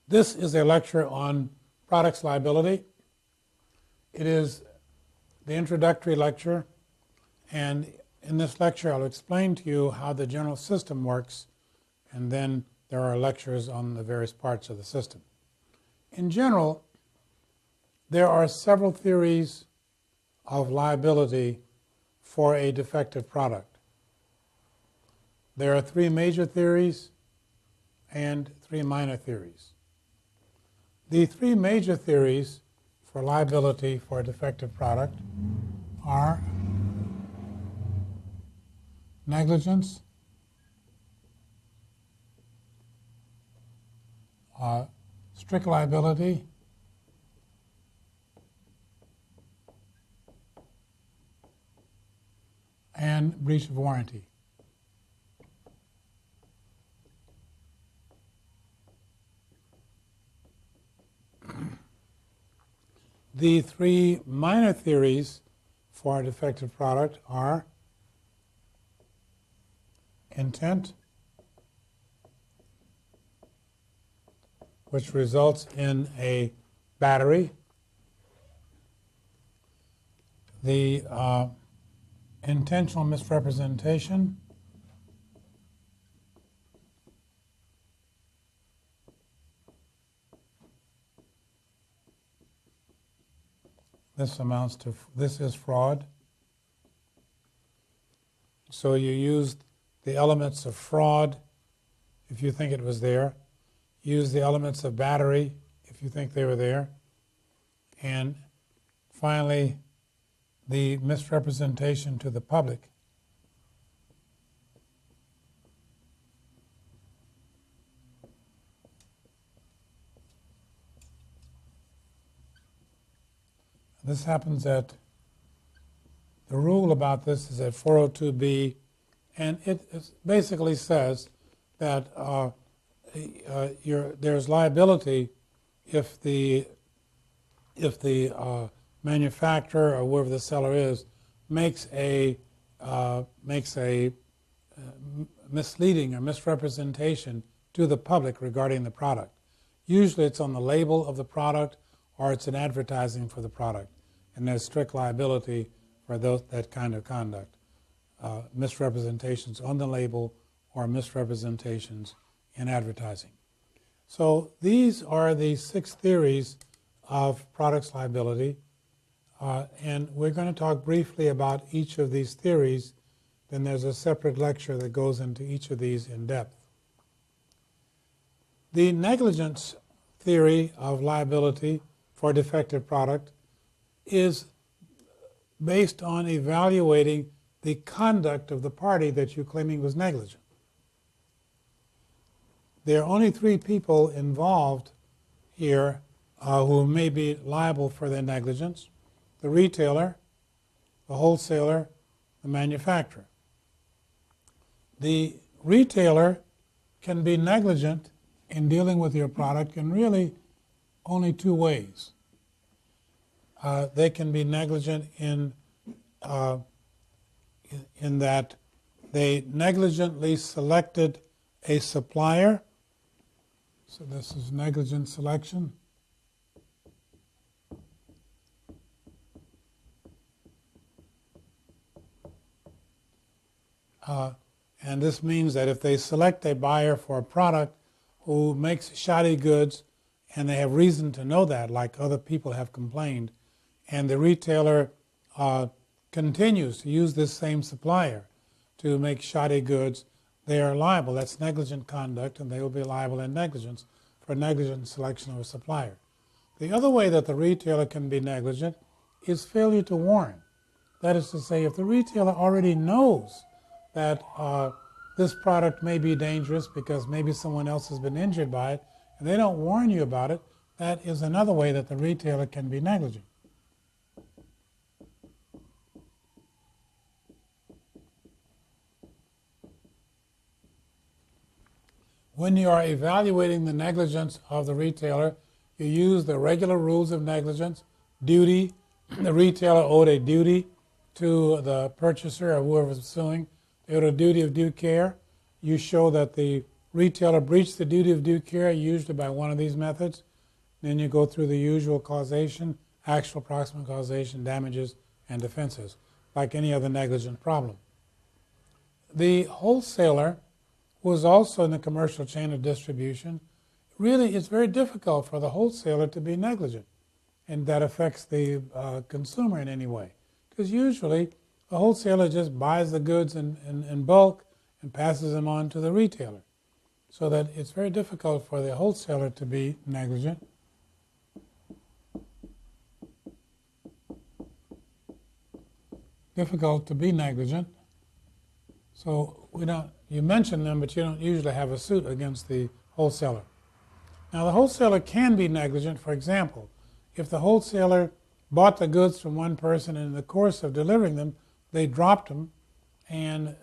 This is a lecture on products liability. It is the introductory lecture, and in this lecture I'll explain to you how the general system works, and then there are lectures on the various parts of the system. In general, there are several theories of liability for a defective product. There are three major theories and three minor theories. The three major theories for liability for a defective product are negligence, strict liability, and breach of warranty. The three minor theories for a defective product are intent, which results in a battery, the intentional misrepresentation, this is fraud. So you used the elements of fraud if you think it was there. Use the elements of battery if you think they were there. And finally, the misrepresentation to the public. This happens at, the rule about this is at 402B, and it basically says that there's liability if the manufacturer or whoever the seller is makes a misleading or misrepresentation to the public regarding the product. Usually it's on the label of the product or it's in advertising for the product, and there's strict liability for that kind of conduct. Misrepresentations on the label or misrepresentations in advertising. So these are the 6 theories of products liability, and we're going to talk briefly about each of these theories. Then there's a separate lecture that goes into each of these in depth. The negligence theory of liability for a defective product is based on evaluating the conduct of the party that you're claiming was negligent. There are only 3 people involved here who may be liable for their negligence: the retailer, the wholesaler, the manufacturer. The retailer can be negligent in dealing with your product in really only 2 ways. They can be negligent in that they negligently selected a supplier. So this is negligent selection. And this means that if they select a buyer for a product who makes shoddy goods, and they have reason to know that, like other people have complained, and the retailer continues to use this same supplier to make shoddy goods, they are liable. That's negligent conduct, and they will be liable in negligence for negligent selection of a supplier. The other way that the retailer can be negligent is failure to warn. That is to say, if the retailer already knows that this product may be dangerous because maybe someone else has been injured by it, and they don't warn you about it, that is another way that the retailer can be negligent. When you are evaluating the negligence of the retailer, you use the regular rules of negligence. Duty, the retailer owed a duty to the purchaser or whoever was suing. They owed a duty of due care. You show that the retailer breached the duty of due care, usually by one of these methods. Then you go through the usual causation, actual proximate causation, damages, and defenses, like any other negligent problem. The wholesaler, who is also in the commercial chain of distribution, really it's very difficult for the wholesaler to be negligent, and that affects the consumer in any way. Because usually the wholesaler just buys the goods in bulk and passes them on to the retailer. So that it's very difficult for the wholesaler to be negligent. Difficult to be negligent. So you mention them, but you don't usually have a suit against the wholesaler. Now the wholesaler can be negligent. For example, if the wholesaler bought the goods from one person and in the course of delivering them, they dropped them, and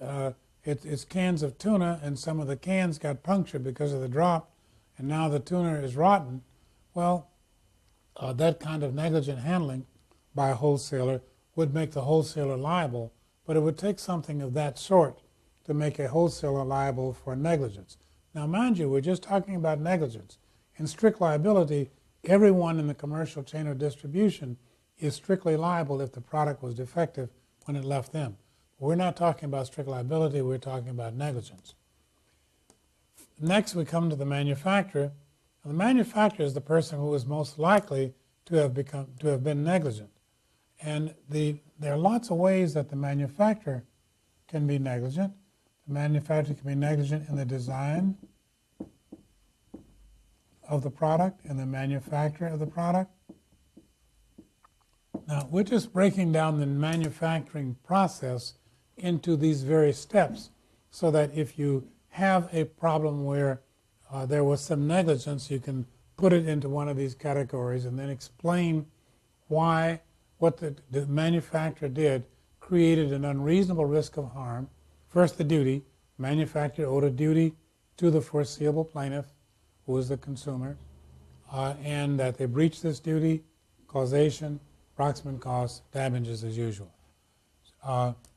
it's cans of tuna, and some of the cans got punctured because of the drop, and now the tuna is rotten. Well, that kind of negligent handling by a wholesaler would make the wholesaler liable, but it would take something of that sort to make a wholesaler liable for negligence. Now, mind you, we're just talking about negligence. In strict liability, everyone in the commercial chain of distribution is strictly liable if the product was defective when it left them. We're not talking about strict liability, we're talking about negligence. Next, we come to the manufacturer. And the manufacturer is the person who is most likely to have been negligent. And there are lots of ways that the manufacturer can be negligent. The manufacturer can be negligent in the design of the product and the manufacture of the product. Now, we're just breaking down the manufacturing process into these various steps so that if you have a problem where there was some negligence, you can put it into one of these categories and then explain why what the manufacturer did created an unreasonable risk of harm. First, the duty. Manufacturer owed a duty to the foreseeable plaintiff, who is the consumer, and that they breached this duty, causation, proximate cause, damages as usual.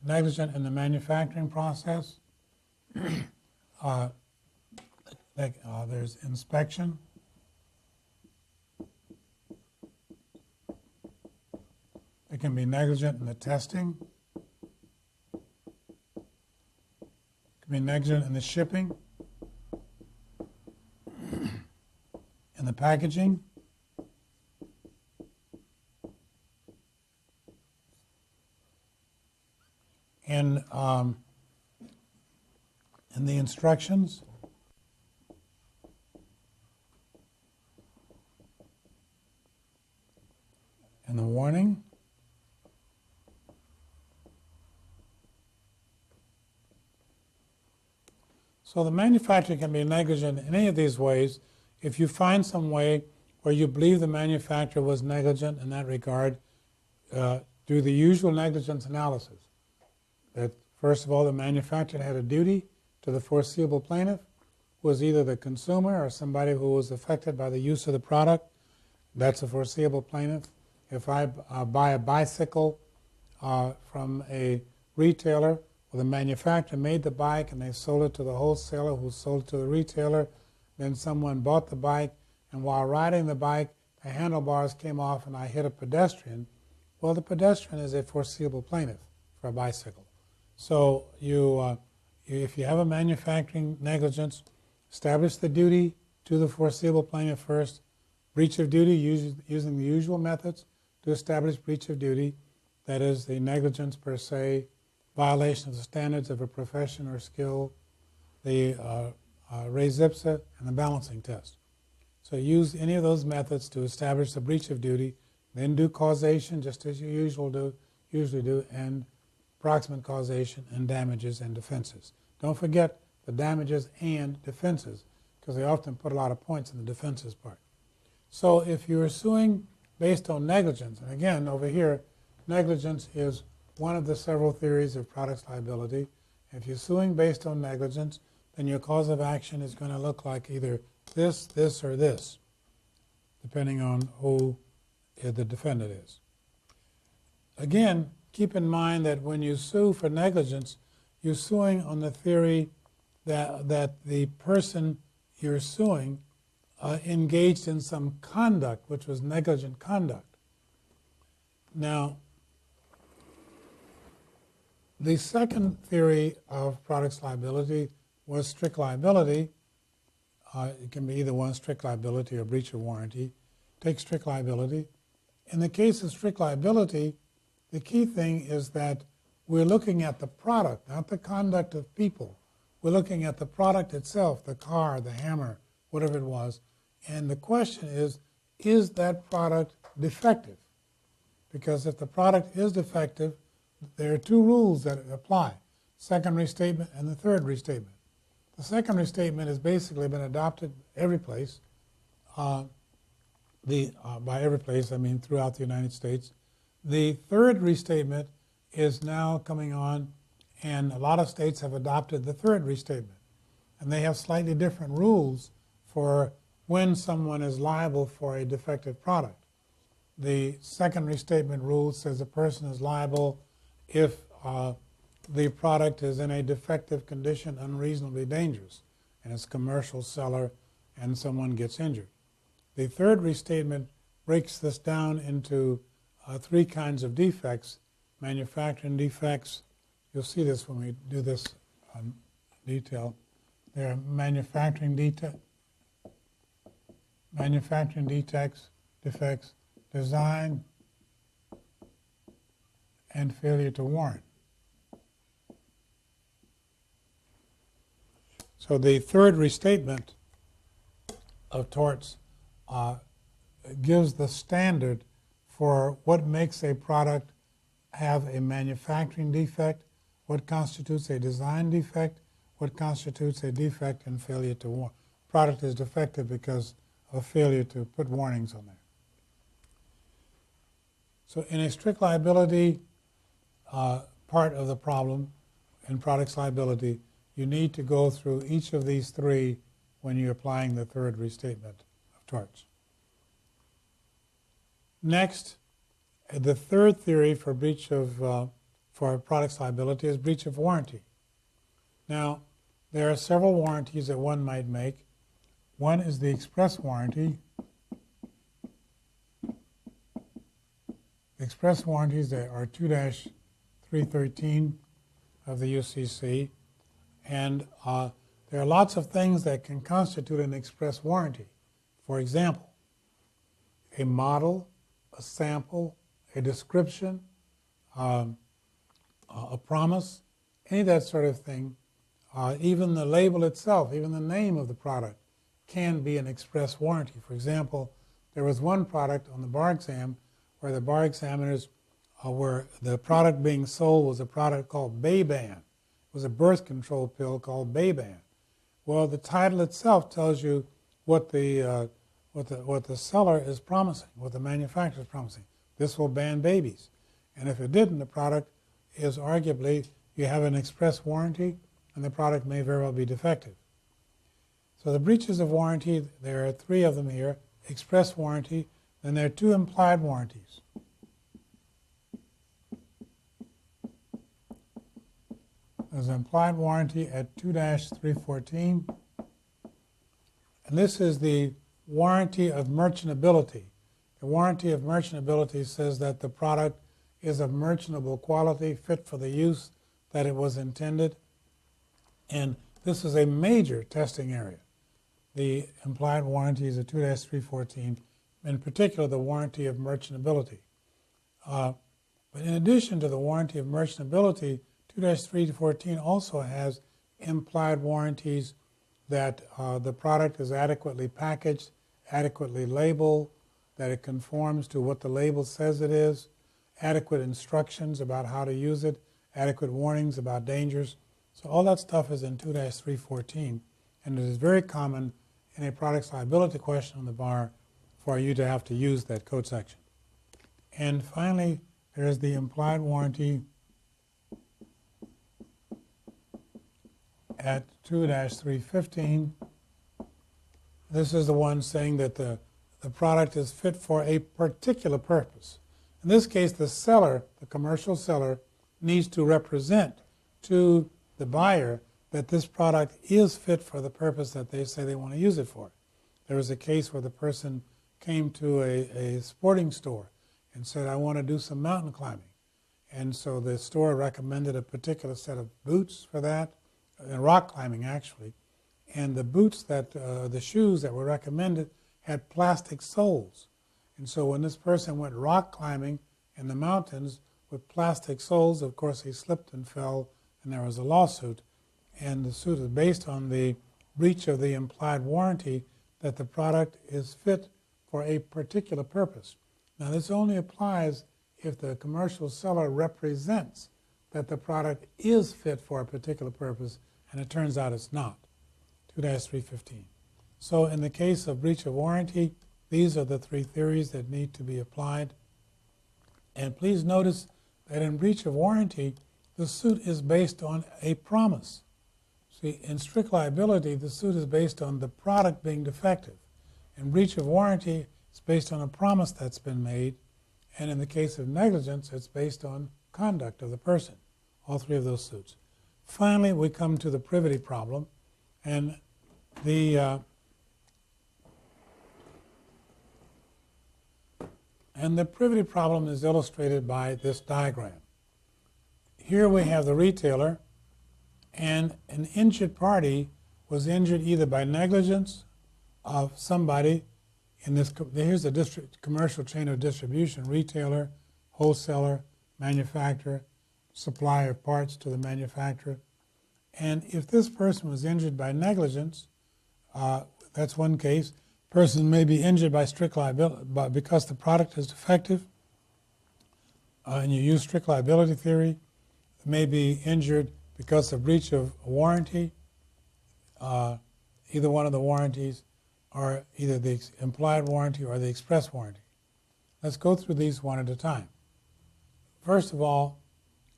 Negligent in the manufacturing process. There's inspection. It can be negligent in the testing. It can be negligent in the shipping, in the packaging, in the instructions, in the warning, so the manufacturer can be negligent in any of these ways. If you find some way where you believe the manufacturer was negligent in that regard, do the usual negligence analysis. That first of all, the manufacturer had a duty to the foreseeable plaintiff, who was either the consumer or somebody who was affected by the use of the product. That's a foreseeable plaintiff. If I buy a bicycle from a retailer, well, the manufacturer made the bike and they sold it to the wholesaler who sold it to the retailer. Then someone bought the bike, and while riding the bike, the handlebars came off and I hit a pedestrian. Well, the pedestrian is a foreseeable plaintiff for a bicycle. So if you have a manufacturing negligence, establish the duty to the foreseeable plaintiff first. Breach of duty using the usual methods to establish breach of duty, that is the negligence per se, violation of the standards of a profession or skill, the res ipsa, and the balancing test. So use any of those methods to establish the breach of duty, then do causation just as you usually do, and proximate causation and damages and defenses. Don't forget the damages and defenses, because they often put a lot of points in the defenses part. So if you're suing based on negligence, and again over here, negligence is one of the several theories of products liability. If you're suing based on negligence, then your cause of action is going to look like either this, this, or this, depending on who the defendant is. Again, keep in mind that when you sue for negligence, you're suing on the theory that the person you're suing engaged in some conduct which was negligent conduct. Now, the second theory of products liability was strict liability. It can be either one, strict liability or breach of warranty. Take strict liability. In the case of strict liability, the key thing is that we're looking at the product, not the conduct of people. We're looking at the product itself, the car, the hammer, whatever it was. And the question is that product defective? Because if the product is defective, there are two rules that apply, second restatement and the third restatement. The second restatement has basically been adopted every place. By every place, I mean throughout the United States. The third restatement is now coming on, and a lot of states have adopted the third restatement. And they have slightly different rules for when someone is liable for a defective product. The second restatement rule says a person is liable if the product is in a defective condition, unreasonably dangerous, and it's a commercial seller and someone gets injured. The third restatement breaks this down into three kinds of defects. Manufacturing defects, you'll see this when we do this in detail. There are manufacturing defects, design, and failure to warrant. So the third restatement of torts gives the standard for what makes a product have a manufacturing defect, what constitutes a design defect, what constitutes a defect and failure to warn. Product is defective because of failure to put warnings on there. So in a strict liability part of the problem in products liability, you need to go through each of these three when you're applying the third restatement of torts. Next, the third theory for breach of for products liability is breach of warranty. Now, there are several warranties that one might make. One is the express warranty. Express warranties, there are 2-313 of the UCC, and there are lots of things that can constitute an express warranty. For example, a model, a sample, a description, a promise, any of that sort of thing, even the label itself, even the name of the product can be an express warranty. For example, there was one product on the bar exam where the bar examiners were, the product being sold was a product called Bayban. It was a birth control pill called Bayban. Well, the title itself tells you what the seller is promising, what the manufacturer is promising. This will ban babies. And if it didn't, the product is arguably, you have an express warranty and the product may very well be defective. So the breaches of warranty, there are three of them here. Express warranty, then there are two implied warranties. There's an implied warranty at 2-314, and this is the warranty of merchantability. The warranty of merchantability says that the product is of merchantable quality, fit for the use that it was intended, and this is a major testing area. The implied warranty is a 2-314, in particular the warranty of merchantability. But in addition to the warranty of merchantability, 2-314 also has implied warranties that the product is adequately packaged, adequately labeled, that it conforms to what the label says it is, adequate instructions about how to use it, adequate warnings about dangers. So all that stuff is in 2-314, and it is very common in a products liability question on the bar for you to have to use that code section. And finally, there is the implied warranty at 2-315. This is the one saying that the product is fit for a particular purpose. In this case, the seller, the commercial seller, needs to represent to the buyer that this product is fit for the purpose that they say they want to use it for. There was a case where the person came to a sporting store and said, I want to do some mountain climbing. And so the store recommended a particular set of boots for that, rock climbing actually. And the boots the shoes that were recommended had plastic soles. And so when this person went rock climbing in the mountains with plastic soles, of course he slipped and fell, and there was a lawsuit. And the suit is based on the breach of the implied warranty that the product is fit for a particular purpose. Now this only applies if the commercial seller represents that the product is fit for a particular purpose, and it turns out it's not. 2-315. So in the case of breach of warranty, these are the three theories that need to be applied. And please notice that in breach of warranty, the suit is based on a promise. See, in strict liability, the suit is based on the product being defective. In breach of warranty, it's based on a promise that's been made. And in the case of negligence, it's based on conduct of the person, all three of those suits. Finally, we come to the privity problem. And the privity problem is illustrated by this diagram. Here we have the retailer, and an injured party was injured either by negligence of somebody in this. Here's a commercial chain of distribution: retailer, wholesaler, manufacturer, supplier of parts to the manufacturer. And if this person was injured by negligence, that's one case. Person may be injured by strict liability because the product is defective, and you use strict liability theory. May be injured because of breach of warranty, either one of the warranties, or either the implied warranty or the express warranty. Let's go through these one at a time. First of all,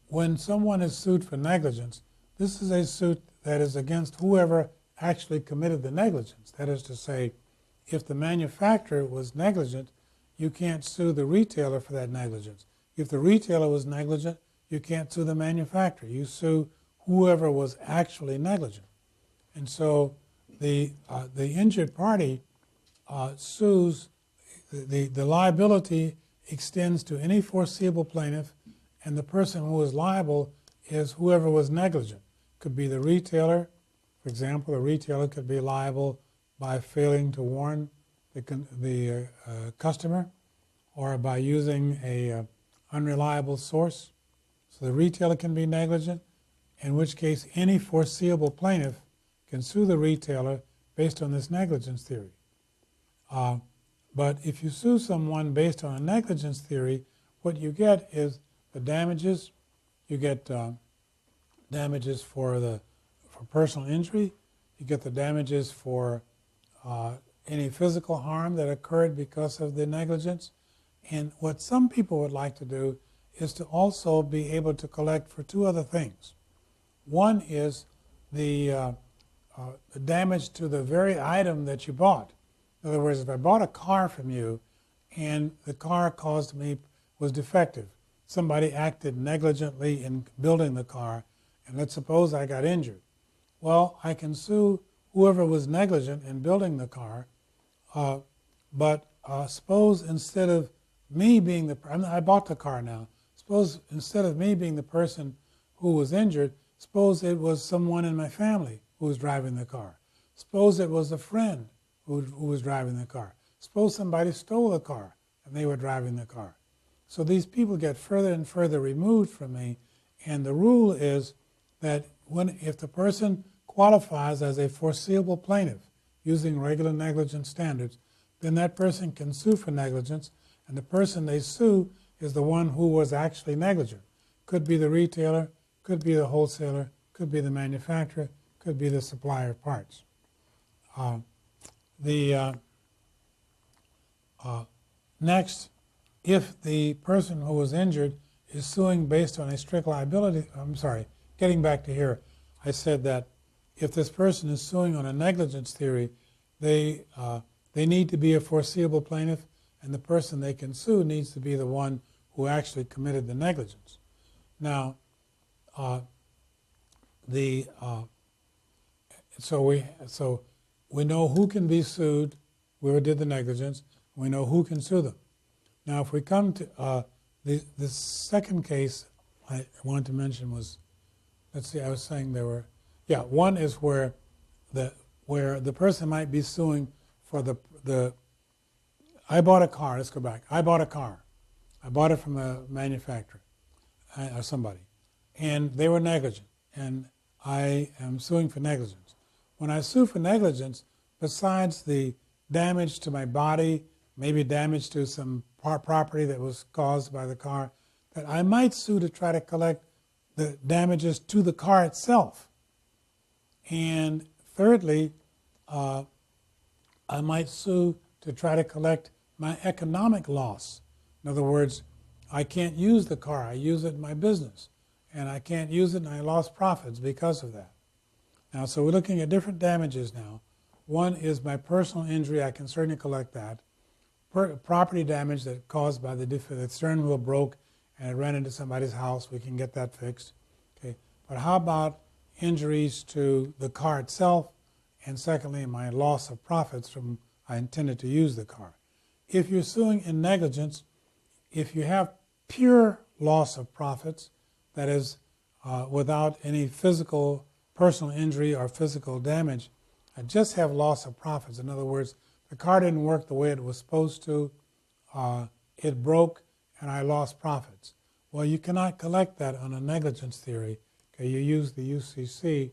when someone is sued for negligence, this is a suit that is against whoever actually committed the negligence. That is to say, if the manufacturer was negligent, you can't sue the retailer for that negligence. If the retailer was negligent, you can't sue the manufacturer. You sue whoever was actually negligent. And so the injured party sues, the liability extends to any foreseeable plaintiff, and the person who is liable is whoever was negligent. Could be the retailer. For example, a retailer could be liable by failing to warn the customer, or by using a unreliable source. So the retailer can be negligent, in which case any foreseeable plaintiff can sue the retailer based on this negligence theory. But if you sue someone based on a negligence theory, what you get is the damages. You get damages for personal injury. You get the damages for any physical harm that occurred because of the negligence. And what some people would like to do is to also be able to collect for two other things. One is the damage to the very item that you bought. In other words, if I bought a car from you and the car was defective, somebody acted negligently in building the car, and let's suppose I got injured. Well, I can sue whoever was negligent in building the car, but suppose instead of me being I bought the car now, suppose instead of me being the person who was injured, suppose it was someone in my family who was driving the car. Suppose it was a friend who was driving the car. Suppose somebody stole the car and they were driving the car. So these people get further and further removed from me, and the rule is that if the person qualifies as a foreseeable plaintiff using regular negligence standards, then that person can sue for negligence, and the person they sue is the one who was actually negligent. Could be the retailer, could be the wholesaler, could be the manufacturer, could be the supplier of parts. Next, if the person who was injured is suing based on a strict liability, getting back to here, I said that if this person is suing on a negligence theory, they need to be a foreseeable plaintiff, and the person they can sue needs to be the one who actually committed the negligence. Now, So we know who can be sued, whoever did the negligence. We know who can sue them. Now, if we come to the second case I wanted to mention was, let's see, I was saying there were, yeah, one is where the person might be suing for I bought a car. Let's go back. I bought a car. I bought it from a manufacturer or somebody, and they were negligent, and I am suing for negligence. When I sue for negligence, besides the damage to my body, maybe damage to some property that was caused by the car, that I might sue to try to collect the damages to the car itself. And thirdly, I might sue to try to collect my economic loss. In other words, I can't use the car. I use it in my business. And I can't use it and I lost profits because of that. Now, so we're looking at different damages now. One is my personal injury. I can certainly collect that. Property damage that caused by the steering wheel broke and it ran into somebody's house, we can get that fixed. Okay. But how about injuries to the car itself? And secondly, my loss of profits from I intended to use the car. If you're suing in negligence, if you have pure loss of profits, that is without any physical personal injury or physical damage, I just have loss of profits. In other words, the car didn't work the way it was supposed to, it broke, and I lost profits. Well, you cannot collect that on a negligence theory. Okay, you use the UCC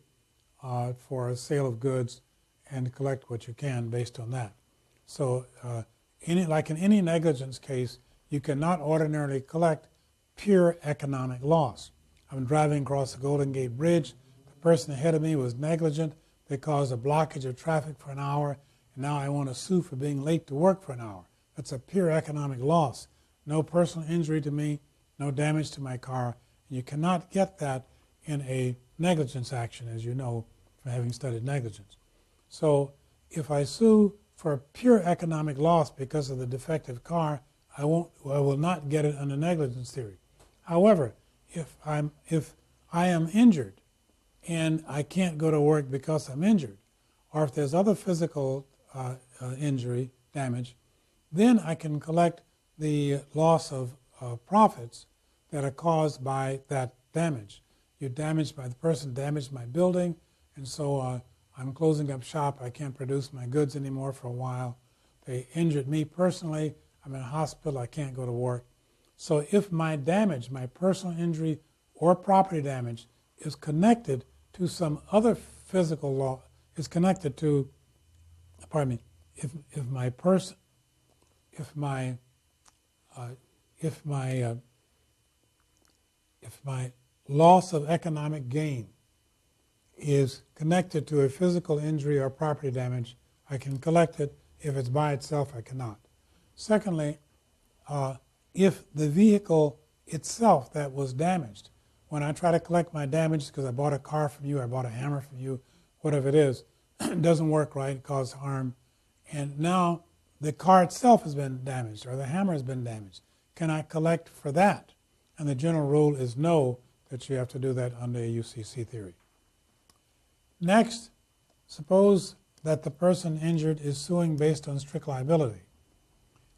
for a sale of goods and collect what you can based on that. So like in any negligence case, you cannot ordinarily collect pure economic loss. I'm driving across the Golden Gate Bridge. The person ahead of me was negligent. They caused a blockage of traffic for an hour, and now I want to sue for being late to work for an hour. That's a pure economic loss. No personal injury to me, no damage to my car. You cannot get that in a negligence action, as you know from having studied negligence. So if I sue for pure economic loss because of the defective car, I will not get it under negligence theory. However, if I am injured and I can't go to work because I'm injured, or if there's other physical injury, damage, then I can collect the loss of profits that are caused by that damage. You're damaged by the person damaged my building, and so I'm closing up shop. I can't produce my goods anymore for a while. They injured me personally. I'm in a hospital. I can't go to work. So if my damage, my personal injury or property damage, is connected to some other physical law, is connected to, pardon me, if my loss of economic gain is connected to a physical injury or property damage, I can collect it. If it's by itself, I cannot. Secondly, if the vehicle itself that was damaged, when I try to collect my damages because I bought a car from you, I bought a hammer from you, whatever it is, it doesn't work right, it causes harm, and now the car itself has been damaged or the hammer has been damaged. Can I collect for that? And the general rule is no, that you have to do that under a UCC theory. Next, suppose that the person injured is suing based on strict liability.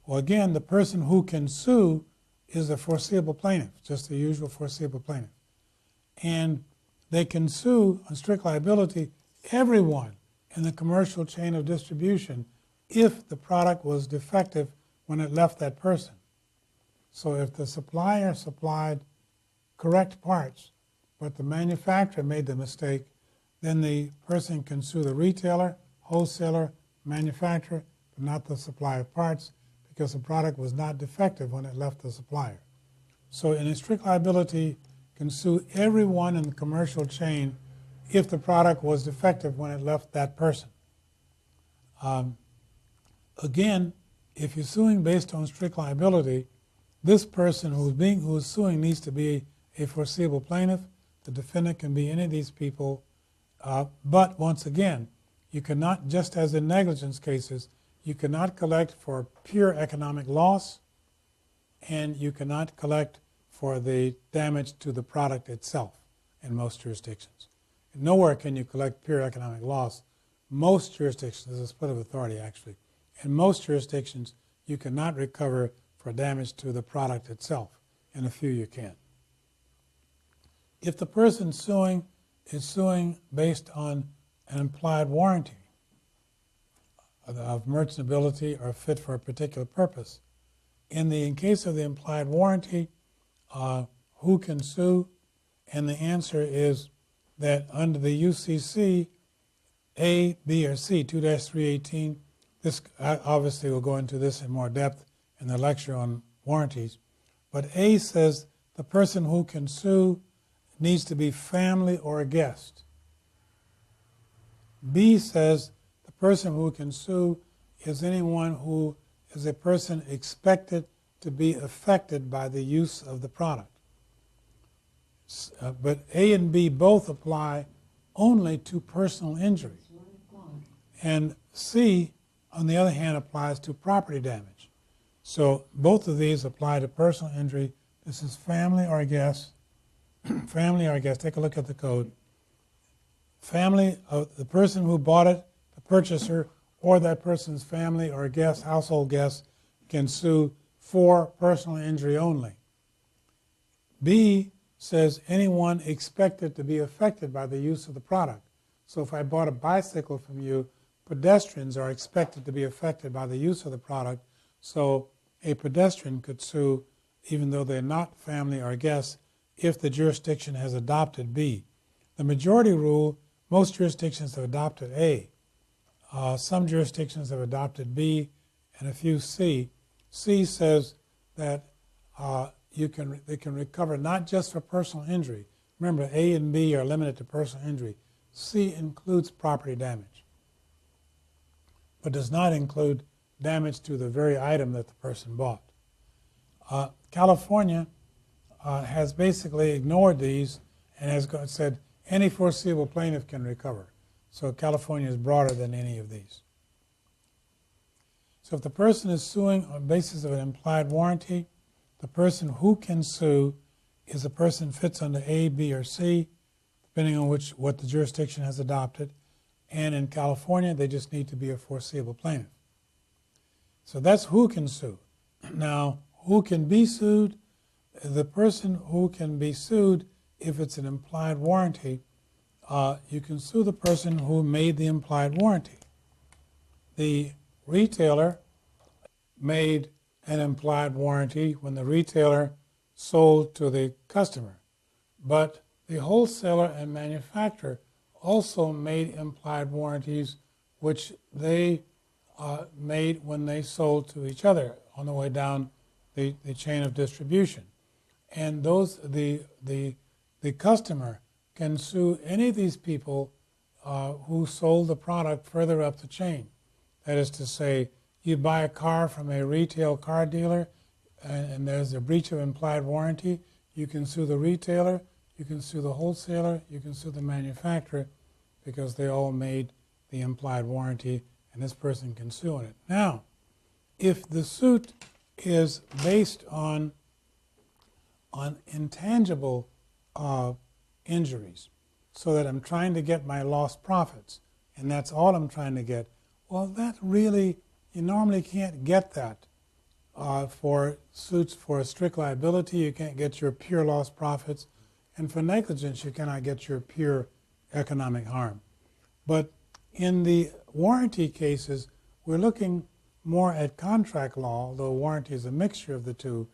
Well, again, the person who can sue is the foreseeable plaintiff, just the usual foreseeable plaintiff. And they can sue on strict liability everyone in the commercial chain of distribution if the product was defective when it left that person. So if the supplier supplied correct parts, but the manufacturer made the mistake, then the person can sue the retailer, wholesaler, manufacturer, but not the supplier of parts, because the product was not defective when it left the supplier. So in a strict liability, can sue everyone in the commercial chain if the product was defective when it left that person. Again, if you're suing based on strict liability, this person who's suing needs to be a foreseeable plaintiff. The defendant can be any of these people. But once again, you cannot, just as in negligence cases, you cannot collect for pure economic loss, and you cannot collect for the damage to the product itself in most jurisdictions. nowhere can you collect pure economic loss. Most jurisdictions, there's a split of authority actually, in most jurisdictions you cannot recover for damage to the product itself. In a few you can. If the person suing is suing based on an implied warranty of merchantability or fit for a particular purpose, in case of the implied warranty, who can sue? And the answer is that under the UCC, A, B, or C, 2-318, this obviously will go into this in more depth in the lecture on warranties, but A says the person who can sue needs to be family or a guest. B says the person who can sue is anyone who is a person expected to be affected by the use of the product. But A and B both apply only to personal injury. And C, on the other hand, applies to property damage. So both of these apply to personal injury. This is family or guest. Family or guest. Take a look at the code. Family of the person who bought it, the purchaser, or that person's family or guest, household guest, can sue for personal injury only. B says anyone expected to be affected by the use of the product. So if I bought a bicycle from you, pedestrians are expected to be affected by the use of the product. So a pedestrian could sue even though they're not family or guests if the jurisdiction has adopted B. The majority rule, most jurisdictions have adopted A. Some jurisdictions have adopted B and a few C. C says that they can recover not just for personal injury. Remember, A and B are limited to personal injury. C includes property damage, but does not include damage to the very item that the person bought. California has basically ignored these and has said any foreseeable plaintiff can recover. So California is broader than any of these. So if the person is suing on the basis of an implied warranty, the person who can sue is a person fits under A, B, or C, depending on what the jurisdiction has adopted. And in California, they just need to be a foreseeable plaintiff. So that's who can sue. Now, who can be sued? The person who can be sued, if it's an implied warranty, you can sue the person who made the implied warranty. The retailer made an implied warranty when the retailer sold to the customer, but the wholesaler and manufacturer also made implied warranties which they made when they sold to each other on the way down the chain of distribution. And the customer can sue any of these people who sold the product further up the chain. That is to say, you buy a car from a retail car dealer and there's a breach of implied warranty, you can sue the retailer, you can sue the wholesaler, you can sue the manufacturer because they all made the implied warranty and this person can sue on it. Now, if the suit is based on intangible injuries, so that I'm trying to get my lost profits, and that's all I'm trying to get, well, that really, you normally can't get that for suits for strict liability. You can't get your pure lost profits, and for negligence, you cannot get your pure economic harm. But in the warranty cases, we're looking more at contract law, although warranty is a mixture of the two,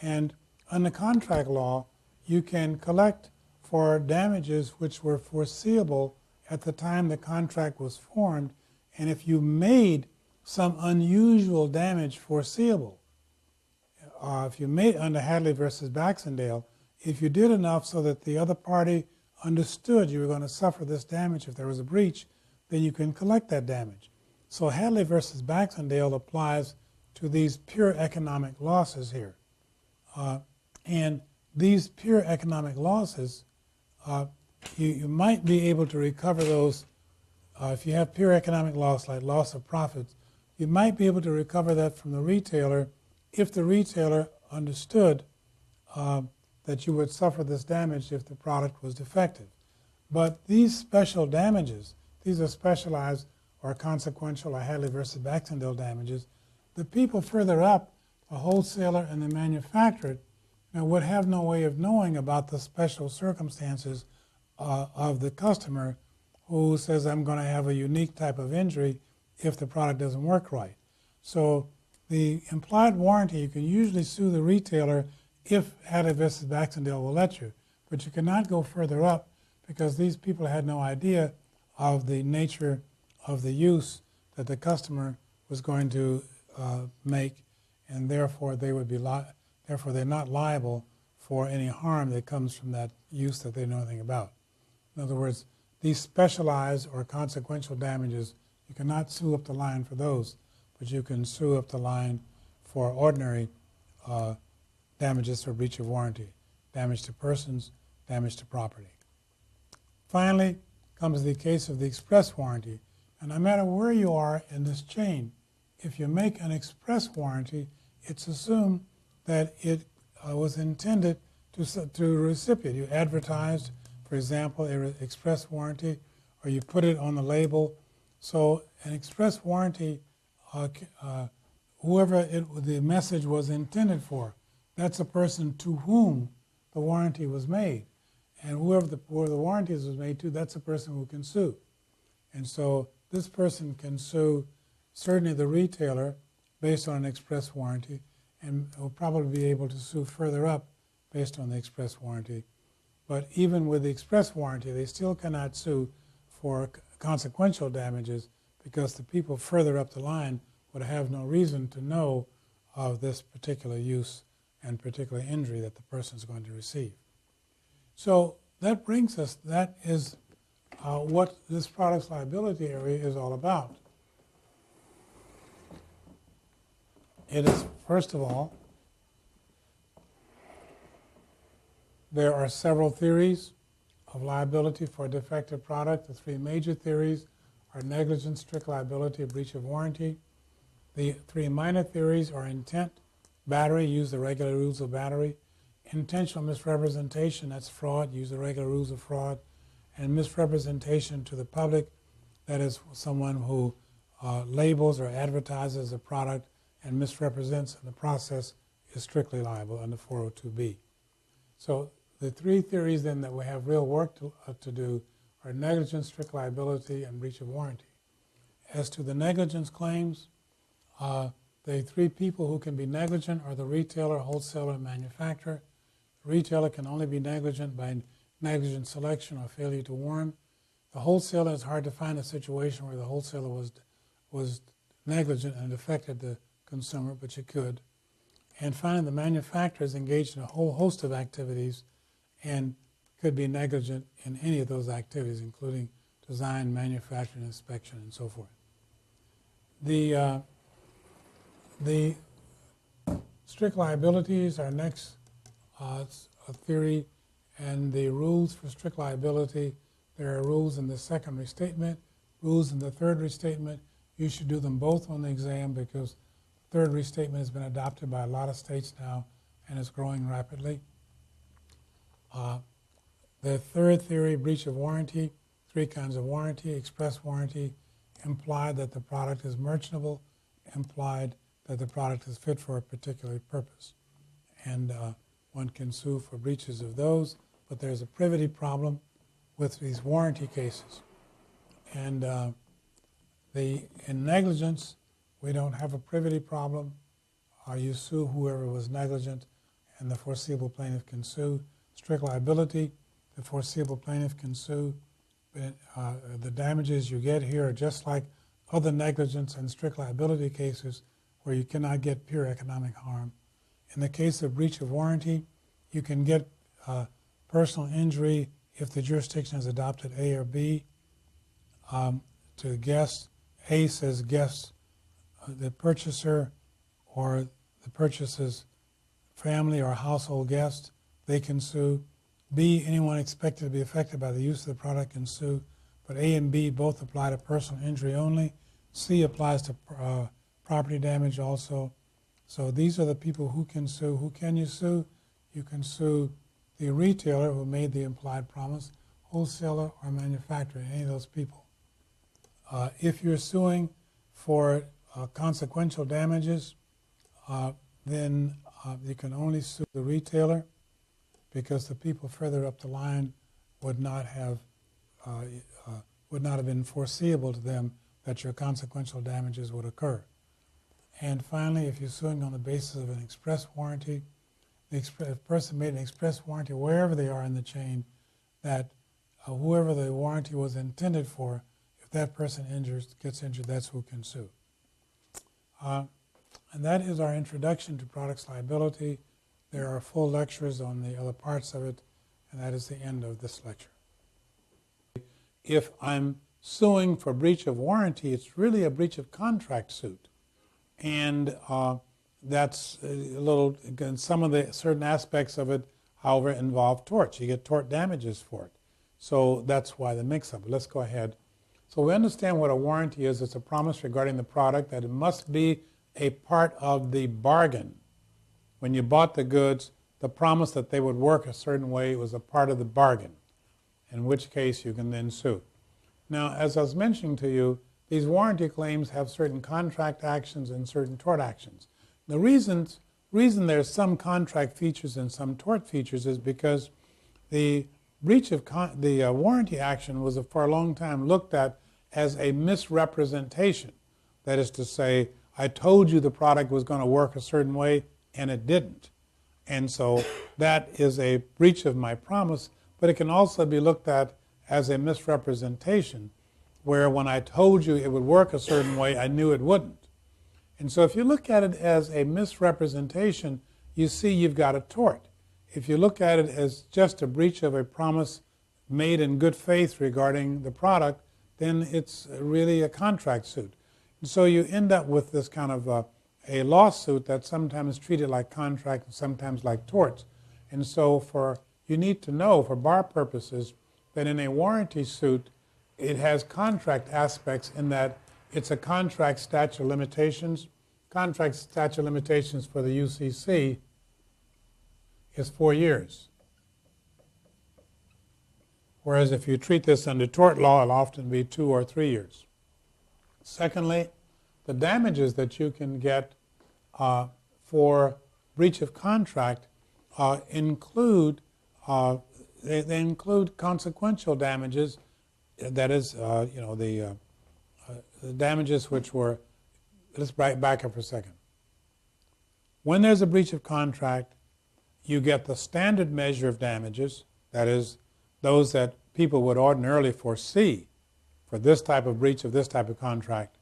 and under contract law, you can collect for damages which were foreseeable at the time the contract was formed, and if you made some unusual damage foreseeable, if you made under Hadley versus Baxendale, if you did enough so that the other party understood you were going to suffer this damage if there was a breach, then you can collect that damage. So Hadley versus Baxendale applies to these pure economic losses here. And these pure economic losses, you might be able to recover those. If you have pure economic loss, like loss of profits, you might be able to recover that from the retailer if the retailer understood that you would suffer this damage if the product was defective. But these special damages, these are specialized or consequential or Hadley versus Baxendale damages. The people further up, the wholesaler and the manufacturer, would have no way of knowing about the special circumstances of the customer who says, I'm going to have a unique type of injury if the product doesn't work right. So the implied warranty, you can usually sue the retailer if Hadley versus Baxendale will let you, but you cannot go further up because these people had no idea of the nature of the use that the customer was going to make, and therefore they would be therefore they're not liable for any harm that comes from that use that they know nothing about. In other words, these specialized or consequential damages, you cannot sue up the line for those, but you can sue up the line for ordinary damages for breach of warranty, damage to persons, damage to property. Finally comes the case of the express warranty. And no matter where you are in this chain, if you make an express warranty, it's assumed that it was intended to the recipient. You advertised, for example, an express warranty, or you put it on the label. So an express warranty, whoever the message was intended for, that's a person to whom the warranty was made. And whoever the warranties was made to, that's a person who can sue. And so this person can sue certainly the retailer based on an express warranty, and will probably be able to sue further up based on the express warranty. But even with the express warranty, they still cannot sue for consequential damages because the people further up the line would have no reason to know of this particular use and particular injury that the person is going to receive. So that brings us, that is what this products liability area is all about. It is, first of all, there are several theories of liability for a defective product. The three major theories are negligence, strict liability, breach of warranty. The three minor theories are intent, battery, use the regular rules of battery, intentional misrepresentation, that's fraud, use the regular rules of fraud, and misrepresentation to the public, that is someone who labels or advertises a product and misrepresents in the process, is strictly liable under 402B. So the three theories then that we have real work to do are negligence, strict liability, and breach of warranty. As to the negligence claims, the three people who can be negligent are the retailer, wholesaler, and manufacturer. The retailer can only be negligent by negligent selection or failure to warn. The wholesaler, it's hard to find a situation where the wholesaler was negligent and it affected the consumer, but you could. And finally, the manufacturer is engaged in a whole host of activities and could be negligent in any of those activities, including design, manufacturing, inspection, and so forth. The strict liabilities are next theory, and the rules for strict liability, there are rules in the second restatement, rules in the third restatement. You should do them both on the exam because the third restatement has been adopted by a lot of states now and is growing rapidly. The third theory, breach of warranty, three kinds of warranty: express warranty, implied that the product is merchantable, implied that the product is fit for a particular purpose. And one can sue for breaches of those, but there's a privity problem with these warranty cases. And in negligence, we don't have a privity problem. You sue whoever was negligent, and the foreseeable plaintiff can sue. Strict liability, the foreseeable plaintiff can sue. The damages you get here are just like other negligence and strict liability cases where you cannot get pure economic harm. In the case of breach of warranty, you can get personal injury if the jurisdiction has adopted A or B. To guests, A says guests, the purchaser or the purchaser's family or household guest, they can sue. B, anyone expected to be affected by the use of the product can sue, but A and B both apply to personal injury only. C applies to property damage also. So these are the people who can sue. Who can you sue? You can sue the retailer who made the implied promise, wholesaler or manufacturer, any of those people. If you're suing for consequential damages, then you can only sue the retailer, because the people further up the line would not have been foreseeable to them that your consequential damages would occur. And finally, if you're suing on the basis of an express warranty, the person made an express warranty wherever they are in the chain, that whoever the warranty was intended for, if that person gets injured, that's who can sue. And that is our introduction to products liability. There are full lectures on the other parts of it, and that is the end of this lecture. If I'm suing for breach of warranty, it's really a breach of contract suit. And that's a little, again, some of the certain aspects of it, however, involve torts. You get tort damages for it. So that's why the mix-up. Let's go ahead. So we understand what a warranty is. It's a promise regarding the product that it must be a part of the bargain. When you bought the goods, the promise that they would work a certain way was a part of the bargain, in which case you can then sue. Now, as I was mentioning to you, these warranty claims have certain contract actions and certain tort actions. The reason there's some contract features and some tort features is because the breach of the warranty action was for a long time looked at as a misrepresentation. That is to say, I told you the product was going to work a certain way, and it didn't. And so that is a breach of my promise, but it can also be looked at as a misrepresentation, where when I told you it would work a certain way, I knew it wouldn't. And so if you look at it as a misrepresentation, you see you've got a tort. If you look at it as just a breach of a promise made in good faith regarding the product, then it's really a contract suit. And so you end up with this kind of a lawsuit that's sometimes treated like contract and sometimes like torts. And so you need to know, for bar purposes, that in a warranty suit, it has contract aspects in that it's a contract statute of limitations. Contract statute of limitations for the UCC is 4 years. Whereas if you treat this under tort law, it'll often be 2 or 3 years. Secondly, the damages that you can get for breach of contract include they include consequential damages. That is, the damages which were. Let's back up for a second. When there's a breach of contract, you get the standard measure of damages. That is, those that people would ordinarily foresee for this type of breach of this type of contract.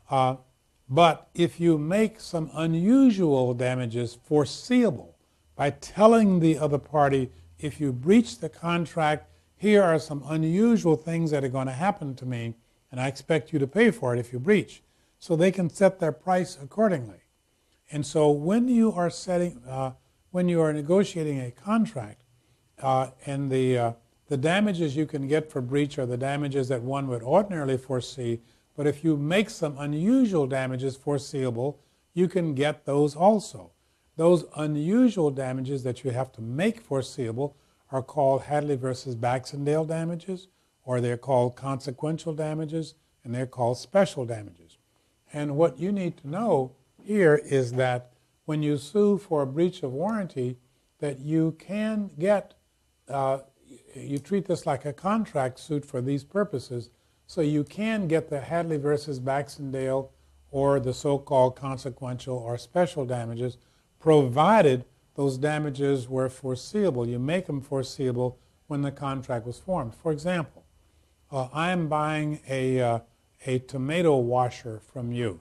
But if you make some unusual damages foreseeable by telling the other party, if you breach the contract, here are some unusual things that are going to happen to me, and I expect you to pay for it if you breach. So they can set their price accordingly. And so when you are negotiating a contract, and the damages you can get for breach are the damages that one would ordinarily foresee, but if you make some unusual damages foreseeable, you can get those also. Those unusual damages that you have to make foreseeable are called Hadley versus Baxendale damages, or they're called consequential damages, and they're called special damages. And what you need to know here is that when you sue for a breach of warranty, that you can get, you treat this like a contract suit for these purposes, so you can get the Hadley versus Baxendale or the so-called consequential or special damages, provided those damages were foreseeable. You make them foreseeable when the contract was formed. For example, I am buying a tomato washer from you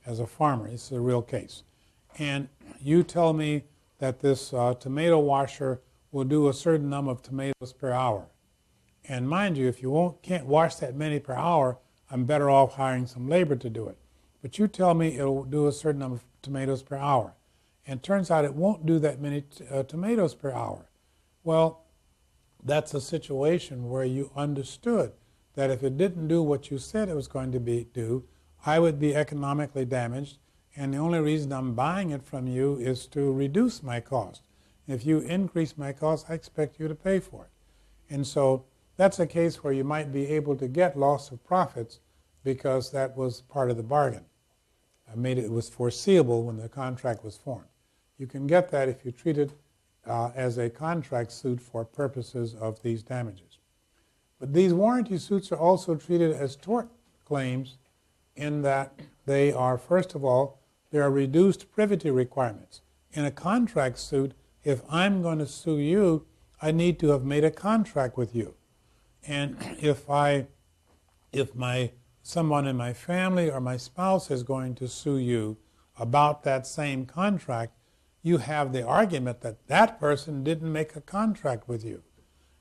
as a farmer. This is a real case. And you tell me that this tomato washer will do a certain number of tomatoes per hour. And mind you, if you can't wash that many per hour, I'm better off hiring some labor to do it. But you tell me it will do a certain number of tomatoes per hour. And it turns out it won't do that many tomatoes per hour. Well, that's a situation where you understood that if it didn't do what you said it was going to do, I would be economically damaged, and the only reason I'm buying it from you is to reduce my cost. If you increase my cost, I expect you to pay for it. And so that's a case where you might be able to get loss of profits because that was part of the bargain. It was foreseeable when the contract was formed. You can get that if you treat it as a contract suit for purposes of these damages. But these warranty suits are also treated as tort claims in that they are, first of all, there are reduced privity requirements. In a contract suit, if I'm going to sue you, I need to have made a contract with you. And if someone in my family or my spouse is going to sue you about that same contract, you have the argument that that person didn't make a contract with you.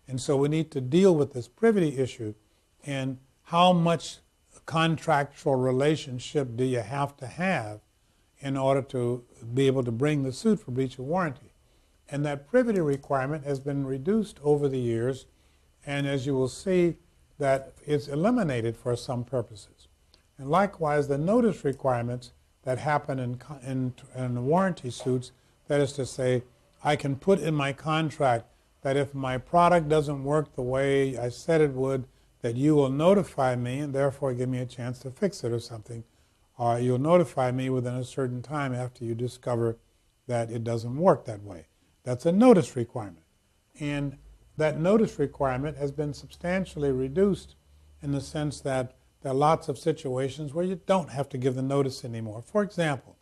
And so we need to deal with this privity issue and how much contractual relationship do you have to have in order to be able to bring the suit for breach of warranty. And that privity requirement has been reduced over the years, and as you will see, that it's eliminated for some purposes. And likewise, the notice requirements that happen in warranty suits, that is to say, I can put in my contract that if my product doesn't work the way I said it would, that you will notify me and therefore give me a chance to fix it or something, or you'll notify me within a certain time after you discover that it doesn't work that way. That's a notice requirement. And that notice requirement has been substantially reduced in the sense that there are lots of situations where you don't have to give the notice anymore. For example,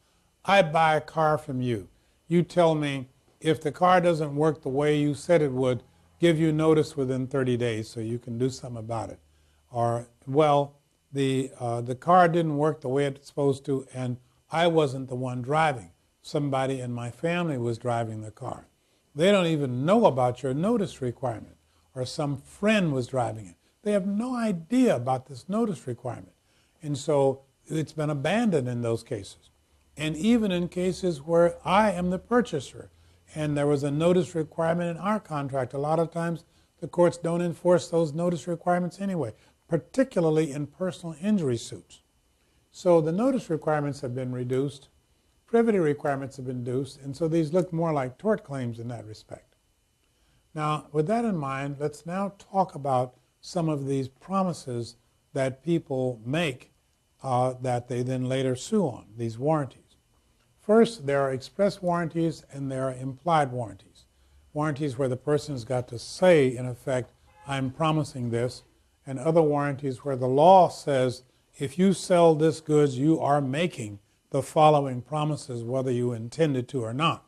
I buy a car from you. You tell me if the car doesn't work the way you said it would, give you notice within 30 days so you can do something about it. Or, well, the car didn't work the way it's supposed to and I wasn't the one driving. Somebody in my family was driving the car. They don't even know about your notice requirement, or some friend was driving it. They have no idea about this notice requirement. And so it's been abandoned in those cases. And even in cases where I am the purchaser and there was a notice requirement in our contract, a lot of times the courts don't enforce those notice requirements anyway, particularly in personal injury suits. So the notice requirements have been reduced. Privity requirements have been reduced, and so these look more like tort claims in that respect. Now, with that in mind, let's now talk about some of these promises that people make that they then later sue on, these warranties. First, there are express warranties and there are implied warranties. Warranties where the person's got to say, in effect, I'm promising this, and other warranties where the law says, if you sell this goods, you are making the following promises, whether you intended to or not.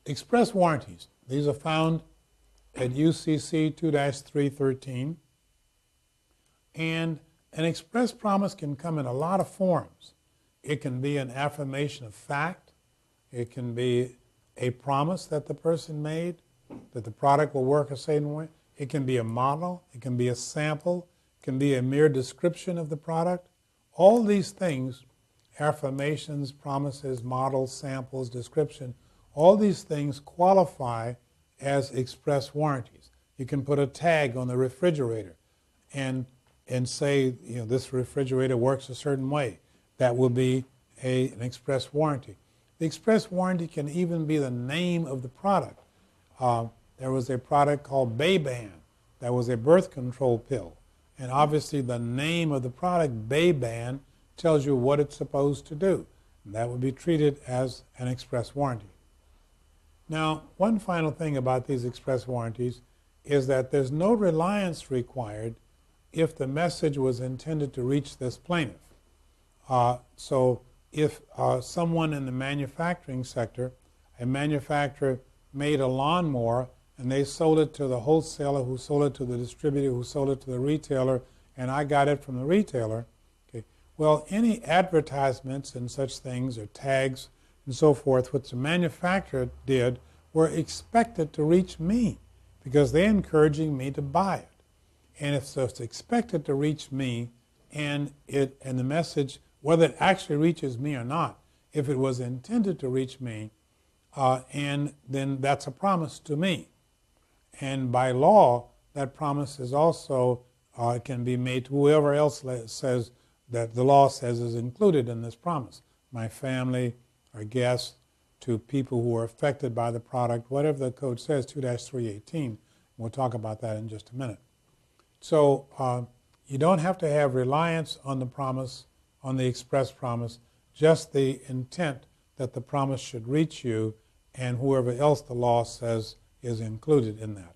Express warranties. These are found at UCC 2-313. And an express promise can come in a lot of forms. It can be an affirmation of fact. It can be a promise that the person made, that the product will work a certain way. It can be a model. It can be a sample. It can be a mere description of the product. All these things, affirmations, promises, models, samples, description, all these things qualify as express warranties. You can put a tag on the refrigerator and say, you know, this refrigerator works a certain way. That will be an express warranty. The express warranty can even be the name of the product. There was a product called Bayban that was a birth control pill. And obviously the name of the product, Bayban, tells you what it's supposed to do. And that would be treated as an express warranty. Now, one final thing about these express warranties is that there's no reliance required if the message was intended to reach this plaintiff. So if someone in the manufacturing sector, a manufacturer made a lawnmower and they sold it to the wholesaler who sold it to the distributor who sold it to the retailer, and I got it from the retailer, okay, well, any advertisements and such things or tags and so forth, which the manufacturer did, were expected to reach me because they're encouraging me to buy it. And if so, it's expected to reach me, and the message, whether it actually reaches me or not, if it was intended to reach me, and then that's a promise to me. And by law, that promise is also can be made to whoever else says that the law says is included in this promise. My family or guests, to people who are affected by the product, whatever the code says, 2-318, We'll talk about that in just a minute. So you don't have to have reliance on the promise, on the express promise, just the intent that the promise should reach you and whoever else the law says is included in that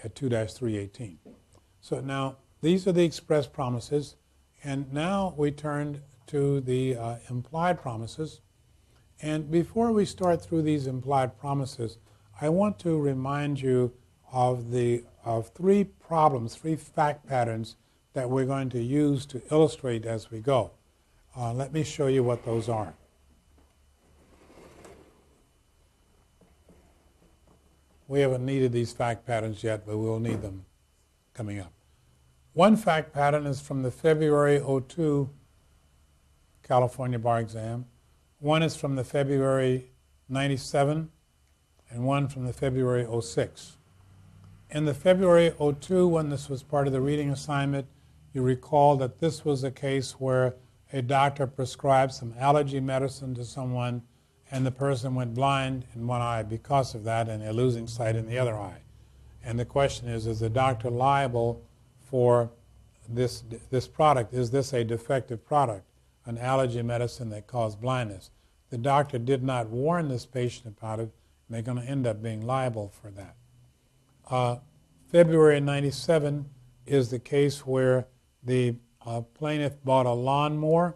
at 2-318. So now these are the express promises, and now we turn to the implied promises. And before we start through these implied promises, I want to remind you of three problems, three fact patterns that we're going to use to illustrate as we go. Let me show you what those are. We haven't needed these fact patterns yet, but we'll need them coming up. One fact pattern is from the February 02 California bar exam. One is from the February 97, and one from the February 06. In the February 02, when this was part of the reading assignment, you recall that this was a case where a doctor prescribed some allergy medicine to someone and the person went blind in one eye because of that and they're losing sight in the other eye. And the question is the doctor liable for this product? Is this a defective product, an allergy medicine that caused blindness? The doctor did not warn this patient about it, and they're going to end up being liable for that. February 97 is the case where the plaintiff bought a lawnmower,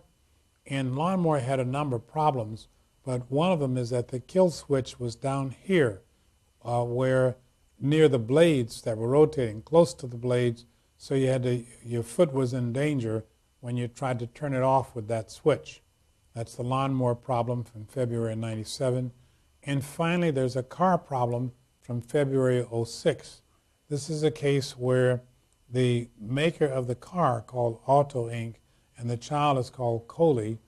and lawnmower had a number of problems, but one of them is that the kill switch was down here, where near the blades that were rotating, close to the blades, so your foot was in danger when you tried to turn it off with that switch. That's the lawnmower problem from February 97. And finally, there's a car problem from February 06. This is a case where the maker of the car, called Auto Inc., and the child is called Coley,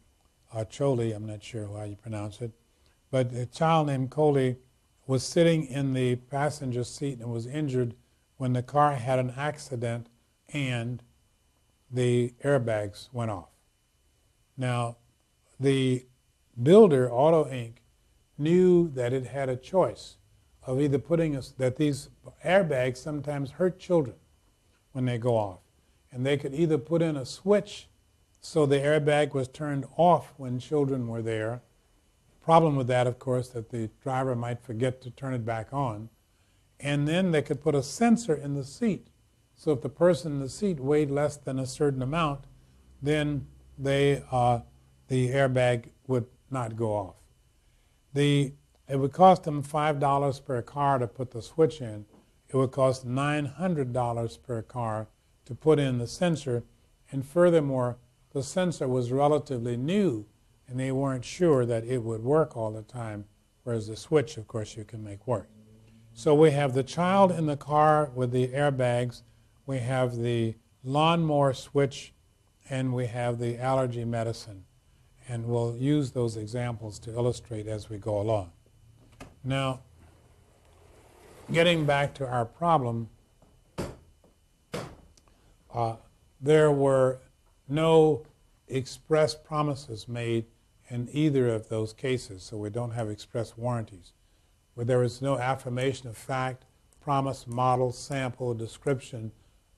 Choli, I'm not sure how you pronounce it, but a child named Coley was sitting in the passenger seat and was injured when the car had an accident and the airbags went off. Now, the builder, Auto Inc., knew that it had a choice of either that these airbags sometimes hurt children when they go off. And they could either put in a switch so the airbag was turned off when children were there. Problem with that, of course, that the driver might forget to turn it back on. And then they could put a sensor in the seat. So if the person in the seat weighed less than a certain amount, then the airbag would not go off. It would cost them $5 per car to put the switch in. It would cost $900 per car to put in the sensor. And furthermore, the sensor was relatively new, and they weren't sure that it would work all the time, whereas the switch, of course, you can make work. So we have the child in the car with the airbags, we have the lawnmower switch, and we have the allergy medicine. And we'll use those examples to illustrate as we go along. Now, getting back to our problem, there were no express promises made in either of those cases, so we don't have express warranties. Where there is no affirmation of fact, promise, model, sample, description,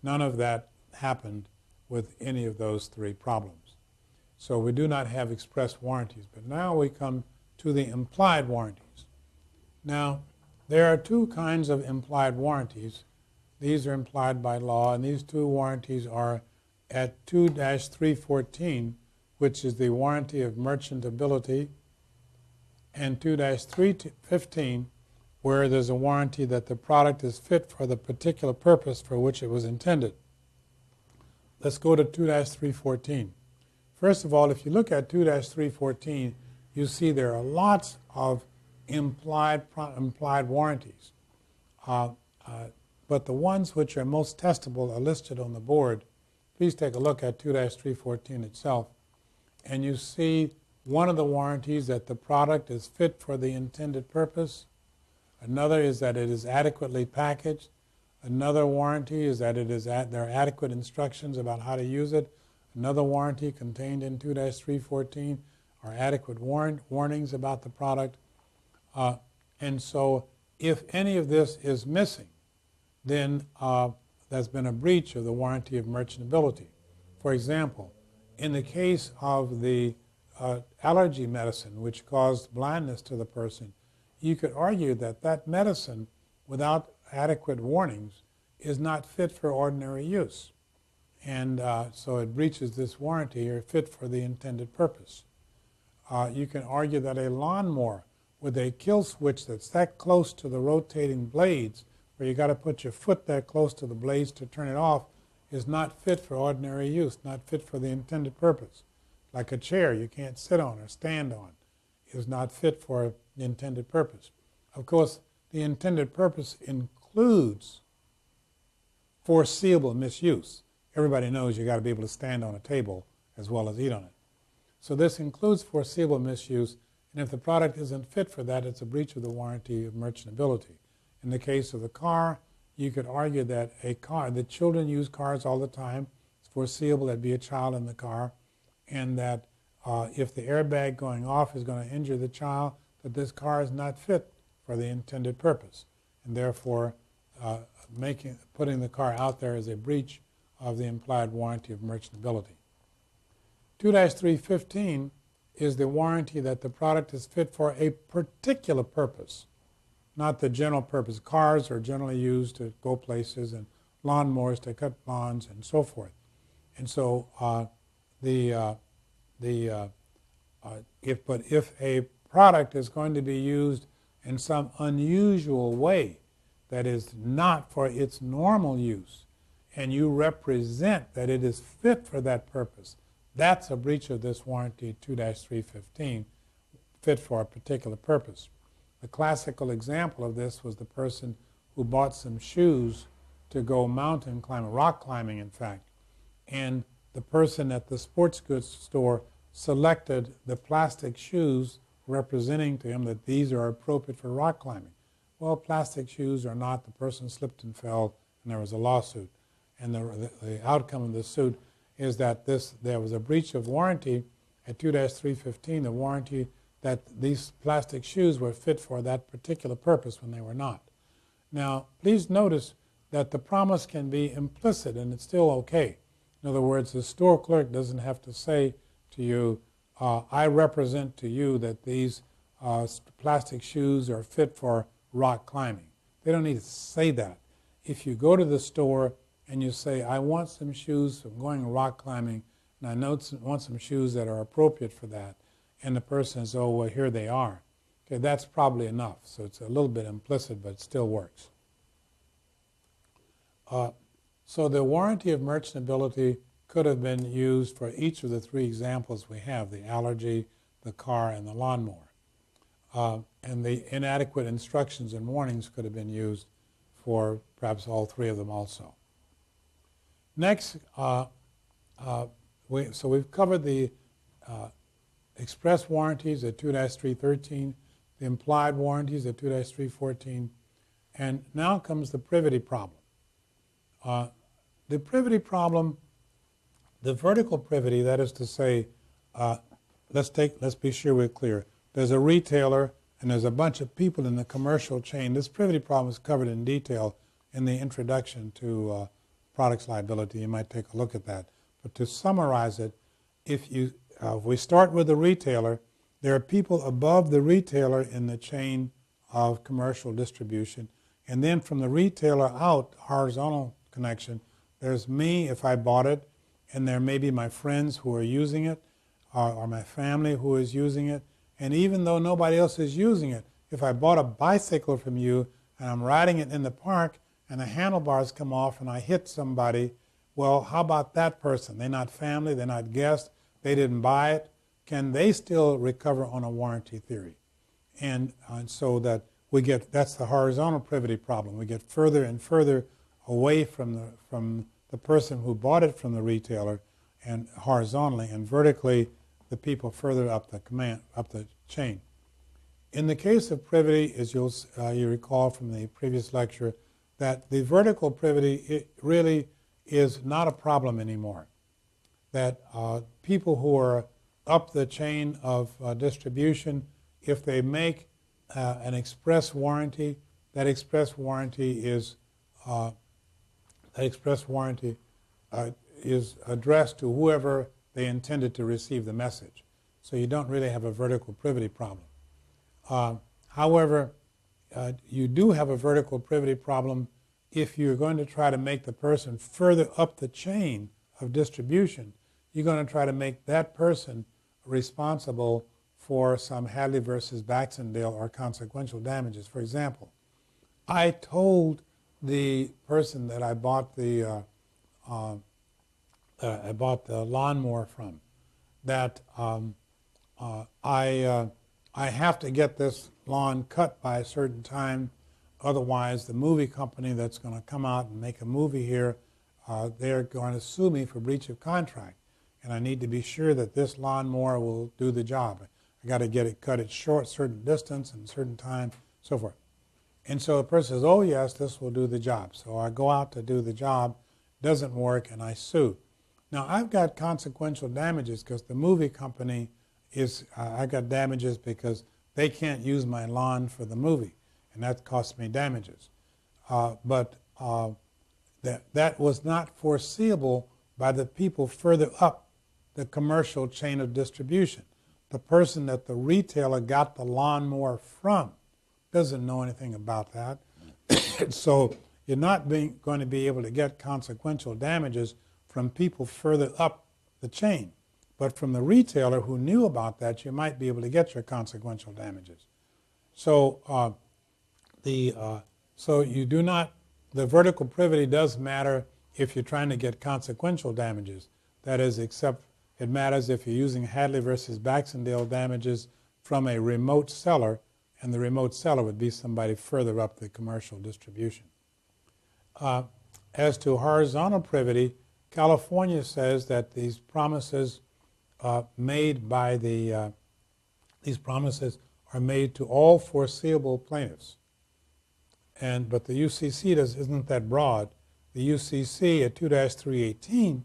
none of that happened with any of those three problems. So we do not have express warranties. But now we come to the implied warranties. Now, there are two kinds of implied warranties. These are implied by law, and these two warranties are at 2-314, which is the warranty of merchantability, and 2-315, where there's a warranty that the product is fit for the particular purpose for which it was intended. Let's go to 2-314. First of all, if you look at 2-314, you see there are lots of implied warranties. But the ones which are most testable are listed on the board. Please take a look at 2-314 itself. And you see one of the warranties that the product is fit for the intended purpose. Another is that it is adequately packaged. Another warranty is that there are adequate instructions about how to use it. Another warranty contained in 2-314 are adequate warnings about the product. And so if any of this is missing, then there's been a breach of the warranty of merchantability. For example, in the case of the allergy medicine which caused blindness to the person, you could argue that that medicine, without adequate warnings, is not fit for ordinary use. And so it breaches this warranty, or fit for the intended purpose. You can argue that a lawnmower with a kill switch that's that close to the rotating blades, where you got to put your foot that close to the blades to turn it off, is not fit for ordinary use, not fit for the intended purpose. Like a chair you can't sit on or stand on is not fit for the intended purpose. Of course, the intended purpose includes foreseeable misuse. Everybody knows you got to be able to stand on a table as well as eat on it. So this includes foreseeable misuse, and if the product isn't fit for that, it's a breach of the warranty of merchantability. In the case of the car, you could argue that a car, that children use cars all the time, it's foreseeable there'd be a child in the car, and that if the airbag going off is going to injure the child, that this car is not fit for the intended purpose, and therefore putting the car out there is a breach of the implied warranty of merchantability. 2-315 is the warranty that the product is fit for a particular purpose, not the general purpose. Cars are generally used to go places, and lawnmowers to cut lawns and so forth. And so if a product is going to be used in some unusual way that is not for its normal use, and you represent that it is fit for that purpose, that's a breach of this warranty 2-315, fit for a particular purpose. The classical example of this was the person who bought some shoes to go mountain climbing, rock climbing in fact, and the person at the sports goods store selected the plastic shoes representing to him that these are appropriate for rock climbing. Well, plastic shoes are not. The person slipped and fell, and there was a lawsuit. And the outcome of the suit is that there was a breach of warranty at 2-315, the warranty that these plastic shoes were fit for that particular purpose when they were not. Now, please notice that the promise can be implicit, and it's still okay. In other words, the store clerk doesn't have to say to you, I represent to you that these plastic shoes are fit for rock climbing. They don't need to say that. If you go to the store and you say, I want some shoes for going rock climbing, and I want some shoes that are appropriate for that, and the person says, oh, well, here they are. Okay, that's probably enough. So it's a little bit implicit, but it still works. So the warranty of merchantability could have been used for each of the three examples we have, the allergy, the car, and the lawnmower. And the inadequate instructions and warnings could have been used for perhaps all three of them also. Next, so we've covered the express warranties at 2-313, the implied warranties at 2-314, and now comes the privity problem. The privity problem, the vertical privity, that is to say, let's be sure we're clear. There's a retailer and there's a bunch of people in the commercial chain. This privity problem is covered in detail in the introduction to products liability. You might take a look at that. But to summarize it, if we start with the retailer, there are people above the retailer in the chain of commercial distribution. And then from the retailer out, horizontal connection, there's me if I bought it, and there may be my friends who are using it, or my family who is using it. And even though nobody else is using it, if I bought a bicycle from you and I'm riding it in the park and the handlebars come off and I hit somebody, well, how about that person? They're not family, they're not guests, they didn't buy it. Can they still recover on a warranty theory? And so that we get, that's the horizontal privity problem. We get further and further away from the person who bought it from the retailer, and horizontally, and vertically the people further up the chain. In the case of privity, as you recall from the previous lecture, that the vertical privity, it really is not a problem anymore. That people who are up the chain of distribution, if they make an express warranty, that express warranty is that express warranty is addressed to whoever they intended to receive the message. So you don't really have a vertical privity problem. However, you do have a vertical privity problem if you're going to try to make the person further up the chain of distribution. You're going to try to make that person responsible for some Hadley versus Baxendale or consequential damages. For example, I told the person that I bought the lawnmower from that I have to get this lawn cut by a certain time, otherwise the movie company that's going to come out and make a movie here, they're going to sue me for breach of contract. And I need to be sure that this lawnmower will do the job. I got to get it cut at short, certain distance and certain time, so forth. And so the person says, oh yes, this will do the job. So I go out to do the job, doesn't work, and I sue. Now I've got consequential damages because the movie company is, I got damages because they can't use my lawn for the movie, and that cost me damages. But that was not foreseeable by the people further up the commercial chain of distribution. The person that the retailer got the lawnmower from doesn't know anything about that. So you're not going to be able to get consequential damages from people further up the chain. But from the retailer who knew about that, you might be able to get your consequential damages. So so you do not, the vertical privity does matter if you're trying to get consequential damages. That is, except it matters if you're using Hadley versus Baxendale damages from a remote seller, and the remote seller would be somebody further up the commercial distribution. As to horizontal privity, California says that these promises made by these promises are made to all foreseeable plaintiffs. But the UCC isn't that broad. The UCC at 2-318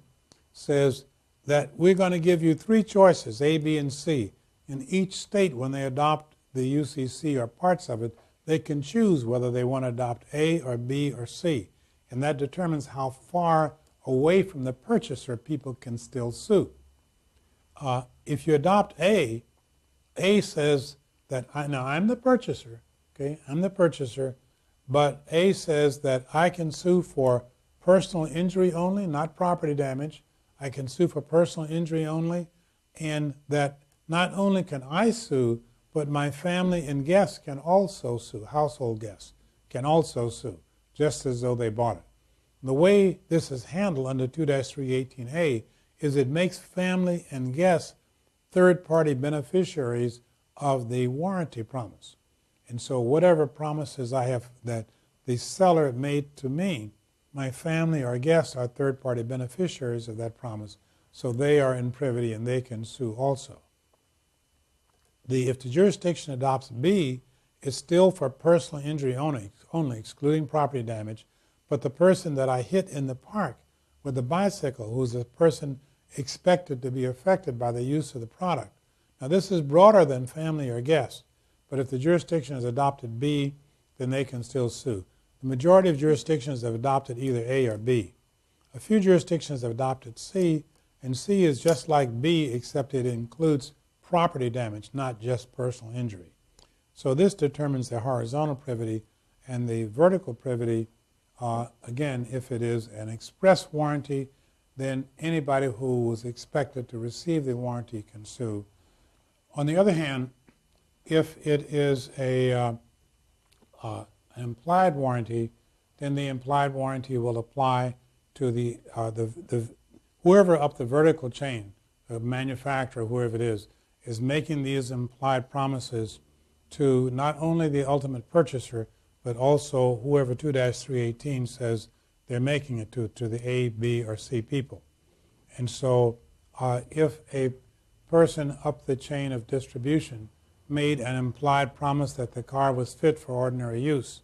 says that we're going to give you three choices, A, B, and C. In each state, when they adopt the UCC or parts of it, they can choose whether they want to adopt A or B or C. And that determines how far away from the purchaser people can still sue. If you adopt A says that, now I'm the purchaser, okay, I'm the purchaser, but A says that I can sue for personal injury only, not property damage. I can sue for personal injury only, and that not only can I sue, but my family and guests can also sue, household guests can also sue, just as though they bought it. The way this is handled under 2-318A is it makes family and guests third-party beneficiaries of the warranty promise. And so whatever promises I have that the seller made to me, my family or guests are third-party beneficiaries of that promise, so they are in privity and they can sue also. If the jurisdiction adopts B, it's still for personal injury only, excluding property damage, but the person that I hit in the park with the bicycle, who's a person expected to be affected by the use of the product. Now this is broader than family or guests, but if the jurisdiction has adopted B, then they can still sue. The majority of jurisdictions have adopted either A or B. A few jurisdictions have adopted C, and C is just like B, except it includes property damage, not just personal injury. So this determines the horizontal privity, and the vertical privity, again, if it is an express warranty, then anybody who was expected to receive the warranty can sue. On the other hand, if it is an implied warranty, then the implied warranty will apply to the whoever up the vertical chain, the manufacturer, whoever it is making these implied promises to not only the ultimate purchaser, but also whoever 2-318 says they're making it to the A, B, or C people. And so if a person up the chain of distribution made an implied promise that the car was fit for ordinary use,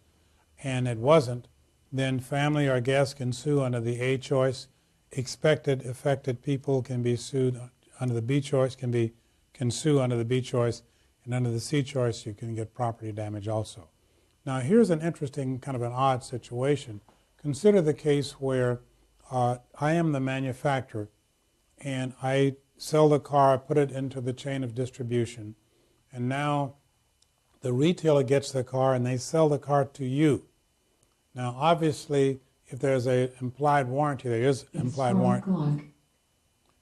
and it wasn't, then family or guests can sue under the A choice. Expected, affected people can be sued under the B choice, can sue under the B choice, and under the C choice you can get property damage also. Now here's an interesting, kind of an odd situation. consider the case where I am the manufacturer and I sell the car, put it into the chain of distribution, and now the retailer gets the car and they sell the car to you. Now, obviously, if there's an implied warranty, there is implied warranty.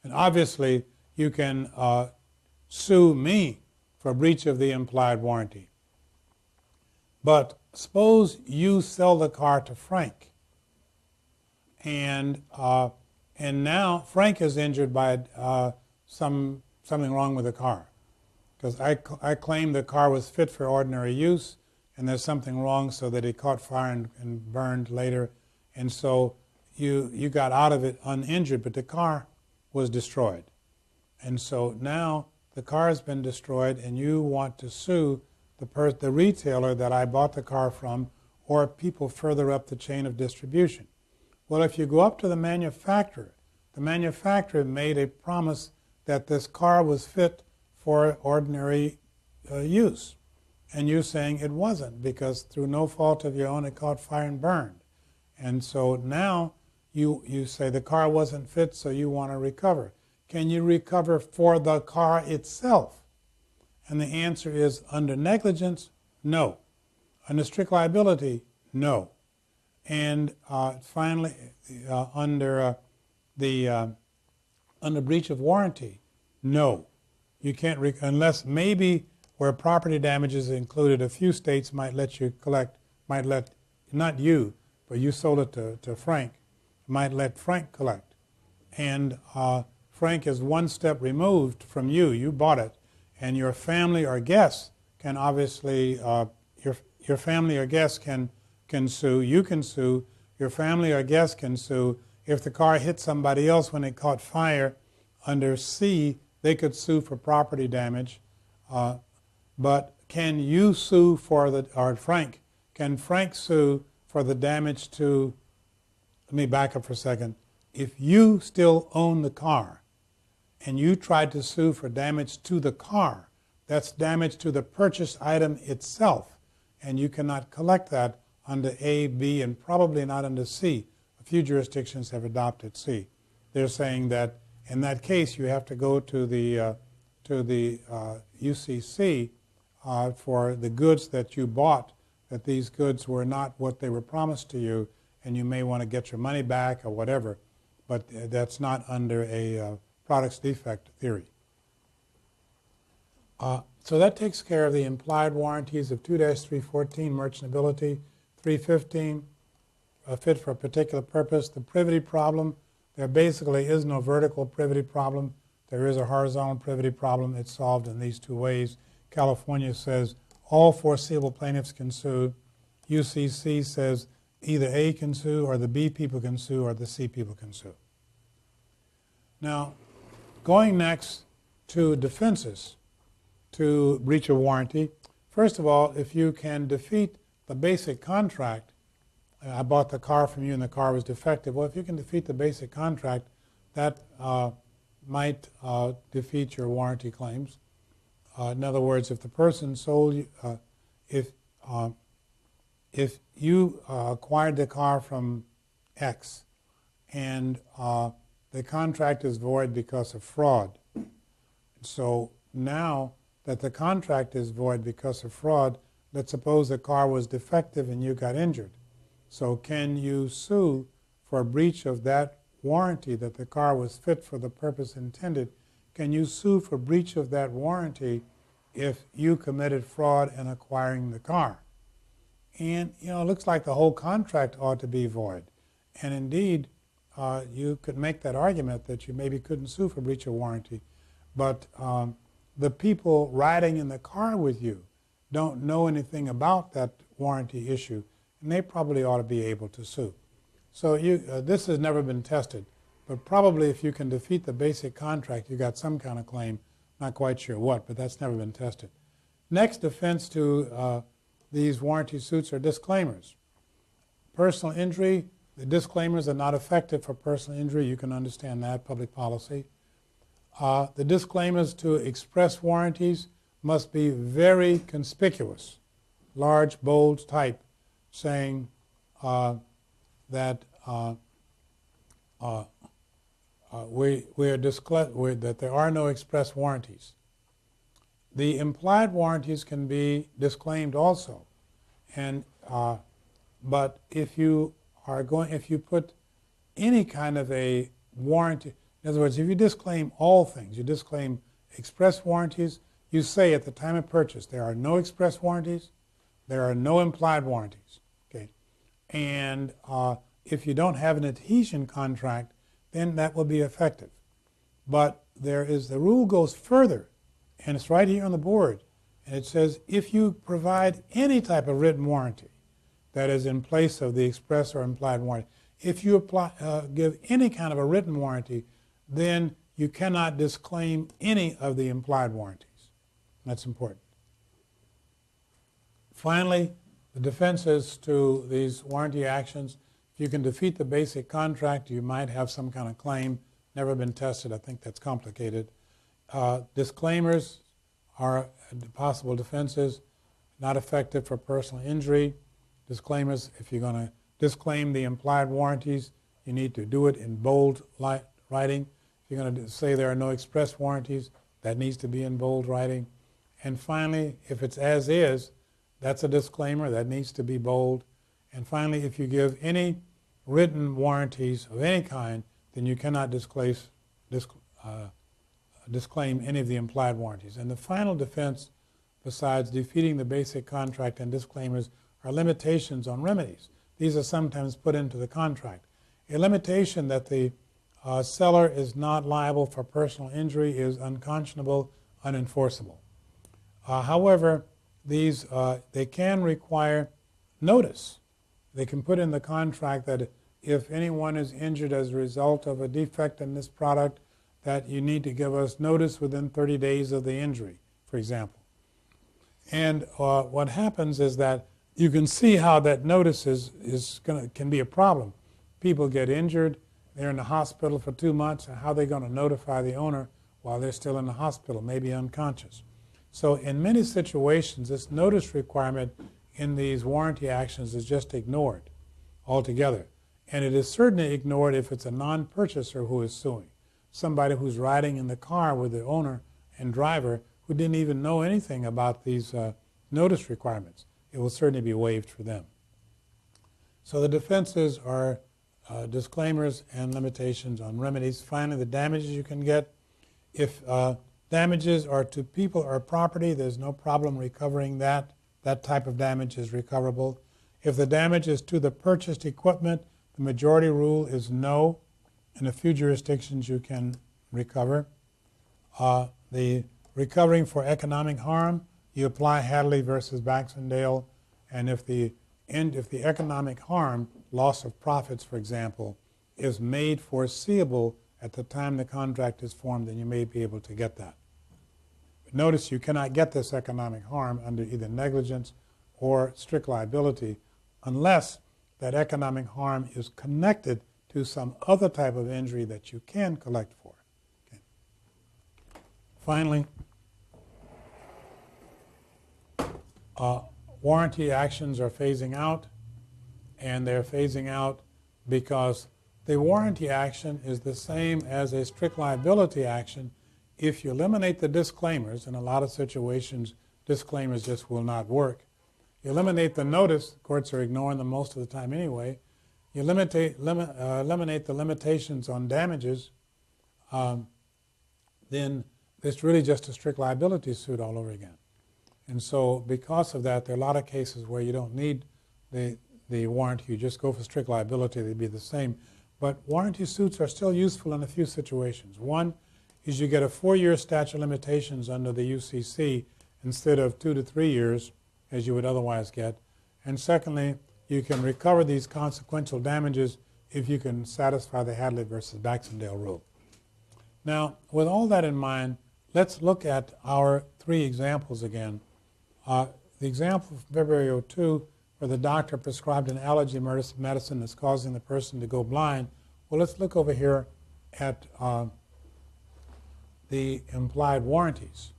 And obviously, you can sue me for breach of the implied warranty. But suppose you sell the car to Frank, and now Frank is injured by something wrong with the car, because I claim the car was fit for ordinary use, and there's something wrong so that it caught fire and burned later, and so you got out of it uninjured, but the car was destroyed. And so now the car has been destroyed, and you want to sue the retailer that I bought the car from, or people further up the chain of distribution. Well, if you go up to the manufacturer made a promise that this car was fit for ordinary use. And you're saying it wasn't, because through no fault of your own it caught fire and burned. And so now you say the car wasn't fit, so you want to recover. Can you recover for the car itself? And the answer is, under negligence, no. Under strict liability, no. And finally, under breach of warranty, no. You can't, unless maybe where property damage is included, a few states might let you collect, not you, but you sold it to Frank, might let Frank collect. And Frank is one step removed from you. You bought it. And your family or guests can obviously, your family or guests can sue. You can sue. Your family or guests can sue. If the car hit somebody else when it caught fire, under C, they could sue for property damage. But can you sue can Frank sue for the damage to, let me back up for a second. If you still own the car and you tried to sue for damage to the car, that's damage to the purchased item itself, and you cannot collect that under A, B, and probably not under C. A few jurisdictions have adopted C. They're saying that in that case you have to go to the UCC for the goods that you bought, that these goods were not what they were promised to you, and you may want to get your money back or whatever, but that's not under a products defect theory. So that takes care of the implied warranties of 2-314, merchantability, 315, fit for a particular purpose. The privity problem, there basically is no vertical privity problem. There is a horizontal privity problem. It's solved in these two ways. California says all foreseeable plaintiffs can sue. UCC says either A can sue, or the B people can sue, or the C people can sue. Now, going next to defenses to breach of warranty. First of all, if you can defeat the basic contract, I bought the car from you and the car was defective. Well, if you can defeat the basic contract, that might defeat your warranty claims. In other words, if the person sold you, if you acquired the car from X and the contract is void because of fraud, so now that the contract is void because of fraud, let's suppose the car was defective and you got injured. So can you sue for a breach of that warranty, that the car was fit for the purpose intended? Can you sue for breach of that warranty if you committed fraud in acquiring the car? And, you know, it looks like the whole contract ought to be void. And indeed, you could make that argument that you maybe couldn't sue for breach of warranty. But the people riding in the car with you don't know anything about that warranty issue, and they probably ought to be able to sue. So this has never been tested, but probably if you can defeat the basic contract, you got some kind of claim, not quite sure what, but that's never been tested. Next defense to these warranty suits are disclaimers. Personal injury, the disclaimers are not effective for personal injury. You can understand that, public policy. The disclaimers to express warranties must be very conspicuous, large, bold type, saying that that there are no express warranties. The implied warranties can be disclaimed also, and but if you put any kind of a warranty, in other words, if you disclaim all things, you disclaim express warranties, you say at the time of purchase there are no express warranties, there are no implied warranties. Okay, and if you don't have an adhesion contract, then that will be effective. But the rule goes further, and it's right here on the board, and it says if you provide any type of written warranty that is in place of the express or implied warranty, if you give any kind of a written warranty, then you cannot disclaim any of the implied warranties. That's important. Finally, the defenses to these warranty actions: if you can defeat the basic contract, you might have some kind of claim. Never been tested. I think that's complicated. Disclaimers are possible defenses, not effective for personal injury. Disclaimers, if you're going to disclaim the implied warranties, you need to do it in bold writing. If you're going to say there are no express warranties, that needs to be in bold writing. And finally, if it's as is, that's a disclaimer. That needs to be bold. And finally, if you give any written warranties of any kind, then you cannot disclaim any of the implied warranties. And the final defense, besides defeating the basic contract and disclaimers, are limitations on remedies. These are sometimes put into the contract. A limitation that the seller is not liable for personal injury is unconscionable, unenforceable. However, they can require notice. They can put in the contract that if anyone is injured as a result of a defect in this product, that you need to give us notice within 30 days of the injury, for example. And what happens is that you can see how that notice can be a problem. People get injured, they're in the hospital for 2 months, and how are they going to notify the owner while they're still in the hospital, maybe unconscious? So in many situations, this notice requirement in these warranty actions is just ignored altogether. And it is certainly ignored if it's a non-purchaser who is suing, somebody who's riding in the car with the owner and driver who didn't even know anything about these notice requirements. It will certainly be waived for them. So the defenses are disclaimers and limitations on remedies. Finally, the damages you can get. If damages are to people or property, there's no problem recovering that. That type of damage is recoverable. If the damage is to the purchased equipment, the majority rule is no. In a few jurisdictions you can recover. The recovering for economic harm, you apply Hadley versus Baxendale, and if the economic harm, loss of profits, for example, is made foreseeable at the time the contract is formed, then you may be able to get that. But notice you cannot get this economic harm under either negligence or strict liability unless that economic harm is connected to some other type of injury that you can collect for. Okay. Finally, warranty actions are phasing out, and they're phasing out because the warranty action is the same as a strict liability action. If you eliminate the disclaimers, in a lot of situations disclaimers just will not work. You eliminate the notice, courts are ignoring them most of the time anyway. You eliminate the limitations on damages, then it's really just a strict liability suit all over again. And so because of that, there are a lot of cases where you don't need the warranty. You just go for strict liability. They'd be the same. But warranty suits are still useful in a few situations. One is you get a 4-year statute of limitations under the UCC instead of 2 to 3 years as you would otherwise get. And secondly, you can recover these consequential damages if you can satisfy the Hadley versus Baxendale rule. Now, with all that in mind, let's look at our 3 examples again. The example from February of 2002, where the doctor prescribed an allergy medicine that's causing the person to go blind. Well, let's look over here at the implied warranties.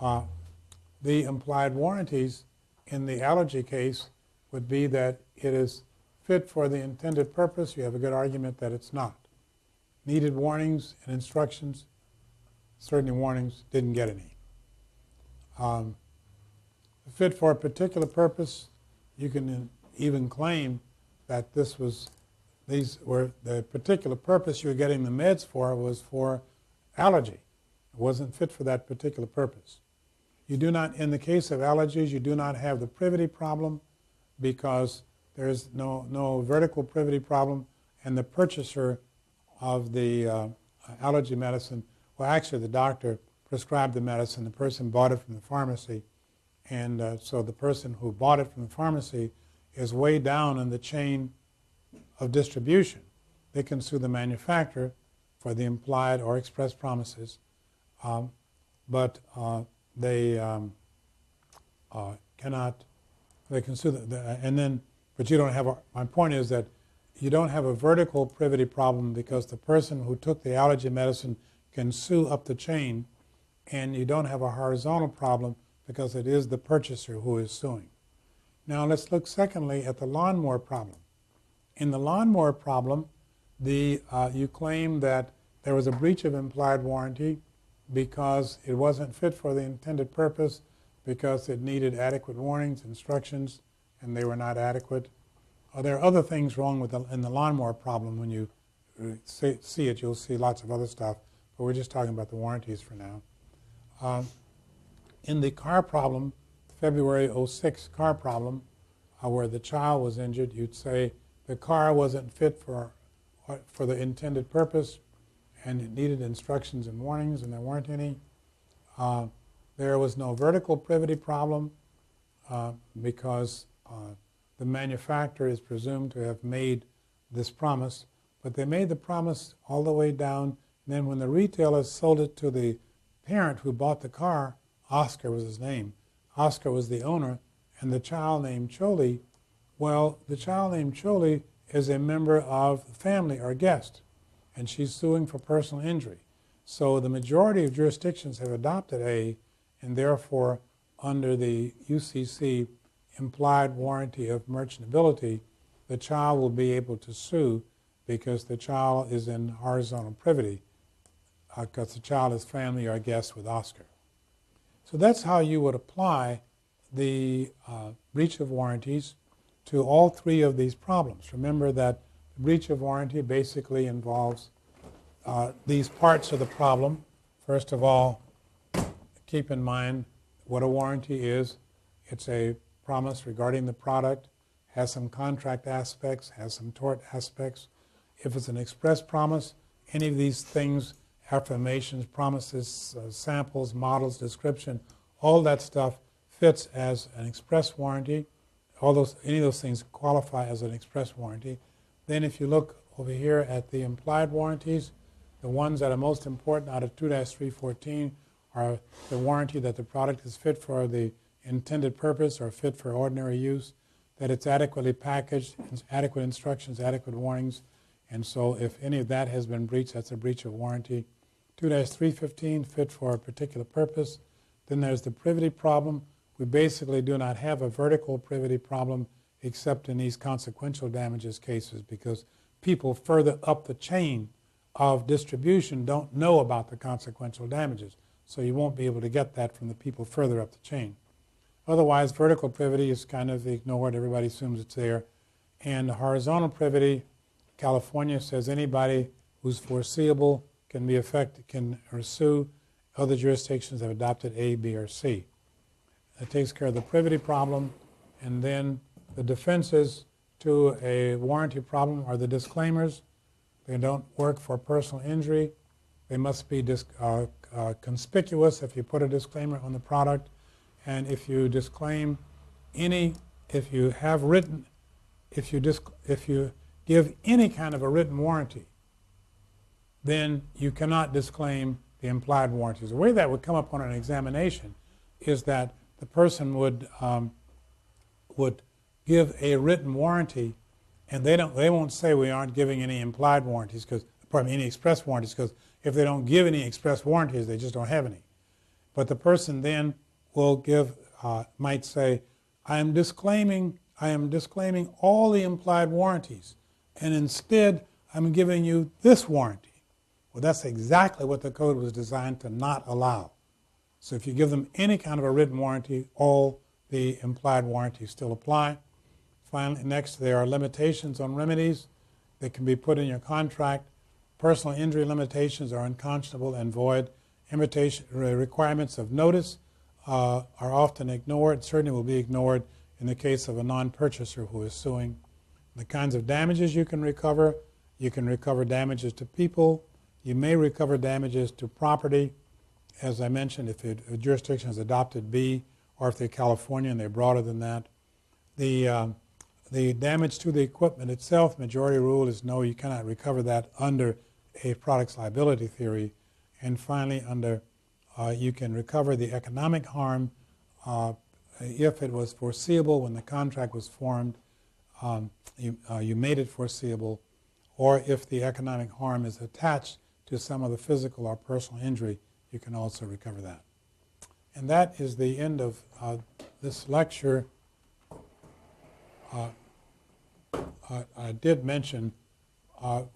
The implied warranties in the allergy case would be that it is fit for the intended purpose, you have a good argument that it's not. Needed warnings and instructions, certainly warnings, didn't get any. Fit for a particular purpose, you can even claim that these were the particular purpose you were getting the meds for was for allergy. It wasn't fit for that particular purpose. You do not, in the case of allergies, you do not have the privity problem because there's no vertical privity problem, and the purchaser of the allergy medicine, well, actually the doctor prescribed the medicine, the person bought it from the pharmacy, and so the person who bought it from the pharmacy is way down in the chain of distribution. They can sue the manufacturer for the implied or express promises, but they cannot. They can sue but you don't have. My point is that you don't have a vertical privity problem because the person who took the allergy medicine can sue up the chain, and you don't have a horizontal problem because it is the purchaser who is suing. Now let's look secondly at the lawnmower problem. In the lawnmower problem, you claim that there was a breach of implied warranty because it wasn't fit for the intended purpose, because it needed adequate warnings, instructions, and they were not adequate. There are other things wrong in the lawnmower problem. When you see it, you'll see lots of other stuff, but we're just talking about the warranties for now. In the car problem, February 06 car problem, where the child was injured, you'd say the car wasn't fit for the intended purpose, and it needed instructions and warnings, and there weren't any. There was no vertical privity problem because the manufacturer is presumed to have made this promise, but they made the promise all the way down, and then when the retailer sold it to the parent who bought the car, Oscar was his name. Oscar was the owner, and the child named Choli, well, the child named Choli is a member of the family or guest, and she's suing for personal injury. So the majority of jurisdictions have adopted A, and therefore, under the UCC implied warranty of merchantability, the child will be able to sue because the child is in horizontal privity, because the child is family or guest with Oscar. So that's how you would apply the breach of warranties to all three of these problems. Remember that the breach of warranty basically involves these parts of the problem. First of all, keep in mind what a warranty is. It's a promise regarding the product, has some contract aspects, has some tort aspects. If it's an express promise, any of these things, affirmations, promises, samples, models, description, all that stuff fits as an express warranty. Any of those things qualify as an express warranty. Then if you look over here at the implied warranties, the ones that are most important out of 2-314 are the warranty that the product is fit for the intended purpose or fit for ordinary use, that it's adequately packaged, adequate instructions, adequate warnings, and so if any of that has been breached, that's a breach of warranty. 2-315, fit for a particular purpose. Then there's the privity problem. We basically do not have a vertical privity problem except in these consequential damages cases because people further up the chain of distribution don't know about the consequential damages. So you won't be able to get that from the people further up the chain. Otherwise, vertical privity is kind of ignored. Everybody assumes it's there. And horizontal privity, California says anybody who's foreseeable can be affected, can sue. Other jurisdictions have adopted A, B, or C. That takes care of the privity problem. And then the defenses to a warranty problem are the disclaimers. They don't work for personal injury. They must be conspicuous if you put a disclaimer on the product. And if you disclaim if you give any kind of a written warranty, then you cannot disclaim the implied warranties. The way that would come up on an examination is that the person would give a written warranty, and they won't say we aren't giving any implied warranties any express warranties, because if they don't give any express warranties, they just don't have any. But the person then will might say, I am disclaiming I am disclaiming all the implied warranties, and instead I'm giving you this warranty. Well, that's exactly what the code was designed to not allow. So if you give them any kind of a written warranty, all the implied warranties still apply. Finally, next, there are limitations on remedies that can be put in your contract. Personal injury limitations are unconscionable and void. Requirements of notice are often ignored, certainly will be ignored in the case of a non-purchaser who is suing. The kinds of damages you can recover damages to people. You may recover damages to property. As I mentioned, if a jurisdiction has adopted B, or if they're California and they're broader than that. The damage to the equipment itself, majority rule is no, you cannot recover that under a products liability theory. And finally, you can recover the economic harm if it was foreseeable when the contract was formed, you made it foreseeable, or if the economic harm is attached to some of the physical or personal injury, you can also recover that. And that is the end of this lecture. I did mention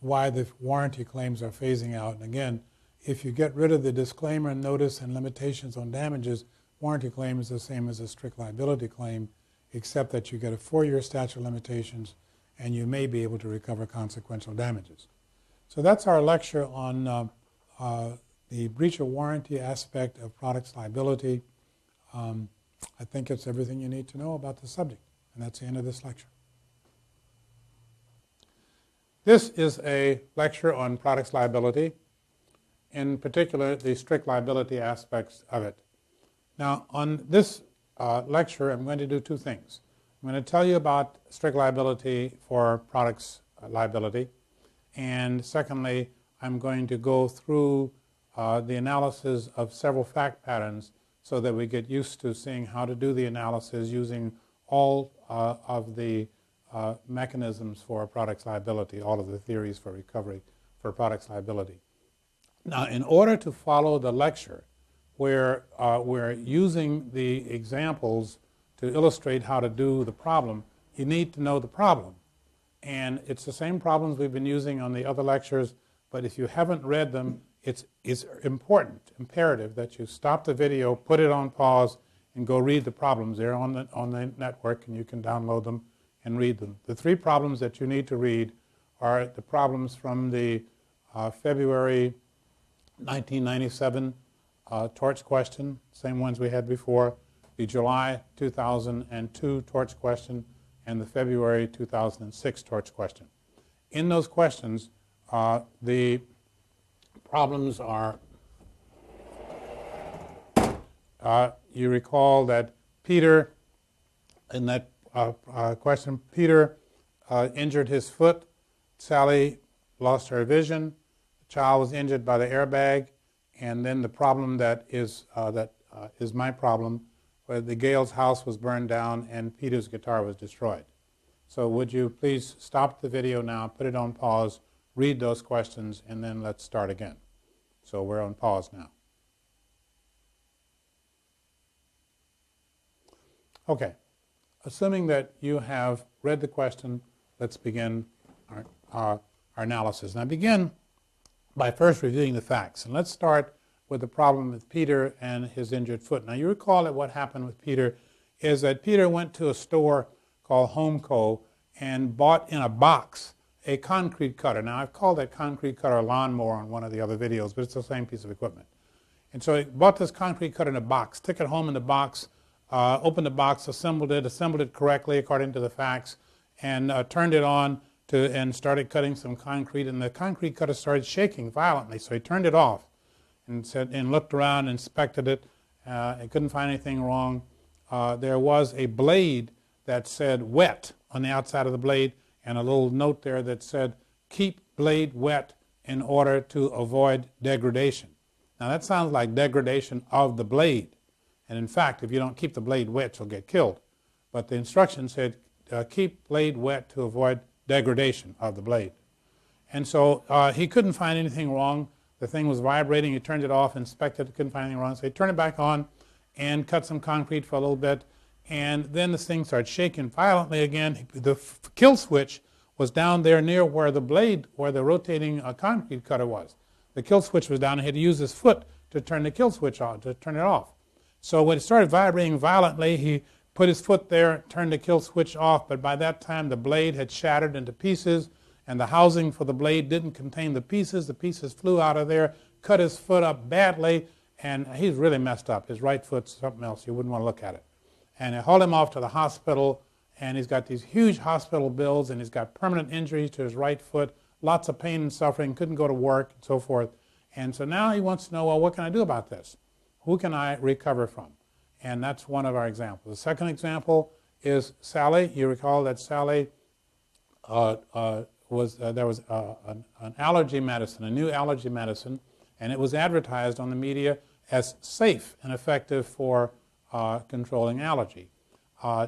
why the warranty claims are phasing out. And again, if you get rid of the disclaimer, notice, and limitations on damages, warranty claim is the same as a strict liability claim, except that you get a 4-year statute of limitations and you may be able to recover consequential damages. So that's our lecture on the breach of warranty aspect of products liability. I think it's everything you need to know about the subject, and that's the end of this lecture. This is a lecture on products liability, in particular the strict liability aspects of it. Now, on this lecture, I'm going to do two things. I'm going to tell you about strict liability for products liability, and secondly, I'm going to go through the analysis of several fact patterns so that we get used to seeing how to do the analysis using all of the mechanisms for products liability, all of the theories for recovery for products liability. Now, in order to follow the lecture where we're using the examples to illustrate how to do the problem, you need to know the problem. And it's the same problems we've been using on the other lectures, but if you haven't read them, it's important, imperative that you stop the video, put it on pause, and go read the problems. They're on the network, and you can download them and read them. The three problems that you need to read are the problems from the February 1997 torts question, same ones we had before, the July 2002 torts question, and the February 2006 torts question. In those questions, the problems are, you recall that Peter, in that question, Peter injured his foot, Sally lost her vision, the child was injured by the airbag, and then the problem that is my problem, where the Gale's house was burned down and Peter's guitar was destroyed. So would you please stop the video now, put it on pause, read those questions, and then let's start again. So we're on pause now. Okay, assuming that you have read the question, let's begin our analysis. And I begin by first reviewing the facts. And let's start with the problem with Peter and his injured foot. Now you recall that what happened with Peter is that Peter went to a store called Homeco and bought in a box a concrete cutter. Now I've called that concrete cutter a lawnmower on one of the other videos, but it's the same piece of equipment. And so he bought this concrete cutter in a box, took it home in the box, opened the box, assembled it correctly according to the facts, and turned it on and started cutting some concrete, and the concrete cutter started shaking violently, so he turned it off and looked around, inspected it. He couldn't find anything wrong. There was a blade that said wet on the outside of the blade, and a little note there that said keep blade wet in order to avoid degradation. Now that sounds like degradation of the blade, and in fact if you don't keep the blade wet you'll get killed. But the instruction said keep blade wet to avoid degradation of the blade. And so he couldn't find anything wrong. The thing was vibrating. He turned it off, inspected it, couldn't find anything wrong. So he turned it back on and cut some concrete for a little bit. and then this thing started shaking violently again. The kill switch was down there near where the blade, where the rotating concrete cutter was. The kill switch was down, and he had to use his foot to turn the kill switch on, to turn it off. So when it started vibrating violently, he put his foot there, turned the kill switch off, but by that time the blade had shattered into pieces, and the housing for the blade didn't contain the pieces. The pieces flew out of there, cut his foot up badly, and he's really messed up. His right foot's something else. You wouldn't want to look at it. And they hauled him off to the hospital, and he's got these huge hospital bills, and he's got permanent injuries to his right foot, lots of pain and suffering, couldn't go to work, and so forth. And so now he wants to know, well, what can I do about this? Who can I recover from? And that's one of our examples. The second example is Sally. You recall that Sally there was an allergy medicine, a new allergy medicine, and it was advertised on the media as safe and effective for controlling allergy.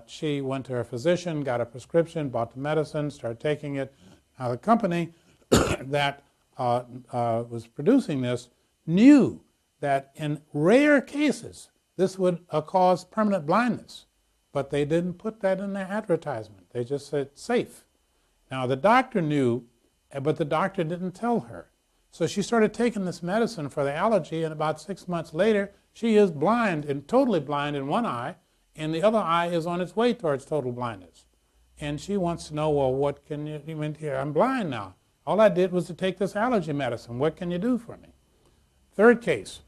She went to her physician, got a prescription, bought the medicine, started taking it. Now the company that was producing this knew that in rare cases this would cause permanent blindness, but they didn't put that in their advertisement. They just said safe. Now the doctor knew, but the doctor didn't tell her. So she started taking this medicine for the allergy, and about 6 months later she is blind, and totally blind in one eye, and the other eye is on its way towards total blindness. And she wants to know, well, what can you do here? I'm blind now. All I did was to take this allergy medicine. What can you do for me? Third case,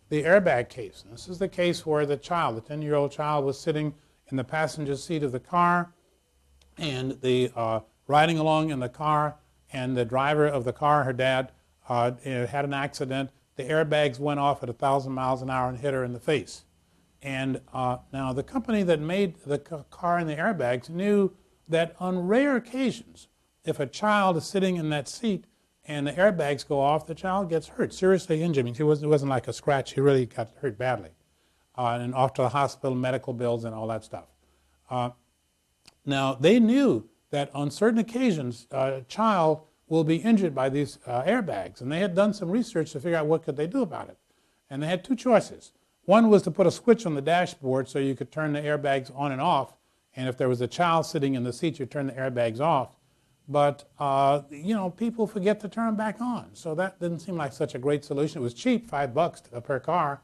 the airbag case. And this is the case where the child, the 10-year-old child, was sitting in the passenger seat of the car, and riding along in the car, and the driver of the car, her dad, had an accident. The airbags went off at 1,000 miles an hour and hit her in the face. And now the company that made the car and the airbags knew that on rare occasions, if a child is sitting in that seat and the airbags go off, the child gets hurt, seriously injured. I mean, it wasn't like a scratch. He really got hurt badly. And off to the hospital, medical bills, and all that stuff. Now, they knew that on certain occasions, a child will be injured by these airbags. And they had done some research to figure out what could they do about it. And they had two choices. One was to put a switch on the dashboard so you could turn the airbags on and off. And if there was a child sitting in the seat, you turn the airbags off. But, people forget to turn them back on. So that didn't seem like such a great solution. It was cheap, $5 per car.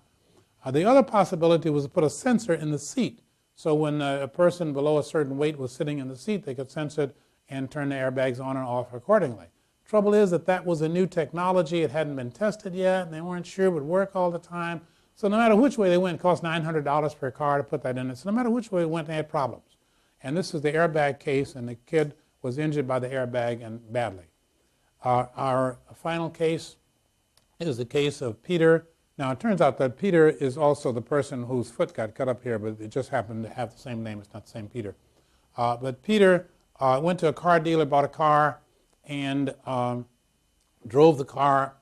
The other possibility was to put a sensor in the seat. So when a person below a certain weight was sitting in the seat, they could sense it and turn the airbags on and off accordingly. Trouble is that was a new technology. It hadn't been tested yet, and they weren't sure it would work all the time. So no matter which way they went, it cost $900 per car to put that in it. So no matter which way it went, they had problems. And this is the airbag case, and the kid was injured by the airbag and badly. Our final case is the case of Peter. Now, it turns out that Peter is also the person whose foot got cut up here, but it just happened to have the same name. It's not the same Peter. But Peter went to a car dealer, bought a car, and drove the car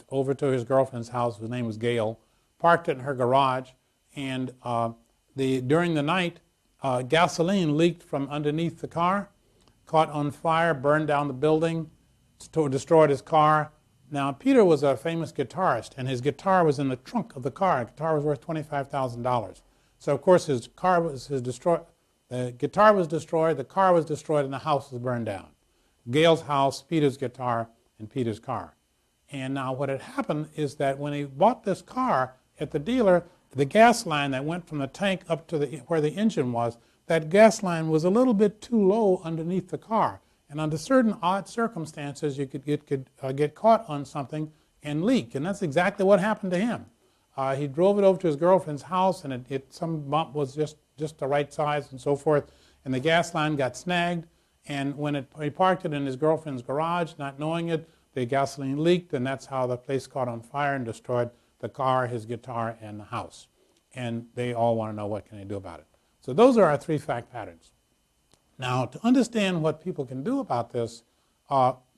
over to his girlfriend's house, whose name was Gail, parked it in her garage, and during the night, gasoline leaked from underneath the car, caught on fire, burned down the building, destroyed his car. Now, Peter was a famous guitarist, and his guitar was in the trunk of the car. The guitar was worth $25,000. So, of course, his car was destroyed. The guitar was destroyed, the car was destroyed, and the house was burned down. Gail's house, Peter's guitar, and Peter's car. And now what had happened is that when he bought this car at the dealer, the gas line that went from the tank up to where the engine was, that gas line was a little bit too low underneath the car. And under certain odd circumstances, you could get caught on something and leak. And that's exactly what happened to him. He drove it over to his girlfriend's house, and some bump was just the right size and so forth. And the gas line got snagged. And when he parked it in his girlfriend's garage, not knowing it, the gasoline leaked, and that's how the place caught on fire and destroyed the car, his guitar, and the house. And they all want to know what can they do about it. So those are our three fact patterns. Now, to understand what people can do about this,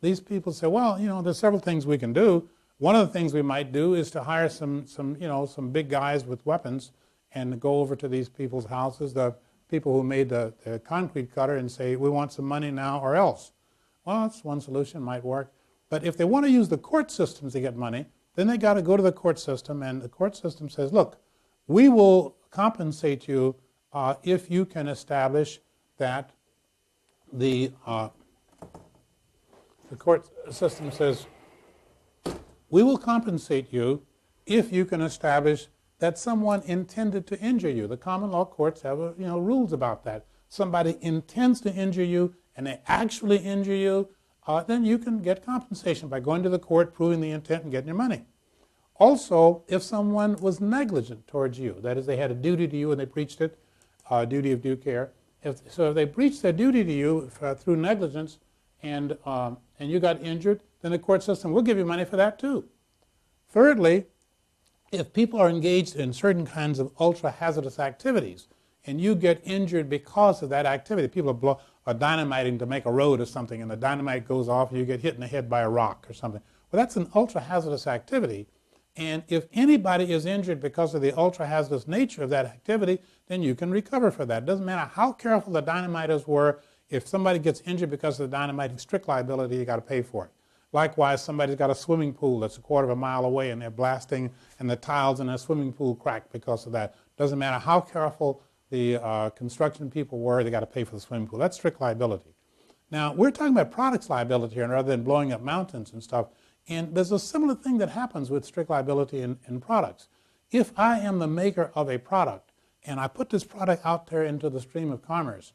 these people say, well, there's several things we can do. One of the things we might do is to hire some big guys with weapons and go over to these people's houses, the people who made the concrete cutter, and say, we want some money now or else. Well, that's one solution, might work. But if they want to use the court systems to get money, then they got to go to the court system, and the court system says, look, we will compensate you if you can establish that the court system says, we will compensate you if you can establish that someone intended to injure you. The common law courts have rules about that. Somebody intends to injure you and they actually injure you, then you can get compensation by going to the court, proving the intent, and getting your money. Also, if someone was negligent towards you, that is, they had a duty to you and they breached it, duty of due care. If they breached their duty to you through negligence and you got injured, then the court system will give you money for that too. Thirdly, if people are engaged in certain kinds of ultra-hazardous activities and you get injured because of that activity, people are dynamiting to make a road or something and the dynamite goes off and you get hit in the head by a rock or something. Well, that's an ultra-hazardous activity. And if anybody is injured because of the ultra-hazardous nature of that activity, then you can recover for that. It doesn't matter how careful the dynamiters were. If somebody gets injured because of the dynamiting, strict liability, you got to pay for it. Likewise, somebody's got a swimming pool that's a quarter of a mile away and they're blasting and the tiles in their swimming pool crack because of that. Doesn't matter how careful the construction people were, they got to pay for the swimming pool. That's strict liability. Now, we're talking about products liability here rather than blowing up mountains and stuff. And there's a similar thing that happens with strict liability in products. If I am the maker of a product and I put this product out there into the stream of commerce,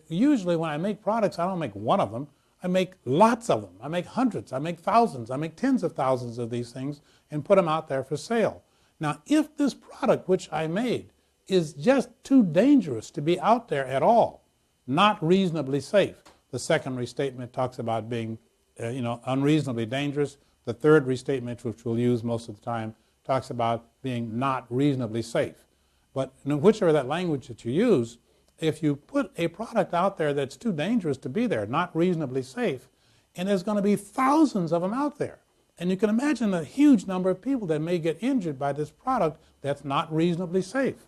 usually when I make products, I don't make one of them. I make lots of them. I make hundreds. I make thousands. I make tens of thousands of these things and put them out there for sale. Now, if this product which I made is just too dangerous to be out there at all, not reasonably safe, the second restatement talks about being unreasonably dangerous. The third restatement, which we'll use most of the time, talks about being not reasonably safe. But whichever that language that you use, if you put a product out there that's too dangerous to be there, not reasonably safe, and there's going to be thousands of them out there. And you can imagine a huge number of people that may get injured by this product that's not reasonably safe.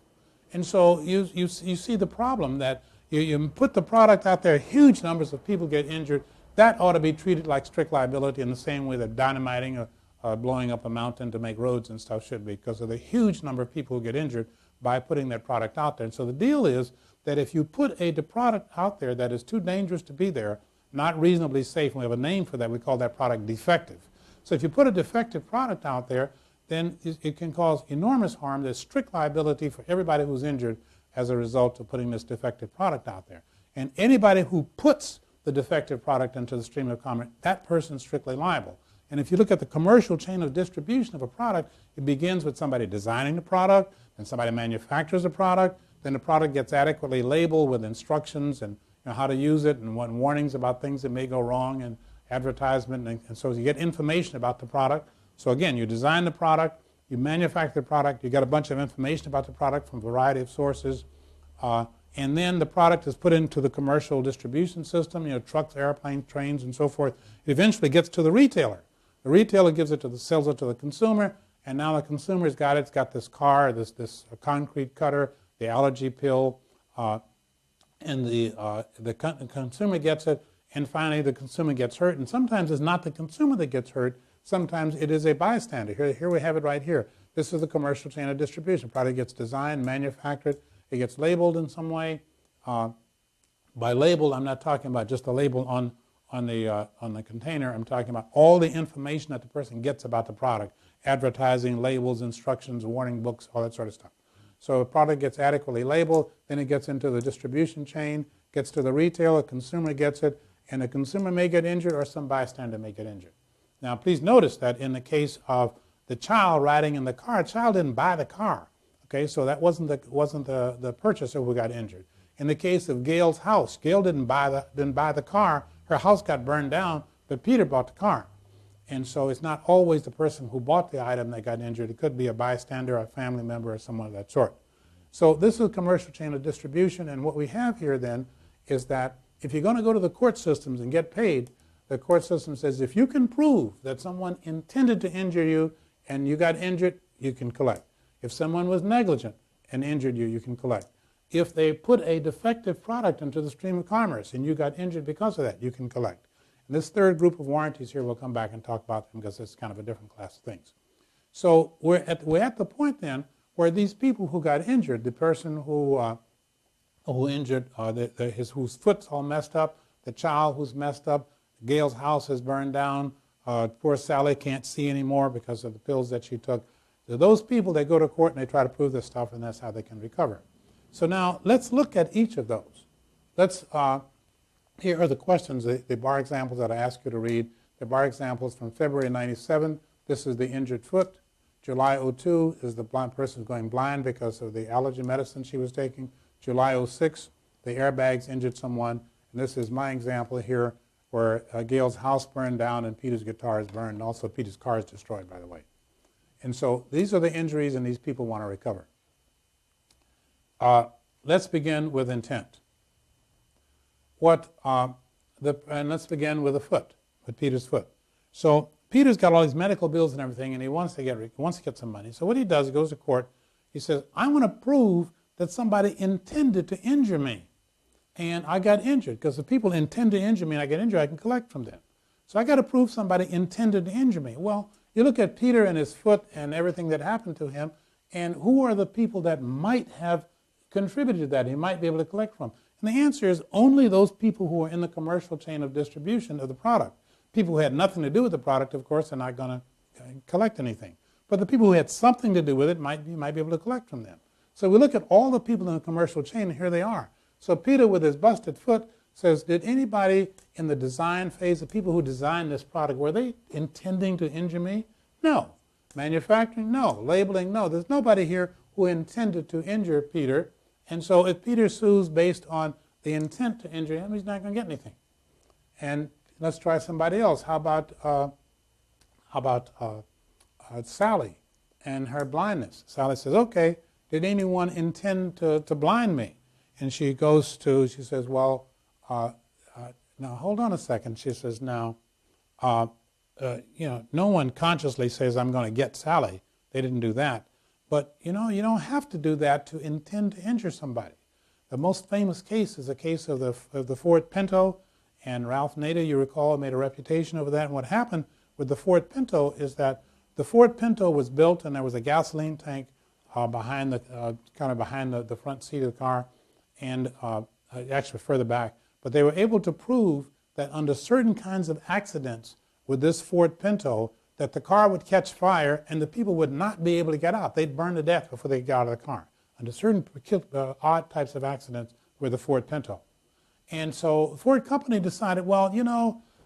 And so you see the problem that you put the product out there, huge numbers of people get injured. That ought to be treated like strict liability in the same way that dynamiting or blowing up a mountain to make roads and stuff should be, because of the huge number of people who get injured by putting that product out there. And so the deal is that if you put a product out there that is too dangerous to be there, not reasonably safe, and we have a name for that, we call that product defective. So if you put a defective product out there, then it can cause enormous harm. There's strict liability for everybody who's injured as a result of putting this defective product out there. And anybody who puts the defective product into the stream of commerce, that person's strictly liable. And if you look at the commercial chain of distribution of a product, it begins with somebody designing the product, then somebody manufactures the product, then the product gets adequately labeled with instructions and how to use it and warnings about things that may go wrong and advertisement. And so you get information about the product. So again, you design the product, you manufacture the product, you get a bunch of information about the product from a variety of sources, and then the product is put into the commercial distribution system, trucks, airplanes, trains, and so forth. It eventually gets to the retailer. The retailer sells it to the consumer, and now the consumer's got it. It's got this car, this concrete cutter, the allergy pill, and the consumer gets it, and finally the consumer gets hurt. And sometimes it's not the consumer that gets hurt. Sometimes it is a bystander. Here we have it right here. This is the commercial chain of distribution. The product gets designed, manufactured, it gets labeled in some way. By label, I'm not talking about just the label on the container. I'm talking about all the information that the person gets about the product, advertising, labels, instructions, warning books, all that sort of stuff. So a product gets adequately labeled, then it gets into the distribution chain, gets to the retailer, consumer gets it, and the consumer may get injured or some bystander may get injured. Now, please notice that in the case of the child riding in the car, the child didn't buy the car. Okay, so that wasn't the purchaser who got injured. In the case of Gail's house, Gail didn't buy the car. Her house got burned down, but Peter bought the car. And so it's not always the person who bought the item that got injured. It could be a bystander, a family member, or someone of that sort. So this is a commercial chain of distribution, and what we have here then is that if you're going to go to the court systems and get paid, the court system says if you can prove that someone intended to injure you and you got injured, you can collect. If someone was negligent and injured you, you can collect. If they put a defective product into the stream of commerce and you got injured because of that, you can collect. And this third group of warranties here, we'll come back and talk about them because it's kind of a different class of things. So we're at the point then where these people who got injured, the person who injured, whose foot's all messed up, the child who's messed up, Gail's house has burned down, poor Sally can't see anymore because of the pills that she took. So those people, they go to court and they try to prove this stuff, and that's how they can recover. So now let's look at each of those. Here are the questions, the bar examples that I asked you to read. The bar examples from February 97. This is the injured foot. July 02 is the blind person going blind because of the allergy medicine she was taking. July 06, the airbags injured someone. And this is my example here where Gail's house burned down and Peter's guitar is burned. And also Peter's car is destroyed, by the way. And so these are the injuries and these people want to recover. Let's begin with intent. And let's begin with the foot, with Peter's foot. So Peter's got all these medical bills and everything, and he wants to get some money. So what he does, he goes to court. He says, I want to prove that somebody intended to injure me, and I got injured. Because if people intend to injure me and I get injured, I can collect from them. So I got to prove somebody intended to injure me. Well, you look at Peter and his foot and everything that happened to him, and who are the people that might have contributed to that he might be able to collect from? And the answer is only those people who are in the commercial chain of distribution of the product. People who had nothing to do with the product, of course, are not going to collect anything. But the people who had something to do with it might be able to collect from them. So we look at all the people in the commercial chain, and here they are. So Peter, with his busted foot, says, did anybody in the design phase, the people who designed this product, were they intending to injure me? No. Manufacturing? No. Labeling? No. There's nobody here who intended to injure Peter. And so if Peter sues based on the intent to injure him, he's not going to get anything. And let's try somebody else. How about Sally and her blindness? Sally says, okay, did anyone intend to blind me? And she says, well, now hold on a second. She says, now, no one consciously says I'm going to get Sally. They didn't do that. But, you don't have to do that to intend to injure somebody. The most famous case is the case of the Ford Pinto, and Ralph Nader, you recall, made a reputation over that. And what happened with the Ford Pinto is that the Ford Pinto was built, and there was a gasoline tank behind the front seat of the car, and actually further back. But they were able to prove that under certain kinds of accidents with this Ford Pinto, that the car would catch fire and the people would not be able to get out. They'd burn to death before they got out of the car under certain odd types of accidents with the Ford Pinto. And so the Ford company decided, well,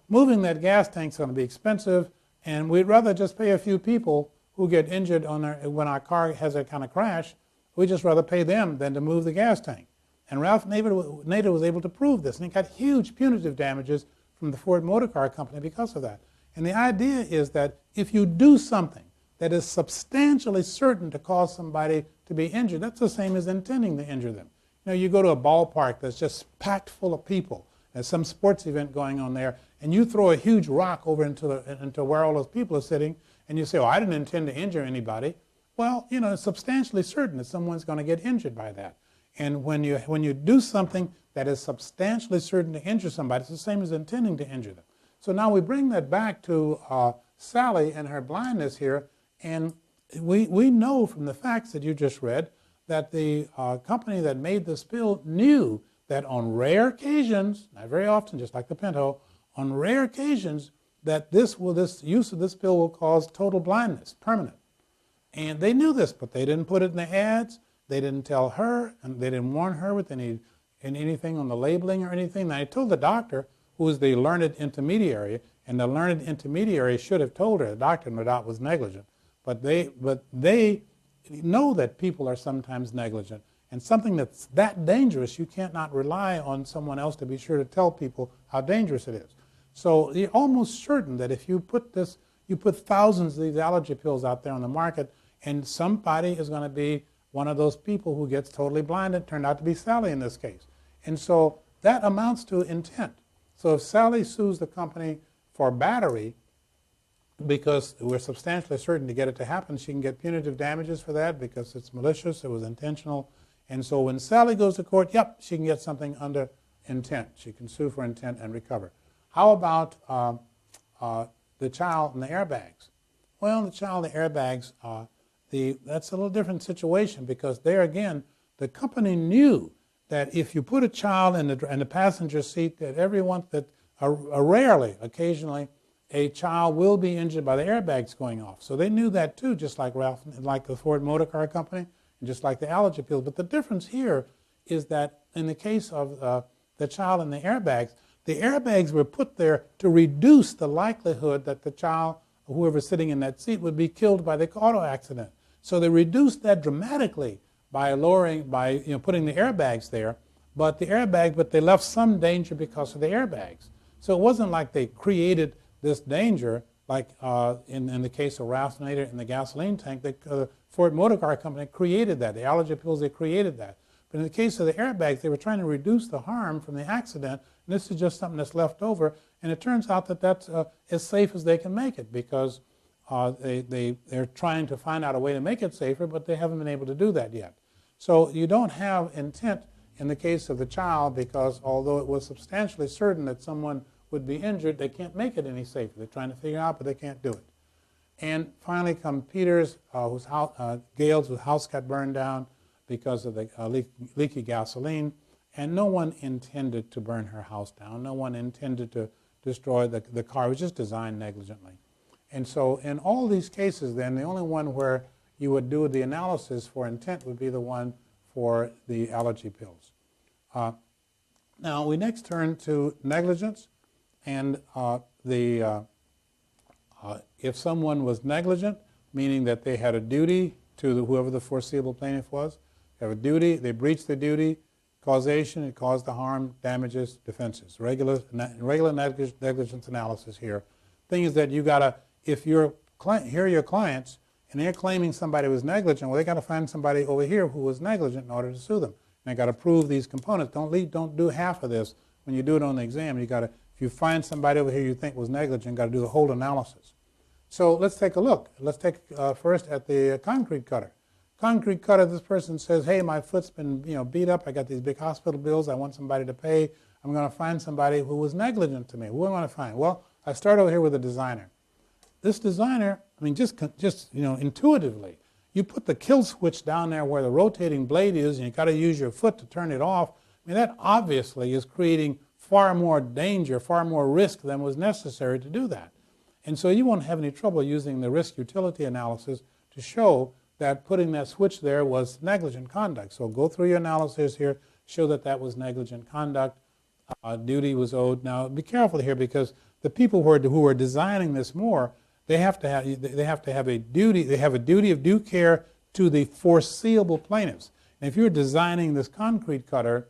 moving that gas tank is going to be expensive, and we'd rather just pay a few people who get injured when our car has a kind of crash. We'd just rather pay them than to move the gas tank. And Ralph Nader was able to prove this, and he got huge punitive damages from the Ford Motor Car Company because of that. And the idea is that if you do something that is substantially certain to cause somebody to be injured, that's the same as intending to injure them. You go to a ballpark that's just packed full of people. There's some sports event going on there, and you throw a huge rock over into where all those people are sitting, and you say, oh, I didn't intend to injure anybody. Well, it's substantially certain that someone's going to get injured by that. And when you do something that is substantially certain to injure somebody, it's the same as intending to injure them. So now we bring that back to Sally and her blindness here, and we know from the facts that you just read that the company that made this pill knew that on rare occasions, not very often, just like the Pinto, on rare occasions that this use of this pill will cause total blindness, permanent. And they knew this, but they didn't put it in the ads. They didn't tell her, and they didn't warn her with anything on the labeling or anything. Now, I told the doctor, who was the learned intermediary, and the learned intermediary should have told her. The doctor, no doubt, was negligent. But they know that people are sometimes negligent. And something that's that dangerous, you can't not rely on someone else to be sure to tell people how dangerous it is. So you're almost certain that if you put thousands of these allergy pills out there on the market, and somebody is going to be one of those people who gets totally blinded. Turned out to be Sally in this case. And so that amounts to intent. So if Sally sues the company for battery, because we're substantially certain to get it to happen, she can get punitive damages for that because it's malicious, it was intentional. And so when Sally goes to court, yep, she can get something under intent. She can sue for intent and recover. How about the child and the airbags? Well, the child and the airbags, that's a little different situation, because there again, the company knew that if you put a child in the passenger seat, that rarely, occasionally, a child will be injured by the airbags going off. So they knew that too, just like like the Ford Motor Car Company, and just like the allergy pills. But the difference here is that in the case of the child and the airbags were put there to reduce the likelihood that the child, whoever's sitting in that seat, would be killed by the auto accident. So they reduced that dramatically by putting the airbags there, but they left some danger because of the airbags. So it wasn't like they created this danger, like in the case of Ralph's Nader and the gasoline tank. The Ford Motor Car Company created that. The allergy pills, they created that. But in the case of the airbags, they were trying to reduce the harm from the accident, and this is just something that's left over. And it turns out that that's as safe as they can make it, because they're trying to find out a way to make it safer, but they haven't been able to do that yet. So you don't have intent in the case of the child, because although it was substantially certain that someone would be injured, they can't make it any safer. They're trying to figure out, but they can't do it. And finally come Peter's, Gail's, whose house got burned down because of the leaky gasoline, and no one intended to burn her house down. No one intended to destroy the car. It was just designed negligently. And so in all these cases then, the only one where you would do the analysis for intent would be the one for the allergy pills. Now we next turn to negligence, and if someone was negligent, meaning that they had a duty to whoever the foreseeable plaintiff was, they have a duty, they breached the duty, causation, it caused the harm, damages, defenses. Regular negligence analysis here. Thing is that you gotta, if here are your clients, and they're claiming somebody was negligent, well, they got to find somebody over here who was negligent in order to sue them. And they got to prove these components. Don't do half of this when you do it on the exam. You got to, if you find somebody over here you think was negligent, got to do the whole analysis. So let's take a look. Let's take first at the concrete cutter. Concrete cutter. This person says, "Hey, my foot's been beat up. I got these big hospital bills. I want somebody to pay. I'm going to find somebody who was negligent to me. Who am I going to find? Well, I start over here with a designer. This designer, I mean, just intuitively, you put the kill switch down there where the rotating blade is, and you got to use your foot to turn it off. I mean, that obviously is creating far more danger, far more risk than was necessary to do that. And so you won't have any trouble using the risk utility analysis to show that putting that switch there was negligent conduct. So go through your analysis here, show that that was negligent conduct. Duty was owed. Now be careful here, because the people who are designing this more, they have to have a duty. They have a duty of due care to the foreseeable plaintiffs. And if you're designing this concrete cutter,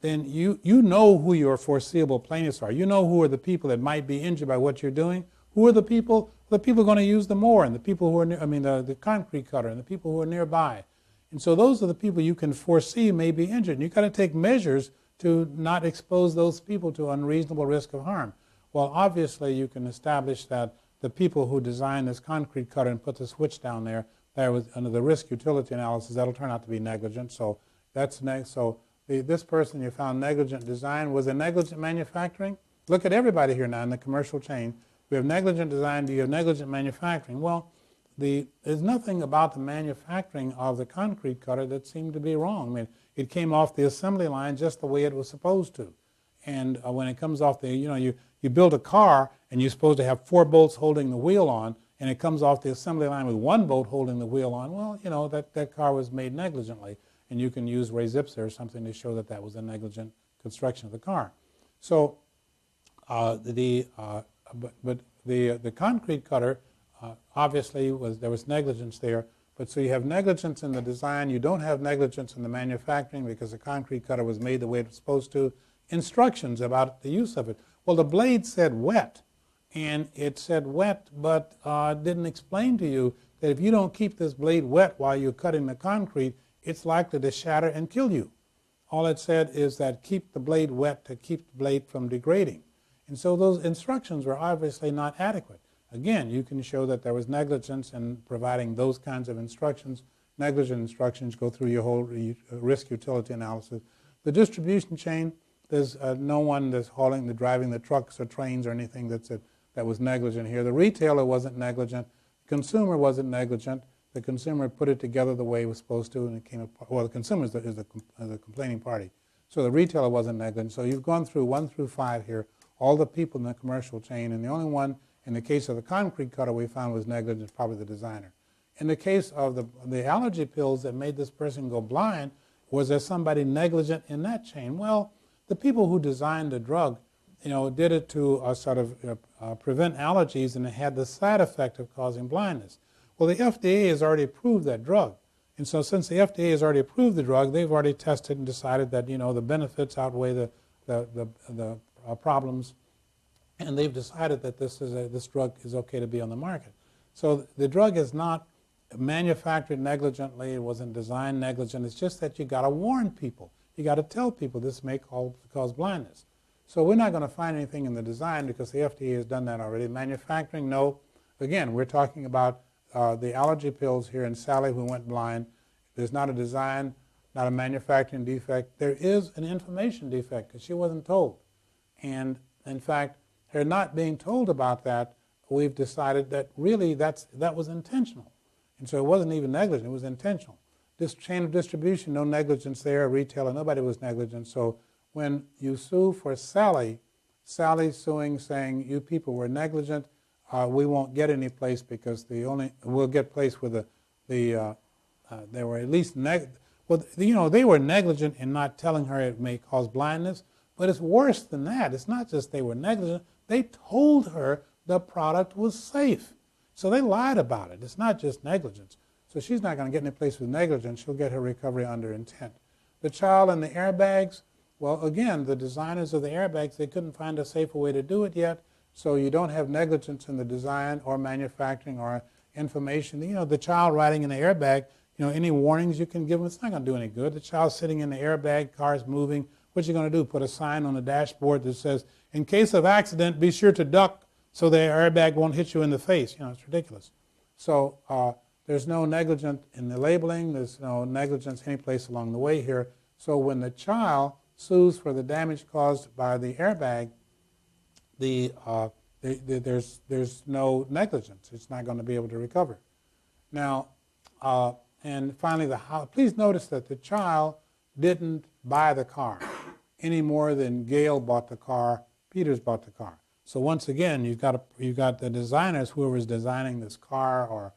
then you know who your foreseeable plaintiffs are. You know who are the people that might be injured by what you're doing. Who are the people? The people going to use the mower, and the people who are the concrete cutter, and the people who are nearby. And so those are the people you can foresee may be injured. And you've got to take measures to not expose those people to unreasonable risk of harm. Well, obviously you can establish that the people who designed this concrete cutter and put the switch down there was under the risk utility analysis, that'll turn out to be negligent. So that's this person you found negligent design. Was it negligent manufacturing? Look at everybody here now in the commercial chain. We have negligent design. Do you have negligent manufacturing? Well, there's nothing about the manufacturing of the concrete cutter that seemed to be wrong. I mean, it came off the assembly line just the way it was supposed to. And when it comes off you build a car and you're supposed to have 4 bolts holding the wheel on, and it comes off the assembly line with 1 bolt holding the wheel on. Well, that car was made negligently, and you can use Ray Zipser or something to show that that was a negligent construction of the car. So the concrete cutter obviously there was negligence there. But so you have negligence in the design. You don't have negligence in the manufacturing because the concrete cutter was made the way it was supposed to. Instructions about the use of it. Well, the blade said wet, and it said wet, but didn't explain to you that if you don't keep this blade wet while you're cutting the concrete, it's likely to shatter and kill you. All it said is that keep the blade wet to keep the blade from degrading. And so those instructions were obviously not adequate. Again, you can show that there was negligence in providing those kinds of instructions. Negligent instructions go through your whole risk utility analysis. The distribution chain, there's no one that's driving the trucks or trains or anything that was negligent here. The retailer wasn't negligent. The consumer wasn't negligent. the consumer put it together the way it was supposed to, and it came apart. Well, the consumer is the complaining party. So the retailer wasn't negligent. So you've gone through 1 through 5 here, all the people in the commercial chain, and the only one in the case of the concrete cutter we found was negligent, probably the designer. In the case of the allergy pills that made this person go blind, was there somebody negligent in that chain? Well, the people who designed the drug, did it to sort of prevent allergies, and it had the side effect of causing blindness. Well, the FDA has already approved that drug. And so since the FDA has already approved the drug, they've already tested and decided that, the benefits outweigh the problems. And they've decided that this drug is okay to be on the market. So the drug is not manufactured negligently. It wasn't designed negligent. It's just that you got to warn people. You got to tell people this may cause blindness. So we're not going to find anything in the design because the FDA has done that already. Manufacturing, no. Again, we're talking about the allergy pills here in Sally who went blind. There's not a design, not a manufacturing defect. There is an information defect because she wasn't told. And in fact, her not being told about that, we've decided that really that was intentional. And so it wasn't even negligent, it was intentional. This chain of distribution, no negligence there, a retailer, nobody was negligent. So when you sue for Sally, Sally's suing saying you people were negligent, we won't get any place because we'll get place with they were at least they were negligent in not telling her it may cause blindness, but it's worse than that. It's not just they were negligent, they told her the product was safe. So they lied about it. It's not just negligence. So she's not going to get any place with negligence. She'll get her recovery under intent. The child and the airbags, well, again, the designers of the airbags, they couldn't find a safer way to do it yet. So you don't have negligence in the design or manufacturing or information. The child riding in the airbag, any warnings you can give them, it's not going to do any good. The child sitting in the airbag, car's moving, what you going to do? Put a sign on the dashboard that says, in case of accident, be sure to duck so the airbag won't hit you in the face. It's ridiculous. So there's no negligence in the labeling. There's no negligence any place along the way here. So when the child sues for the damage caused by the airbag, there's no negligence. It's not going to be able to recover. Now, and finally, please notice that the child didn't buy the car any more than Gail bought the car, Peters bought the car. So once again, you've got the designers, whoever's designing this car or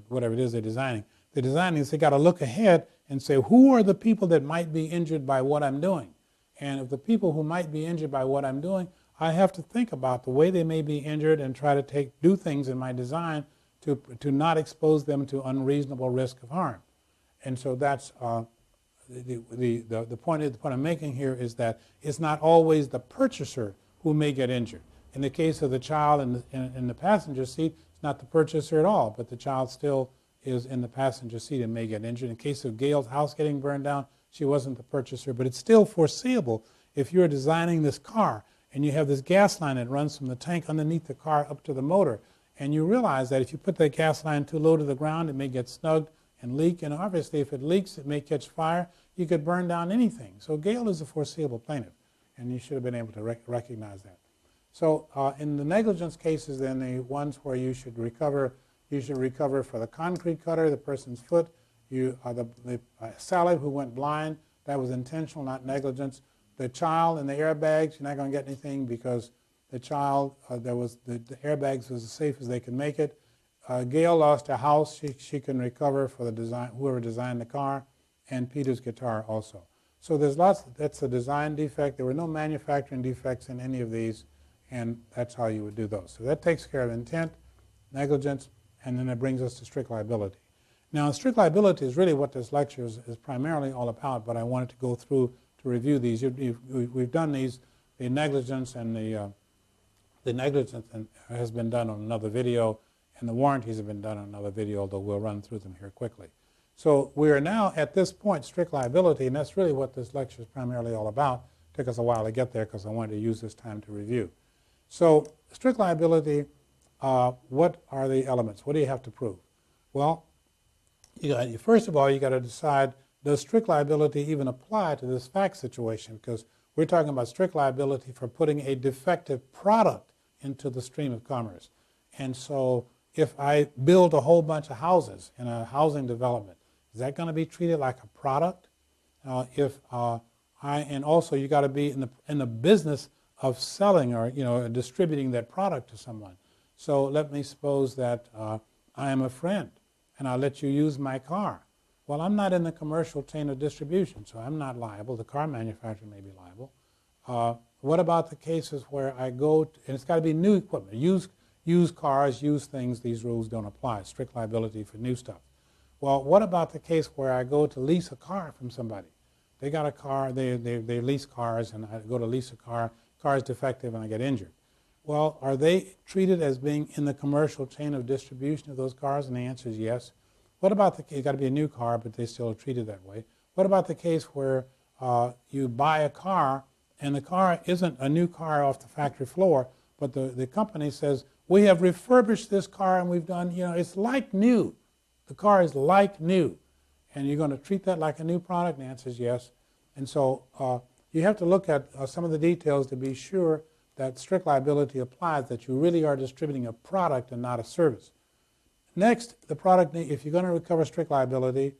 whatever it is they're designing. They got to look ahead and say, who are the people that might be injured by what I'm doing? And if the people who might be injured by what I'm doing, I have to think about the way they may be injured and try to do things in my design to not expose them to unreasonable risk of harm. And so that's the point I'm making here is that it's not always the purchaser who may get injured. In the case of the child in the passenger seat, it's not the purchaser at all, but the child still is in the passenger seat and may get injured. In the case of Gail's house getting burned down, she wasn't the purchaser, but it's still foreseeable if you're designing this car and you have this gas line that runs from the tank underneath the car up to the motor, and you realize that if you put that gas line too low to the ground, it may get snugged and leak, and obviously if it leaks, it may catch fire. You could burn down anything. So Gail is a foreseeable plaintiff, and you should have been able to recognize that. So in the negligence cases, then, the ones where you should recover for the concrete cutter, the person's foot, Sally who went blind, that was intentional, not negligence. The child and the airbags, you're not going to get anything because the child, the airbags was as safe as they could make it. Gail lost her house, she can recover for the design, whoever designed the car, and Peter's guitar also. So there's lots, that's a design defect. There were no manufacturing defects in any of these, and that's how you would do those. So that takes care of intent, negligence, and then it brings us to strict liability. Now, strict liability is really what this lecture is primarily all about, but I wanted to go through to review these. We've done these, the negligence and the negligence has been done on another video, and the warranties have been done on another video, although we'll run through them here quickly. So we are now at this point, strict liability, and that's really what this lecture is primarily all about. It took us a while to get there because I wanted to use this time to review. So strict liability, what are the elements? What do you have to prove? Well, first of all, you got to decide, does strict liability even apply to this fact situation? Because we're talking about strict liability for putting a defective product into the stream of commerce. And so if I build a whole bunch of houses in a housing development, is that going to be treated like a product? And also you got to be in the business of selling or distributing that product to someone. So let me suppose that I am a friend and I let you use my car. Well, I'm not in the commercial chain of distribution, so I'm not liable. The car manufacturer may be liable. What about the cases where I go, and it's got to be new equipment, used cars, used things, these rules don't apply, strict liability for new stuff. Well, what about the case where I go to lease a car from somebody? They got a car, they lease cars, and I go to lease a car is defective and I get injured. Well, are they treated as being in the commercial chain of distribution of those cars? And the answer is yes. What about the case, it's got to be a new car, but they still are treated that way. What about the case where you buy a car and the car isn't a new car off the factory floor, but the company says, we have refurbished this car and we've done, it's like new. The car is like new. And you're going to treat that like a new product? And the answer is yes. And so you have to look at some of the details to be sure that strict liability applies, that you really are distributing a product and not a service. Next, the product, if you're going to recover strict liability,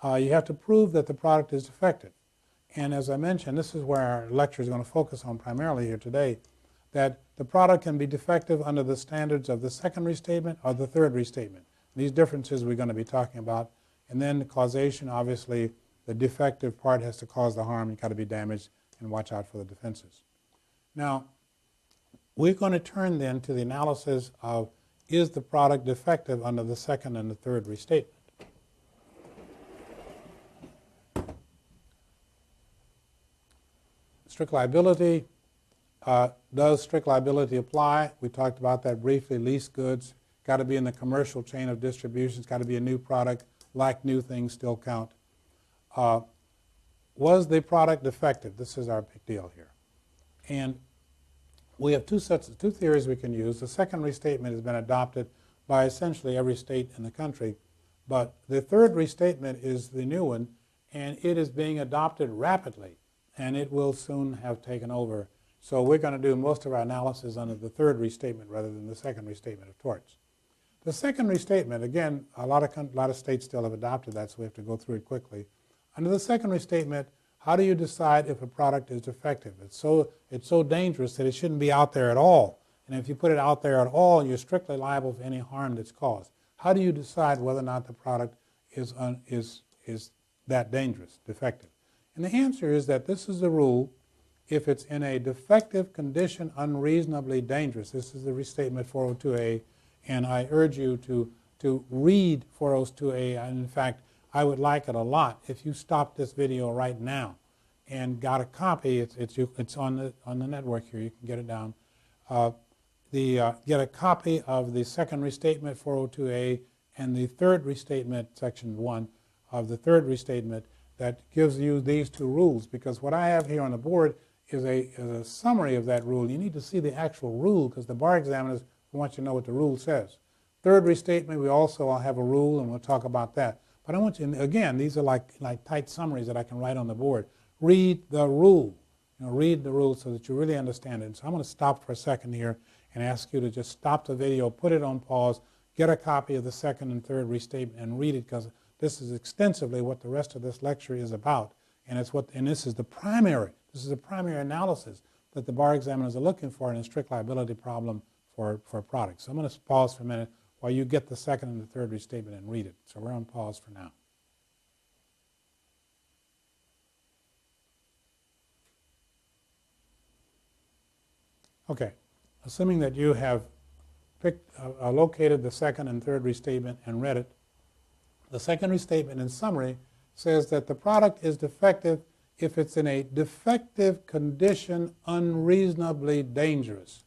you have to prove that the product is defective. And as I mentioned, this is where our lecture is going to focus on primarily here today, that the product can be defective under the standards of the second restatement or the third restatement. These differences we're going to be talking about. And then the causation, obviously, the defective part has to cause the harm. You've got to be damaged and watch out for the defenses. Now, we're going to turn then to the analysis of, is the product defective under the second and the third restatement? Strict liability. Does strict liability apply? We talked about that briefly. Leased goods, got to be in the commercial chain of distribution. It's got to be a new product. Like new things still count. Was the product defective? This is our big deal here. And we have two theories we can use. The second restatement has been adopted by essentially every state in the country. But the third restatement is the new one, and it is being adopted rapidly, and it will soon have taken over. So we're going to do most of our analysis under the third restatement rather than the second restatement of torts. The second restatement, again, a lot of states still have adopted that, so we have to go through it quickly. Under the second restatement, how do you decide if a product is defective? It's so dangerous that it shouldn't be out there at all. And if you put it out there at all, you're strictly liable for any harm that's caused. How do you decide whether or not the product is that dangerous, defective? And the answer is that this is the rule. If it's in a defective condition, unreasonably dangerous. This is the restatement 402A, and I urge you to read 402A. And in fact, I would like it a lot if you stop this video right now and got a copy. It's on the network here. You can get it down. Get a copy of the second restatement 402A and the third restatement, section 1 of the third restatement, that gives you these two rules. Because what I have here on the board is a summary of that rule. You need to see the actual rule because the bar examiners want you to know what the rule says. Third restatement, we also have a rule, and we'll talk about that. But I want you, again, these are like tight summaries that I can write on the board. Read the rule. Read the rule so that you really understand it. So I'm going to stop for a second here and ask you to just stop the video, put it on pause, get a copy of the second and third restatement, and read it, because this is extensively what the rest of this lecture is about. And this is the primary analysis that the bar examiners are looking for in a strict liability problem for products. So I'm going to pause for a minute while you get the second and the third restatement and read it. So we're on pause for now. Okay, assuming that you have located the second and third restatement and read it, the second restatement in summary says that the product is defective if it's in a defective condition, unreasonably dangerous.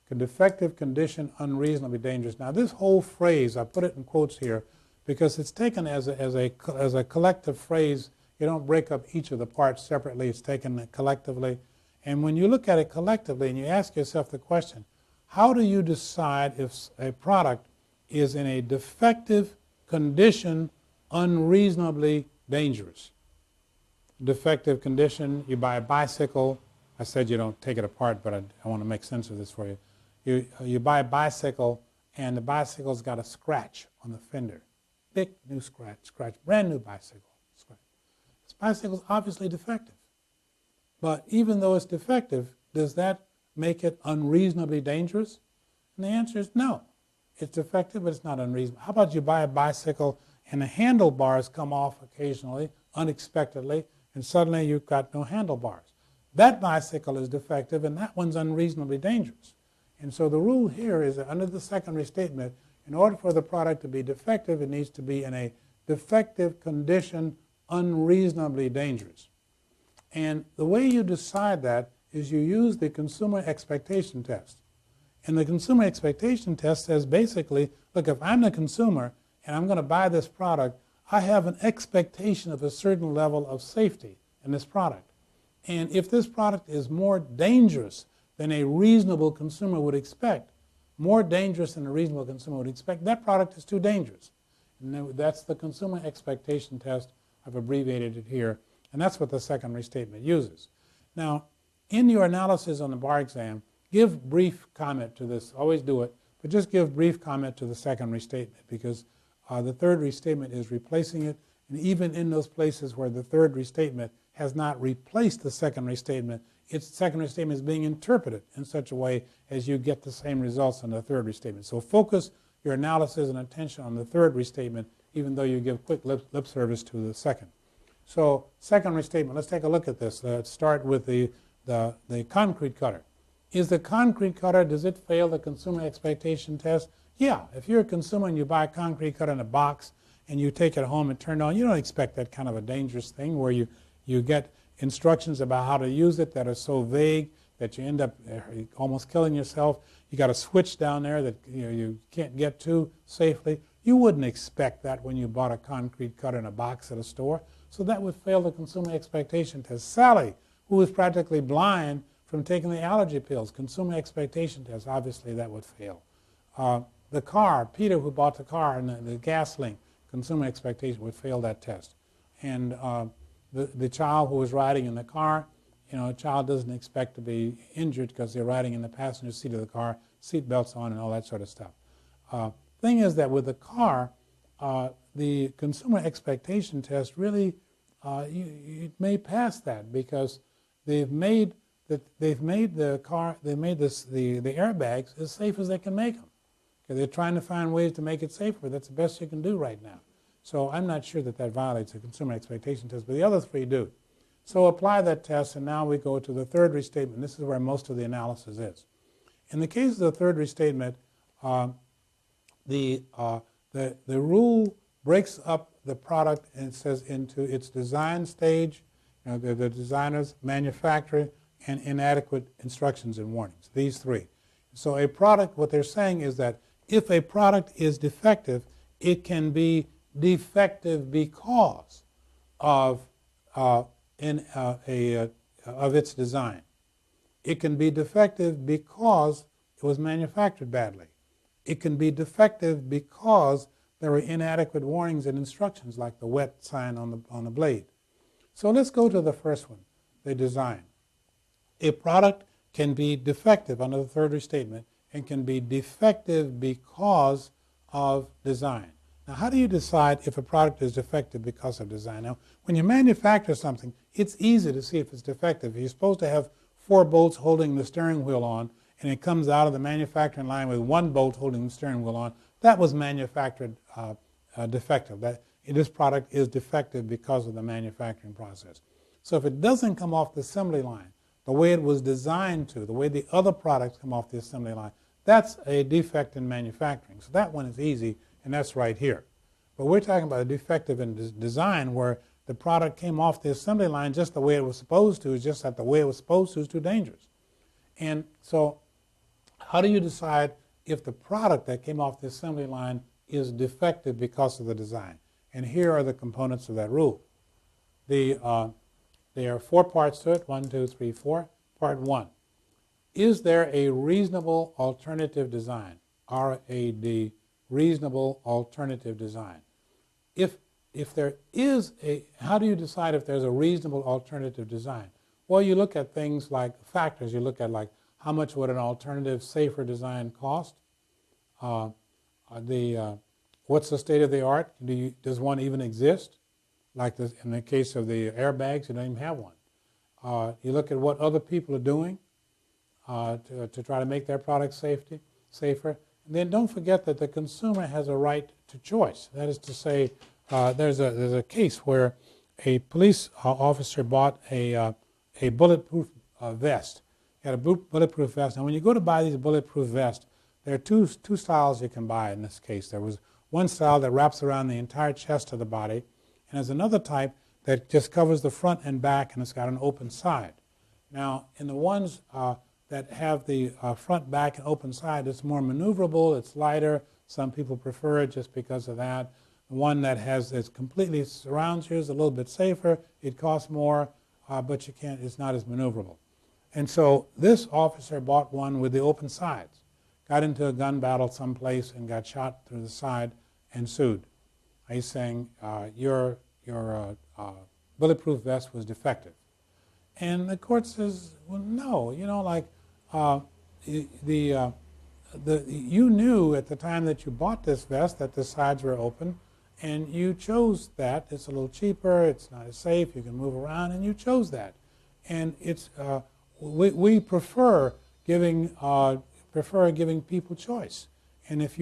A defective condition, unreasonably dangerous. Now this whole phrase, I put it in quotes here because it's taken as a collective phrase. You don't break up each of the parts separately. It's taken collectively. And when you look at it collectively and you ask yourself the question, how do you decide if a product is in a defective condition, unreasonably dangerous? Defective condition, you buy a bicycle. I said you don't take it apart, but I want to make sense of this for you. You buy a bicycle and the bicycle's got a scratch on the fender. Big new scratch, brand new bicycle. Scratch. This bicycle's obviously defective. But even though it's defective, does that make it unreasonably dangerous? And the answer is no. It's defective, but it's not unreasonable. How about you buy a bicycle and the handlebars come off occasionally, unexpectedly, and suddenly you've got no handlebars. That bicycle is defective, and that one's unreasonably dangerous. And so the rule here is that under the second restatement, in order for the product to be defective, it needs to be in a defective condition, unreasonably dangerous. And the way you decide that is you use the consumer expectation test. And the consumer expectation test says basically, look, if I'm the consumer and I'm going to buy this product, I have an expectation of a certain level of safety in this product. And if this product is more dangerous than a reasonable consumer would expect, more dangerous than a reasonable consumer would expect, that product is too dangerous. And that's the consumer expectation test. I've abbreviated it here. And that's what the second restatement uses. Now, in your analysis on the bar exam, give brief comment to this. Always do it, but just give brief comment to the second restatement, because the third restatement is replacing it. And even in those places where the third restatement has not replaced the second restatement, its second restatement is being interpreted in such a way as you get the same results on the third restatement. So focus your analysis and attention on the third restatement, even though you give quick lip service to the second. So second restatement, let's take a look at this. Let's start with the concrete cutter. Is the concrete cutter, does it fail the consumer expectation test? Yeah, if you're a consumer and you buy a concrete cutter in a box and you take it home and turn it on, you don't expect that kind of a dangerous thing where you get instructions about how to use it that are so vague that you end up almost killing yourself. You got a switch down there that you can't get to safely. You wouldn't expect that when you bought a concrete cutter in a box at a store. So that would fail the consumer expectation test. Sally, who is practically blind from taking the allergy pills, consumer expectation test, obviously that would fail. The car, Peter who bought the car and the gas link, consumer expectation would fail that test. And the child who was riding in the car, a child doesn't expect to be injured because they're riding in the passenger seat of the car, seat belts on and all that sort of stuff. Thing is that with the car, the consumer expectation test really, it may pass that because they've made the airbags as safe as they can make them. Okay, they're trying to find ways to make it safer. That's the best you can do right now. So I'm not sure that violates the consumer expectation test, but the other three do. So apply that test, and now we go to the third restatement. This is where most of the analysis is. In the case of the third restatement, the rule breaks up the product and says into its design stage, the designer's, manufacturer, and inadequate instructions and warnings. These three. So a product, what they're saying is that if a product is defective, it can be defective because of its design. It can be defective because it was manufactured badly. It can be defective because there were inadequate warnings and instructions, like the wet sign on the blade. So let's go to the first one, the design. A product can be defective under the third restatement and can be defective because of design. Now, how do you decide if a product is defective because of design? Now, when you manufacture something, it's easy to see if it's defective. You're supposed to have 4 bolts holding the steering wheel on, and it comes out of the manufacturing line with 1 bolt holding the steering wheel on. That was manufactured defective. This product is defective because of the manufacturing process. So if it doesn't come off the assembly line the way it was designed to, the way the other products come off the assembly line, that's a defect in manufacturing. So that one is easy, and that's right here. But we're talking about a defective in design where the product came off the assembly line just the way it was supposed to. It's just that the way it was supposed to is too dangerous. And so how do you decide if the product that came off the assembly line is defective because of the design? And here are the components of that rule. There are 4 parts to it, 1, 2, 3, 4. Part 1, is there a reasonable alternative design? R-A-D, reasonable alternative design. If there is how do you decide if there's a reasonable alternative design? Well, you look at things like factors. You look at like how much would an alternative, safer design cost? what's the state of the art? Does one even exist? Like this, in the case of the airbags, you don't even have one. You look at what other people are doing to try to make their products safer. And then don't forget that the consumer has a right to choice. That is to say, there's a case where a police officer bought a bulletproof vest. He had a bulletproof vest. And when you go to buy these bulletproof vests, there are two styles you can buy in this case. There was one style that wraps around the entire chest of the body, and there's another type that just covers the front and back, and it's got an open side. Now, in the ones that have the front, back, and open side, it's more maneuverable, it's lighter. Some people prefer it just because of that. The one that completely surrounds you is a little bit safer. It costs more, but it's not as maneuverable. And so this officer bought one with the open sides, got into a gun battle someplace and got shot through the side and sued. He's saying, your bulletproof vest was defective. And the court says, well, no, you knew at the time that you bought this vest that the sides were open, and you chose that. It's a little cheaper, it's not as safe, you can move around, and you chose that. And we prefer giving people choice. And if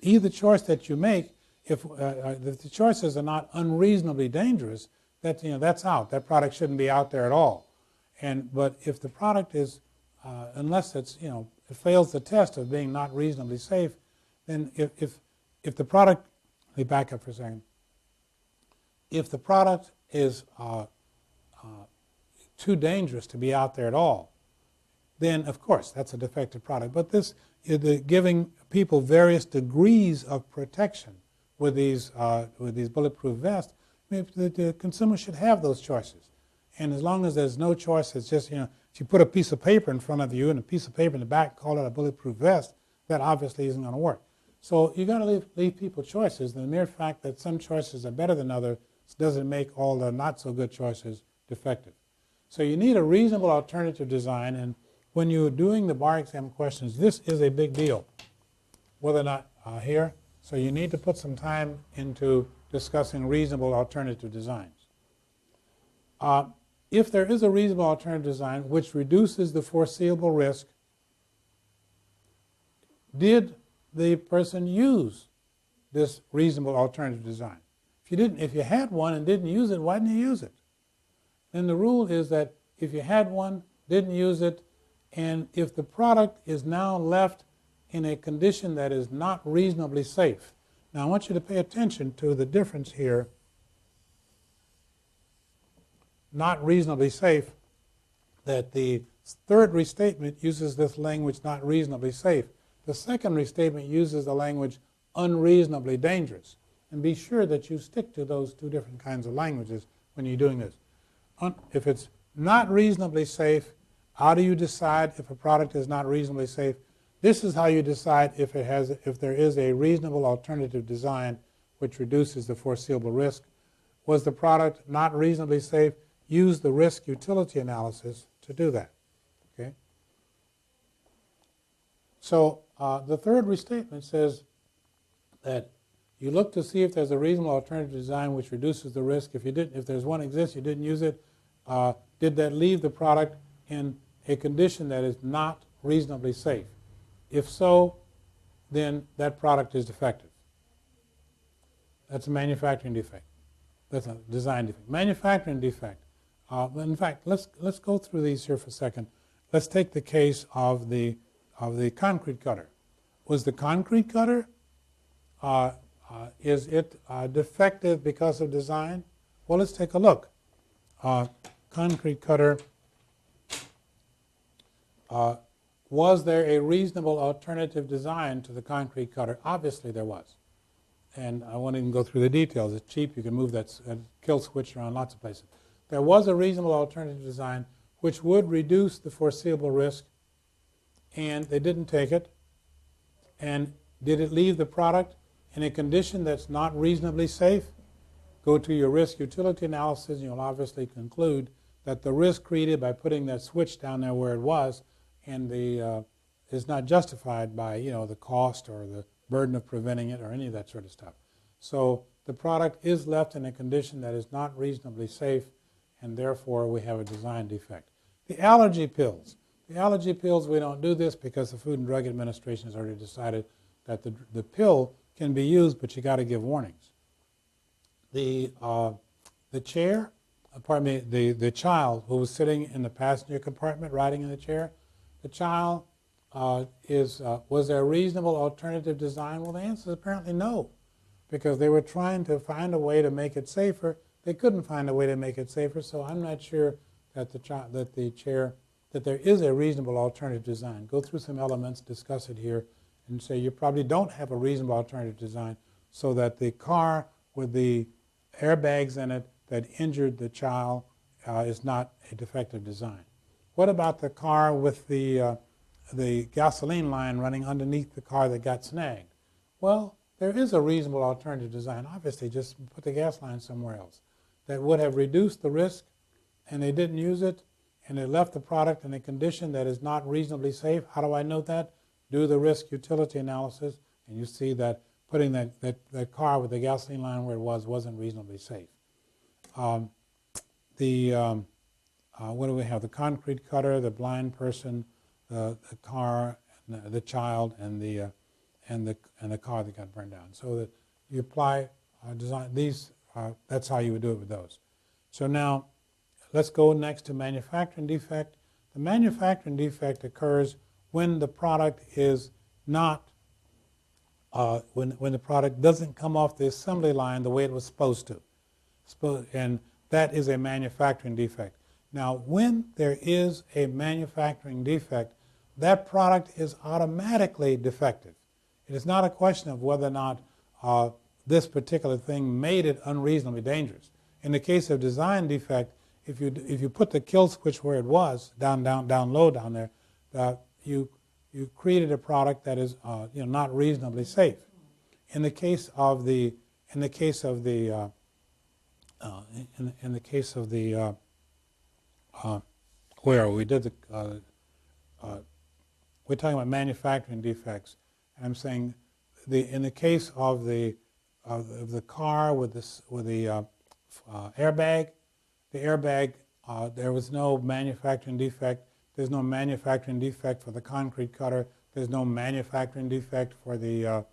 either choice that you make, if the choices are not unreasonably dangerous, that's out. That product shouldn't be out there at all. But if the product is, unless it fails the test of being not reasonably safe, then if the product, let me back up for a second. If the product is too dangerous to be out there at all, then of course that's a defective product. But this is giving people various degrees of protection with these bulletproof vests. I mean, the consumer should have those choices. And as long as there's no choice, it's just, if you put a piece of paper in front of you and a piece of paper in the back, call it a bulletproof vest, that obviously isn't going to work. So you got to leave people choices. The mere fact that some choices are better than others doesn't make all the not so good choices defective. So you need a reasonable alternative design, and when you're doing the bar exam questions, this is a big deal, whether or not here. So you need to put some time into discussing reasonable alternative designs. If there is a reasonable alternative design which reduces the foreseeable risk, did the person use this reasonable alternative design? If you had one and didn't use it, why didn't you use it? Then the rule is that if you had one, didn't use it, and if the product is now left in a condition that is not reasonably safe. Now I want you to pay attention to the difference here. Not reasonably safe, that the third restatement uses this language, not reasonably safe. The second restatement uses the language unreasonably dangerous. And be sure that you stick to those two different kinds of languages when you're doing this. If it's not reasonably safe, how do you decide if a product is not reasonably safe? This is how you decide if there is a reasonable alternative design which reduces the foreseeable risk. Was the product not reasonably safe? Use the risk utility analysis to do that. Okay. So the third restatement says that you look to see if there's a reasonable alternative design which reduces the risk. If there's one exists, you didn't use it. Did that leave the product in a condition that is not reasonably safe? If so, then that product is defective. That's a manufacturing defect. That's a design defect. Manufacturing defect. In fact, let's go through these here for a second. Let's take the case of the concrete cutter. Was the concrete cutter, is it defective because of design? Well, let's take a look. Concrete cutter, was there a reasonable alternative design to the concrete cutter? Obviously there was. And I won't even go through the details. It's cheap. You can move that kill switch around lots of places. There was a reasonable alternative design which would reduce the foreseeable risk, and they didn't take it. And did it leave the product in a condition that's not reasonably safe? Go to your risk utility analysis, and you'll obviously conclude that the risk created by putting that switch down there where it was and is not justified by the cost or the burden of preventing it or any of that sort of stuff. So the product is left in a condition that is not reasonably safe, and therefore we have a design defect. The allergy pills. The allergy pills, we don't do this because the Food and Drug Administration has already decided that the pill can be used, but you got to give warnings. The child who was sitting in the passenger compartment riding in the chair, the child was there a reasonable alternative design? Well, the answer is apparently no, because they were trying to find a way to make it safer. They couldn't find a way to make it safer, so I'm not sure that that there is a reasonable alternative design. Go through some elements, discuss it here, and say you probably don't have a reasonable alternative design so that the car with the airbags in it that injured the child is not a defective design. What about the car with the gasoline line running underneath the car that got snagged? Well, there is a reasonable alternative design. Obviously, just put the gas line somewhere else. That would have reduced the risk, and they didn't use it, and they left the product in a condition that is not reasonably safe. How do I know that? Do the risk utility analysis, and you see that putting that car with the gasoline line where it wasn't reasonably safe. What do we have? The concrete cutter, the blind person, the car, the child, and the car that got burned down. So that you apply design these. That's how you would do it with those. So now, let's go next to manufacturing defect. The manufacturing defect occurs when the product is not when the product doesn't come off the assembly line the way it was supposed to. And that is a manufacturing defect. Now, when there is a manufacturing defect, that product is automatically defective. It is not a question of whether or not this particular thing made it unreasonably dangerous. In the case of design defect, if you put the kill switch where it was, down low down there, you created a product that is not reasonably safe. In the case of the where we did the we're talking about manufacturing defects, and I'm saying in the case of the car with the airbag, there was no manufacturing defect. There's no manufacturing defect for the concrete cutter. There's no manufacturing defect for the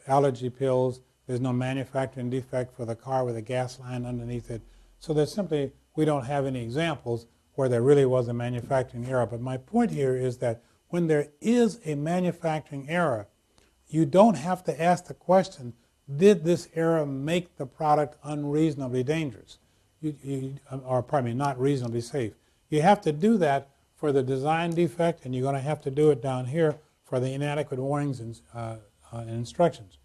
allergy pills. There's no manufacturing defect for the car with a gas line underneath it. So there's simply, we don't have any examples where there really was a manufacturing error. But my point here is that when there is a manufacturing error, you don't have to ask the question, did this error make the product unreasonably dangerous? Not reasonably safe. You have to do that for the design defect, and you're going to have to do it down here for the inadequate warnings and instructions.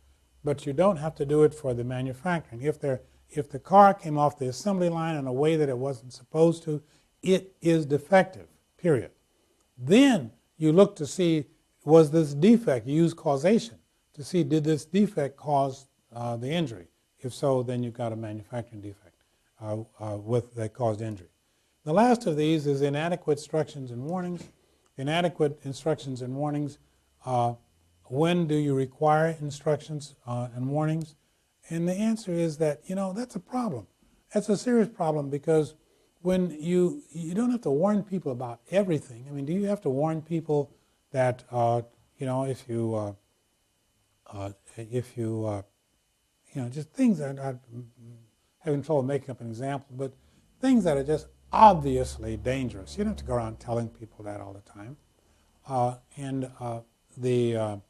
But you don't have to do it for the manufacturing. If the car came off the assembly line in a way that it wasn't supposed to, it is defective, period. Then you look to see, was this defect, you use causation to see, did this defect cause the injury? If so, then you've got a manufacturing defect that caused injury. The last of these is inadequate instructions and warnings. Inadequate instructions and warnings, when do you require instructions and warnings? And the answer is that, that's a problem. That's a serious problem, because when you don't have to warn people about everything. I mean, do you have to warn people that, if you just things that are, having trouble making up an example, but things that are just obviously dangerous. You don't have to go around telling people that all the time. Do you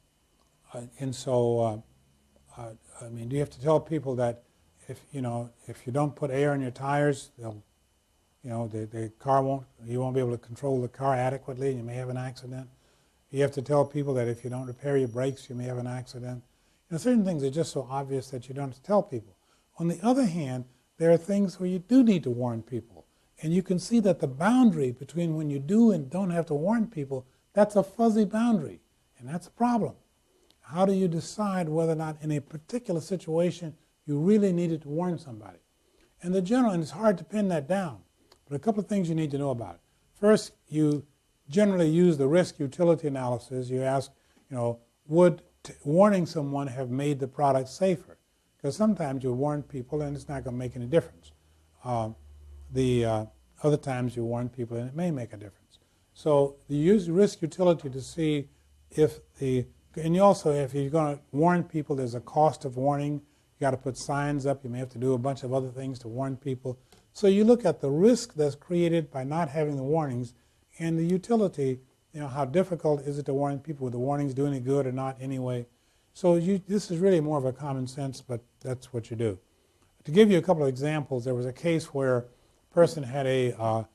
have to tell people that if you don't put air in your tires, the car you won't be able to control the car adequately, and you may have an accident. You have to tell people that if you don't repair your brakes, you may have an accident. Certain things are just so obvious that you don't have to tell people. On the other hand, there are things where you do need to warn people. And you can see that the boundary between when you do and don't have to warn people, that's a fuzzy boundary. And that's a problem. How do you decide whether or not in a particular situation you really needed to warn somebody? And it's hard to pin that down. But a couple of things you need to know about it. First, you generally use the risk utility analysis. You ask, would warning someone have made the product safer? Because sometimes you warn people and it's not going to make any difference. Other times you warn people and it may make a difference. So you use risk utility to see if and you also, if you're going to warn people, there's a cost of warning. You got to put signs up. You may have to do a bunch of other things to warn people. So you look at the risk that's created by not having the warnings and the utility. How difficult is it to warn people? Will the warnings do any good or not anyway? So this is really more of a common sense, but that's what you do. To give you a couple of examples, there was a case where a person had a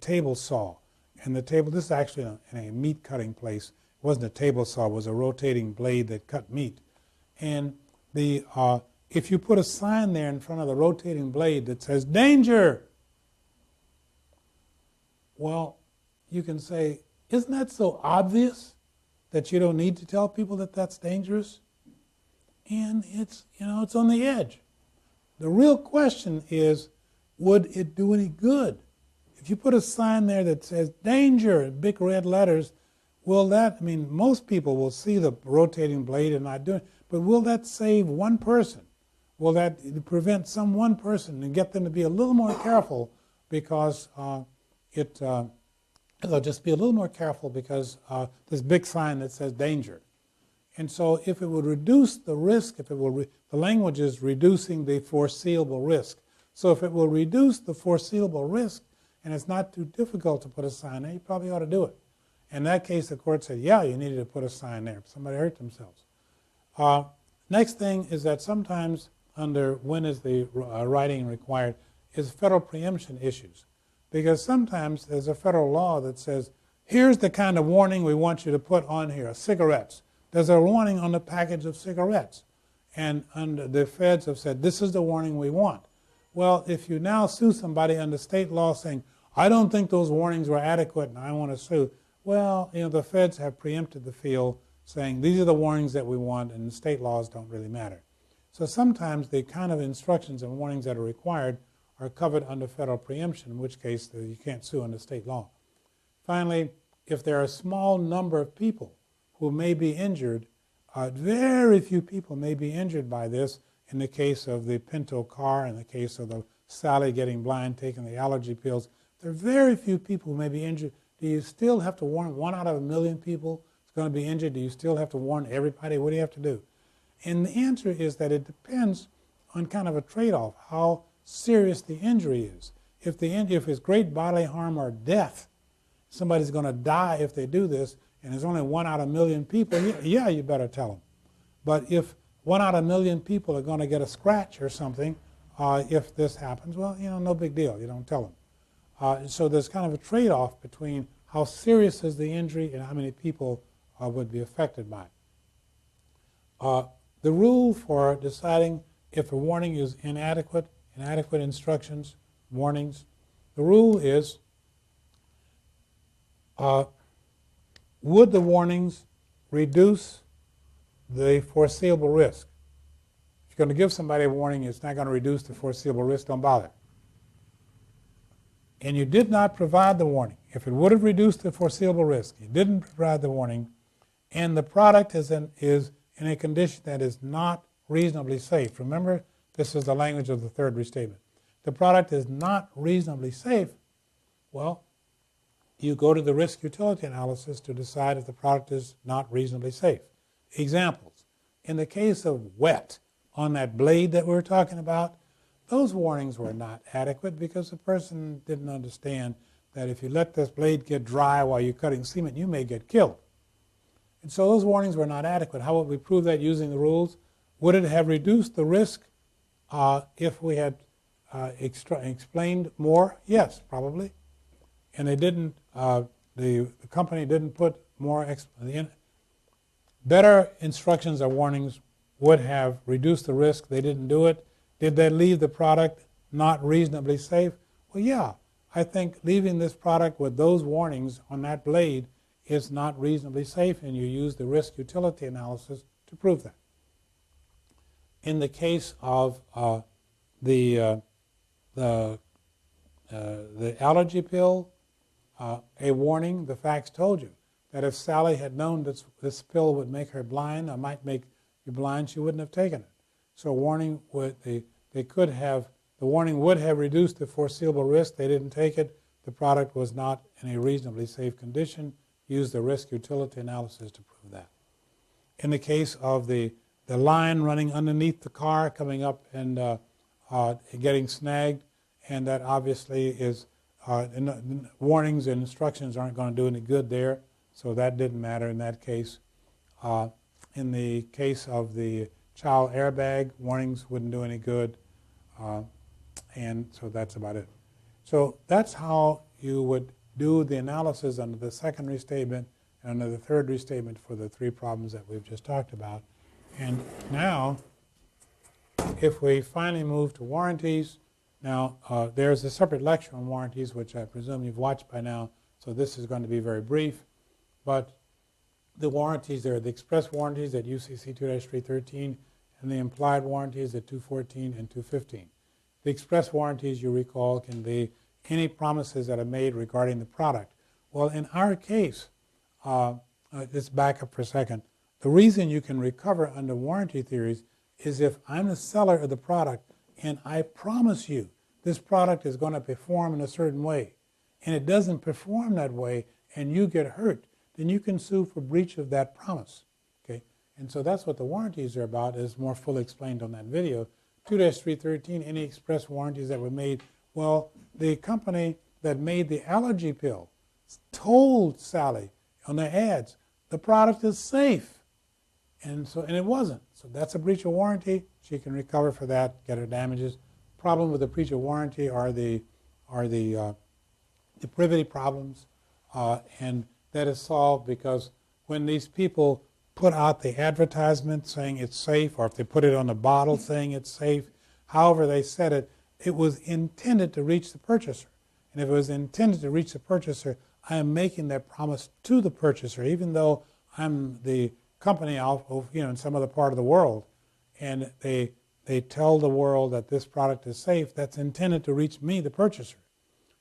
table saw. And the table, this is actually in a meat cutting place. It wasn't a table saw, it was a rotating blade that cut meat. And if you put a sign there in front of the rotating blade that says, "Danger!" Well, you can say, isn't that so obvious that you don't need to tell people that that's dangerous? And it's on the edge. The real question is, would it do any good? If you put a sign there that says "Danger" in big red letters, most people will see the rotating blade and not do it, but will that save one person? Will that prevent some one person and get them to be a little more careful because they'll just be a little more careful because this big sign that says "Danger"? And so if it would reduce the risk, the language is reducing the foreseeable risk. So if it will reduce the foreseeable risk and it's not too difficult to put a sign there, you probably ought to do it. In that case, the court said, yeah, you needed to put a sign there. Somebody hurt themselves. Next thing is that sometimes under when is the writing required is federal preemption issues. Because sometimes there's a federal law that says, here's the kind of warning we want you to put on here, cigarettes. There's a warning on the package of cigarettes. And the feds have said, this is the warning we want. Well, if you now sue somebody under state law saying, I don't think those warnings were adequate and I want to sue, well, the feds have preempted the field saying these are the warnings that we want and the state laws don't really matter. So sometimes the kind of instructions and warnings that are required are covered under federal preemption, in which case you can't sue under state law. Finally, if there are a small number of people who may be injured, very few people may be injured by this. In the case of the Pinto car, in the case of the Sally getting blind, taking the allergy pills, there are very few people who may be injured. Do you still have to warn 1 out of 1 million people is going to be injured? Do you still have to warn everybody? What do you have to do? And the answer is that it depends on kind of a trade-off, how serious the injury is. If it's great bodily harm or death, somebody's going to die if they do this, and there's only 1 out of 1 million people, yeah, you better tell them. But if 1 out of 1 million people are going to get a scratch or something, if this happens, well, no big deal. You don't tell them. So there's kind of a trade-off between how serious is the injury and how many people would be affected by it. The rule for deciding if a warning is inadequate instructions, warnings, the rule is, would the warnings reduce the foreseeable risk? If you're going to give somebody a warning, it's not going to reduce the foreseeable risk, don't bother. And you did not provide the warning. If it would have reduced the foreseeable risk, you didn't provide the warning, and the product is in a condition that is not reasonably safe. Remember, this is the language of the third restatement. The product is not reasonably safe. Well, you go to the risk utility analysis to decide if the product is not reasonably safe. Examples. In the case of wet on that blade that we were talking about, those warnings were not adequate because the person didn't understand that if you let this blade get dry while you're cutting cement, you may get killed. And so those warnings were not adequate. How would we prove that using the rules? Would it have reduced the risk if we had explained more? Yes, probably. And they didn't. The company didn't put more. Better instructions or warnings would have reduced the risk. They didn't do it. Did they leave the product not reasonably safe? Well, yeah. I think leaving this product with those warnings on that blade is not reasonably safe, and you use the risk utility analysis to prove that. In the case of the allergy pill, a warning, the facts told you. that if Sally had known this pill would make her blind or might make you blind, she wouldn't have taken it. So warning the warning would have reduced the foreseeable risk. They didn't take it. The product was not in a reasonably safe condition. Use the risk-utility analysis to prove that. In the case of the line running underneath the car, coming up and getting snagged, and that obviously is warnings and instructions aren't going to do any good there, so that didn't matter in that case. In the case of the child airbag, warnings wouldn't do any good, and so that's about it. So that's how you would do the analysis under the second restatement and under the third restatement for the three problems that we've just talked about. And now, if we finally move to warranties, now there's a separate lecture on warranties, which I presume you've watched by now, so this is going to be very brief. But the warranties, there are the express warranties at UCC 2-313 and the implied warranties at 214 and 215. The express warranties, you recall, can be any promises that are made regarding the product. Well, in our case, let's back up for a second. The reason you can recover under warranty theories is if I'm the seller of the product and I promise you this product is going to perform in a certain way, and it doesn't perform that way and you get hurt, then you can sue for breach of that promise. Okay? And so that's what the warranties are about, is more fully explained on that video. 2-313, any express warranties that were made. Well, the company that made the allergy pill told Sally on their ads, the product is safe. And it wasn't. So that's a breach of warranty. She can recover for that, get her damages. Problem with the breach of warranty are the privity problems, and that is solved because when these people put out the advertisement saying it's safe, or if they put it on the bottle saying it's safe, however they said it, it was intended to reach the purchaser. And if it was intended to reach the purchaser, I am making that promise to the purchaser, even though I'm the company out, in some other part of the world, and they tell the world that this product is safe. That's intended to reach me, the purchaser,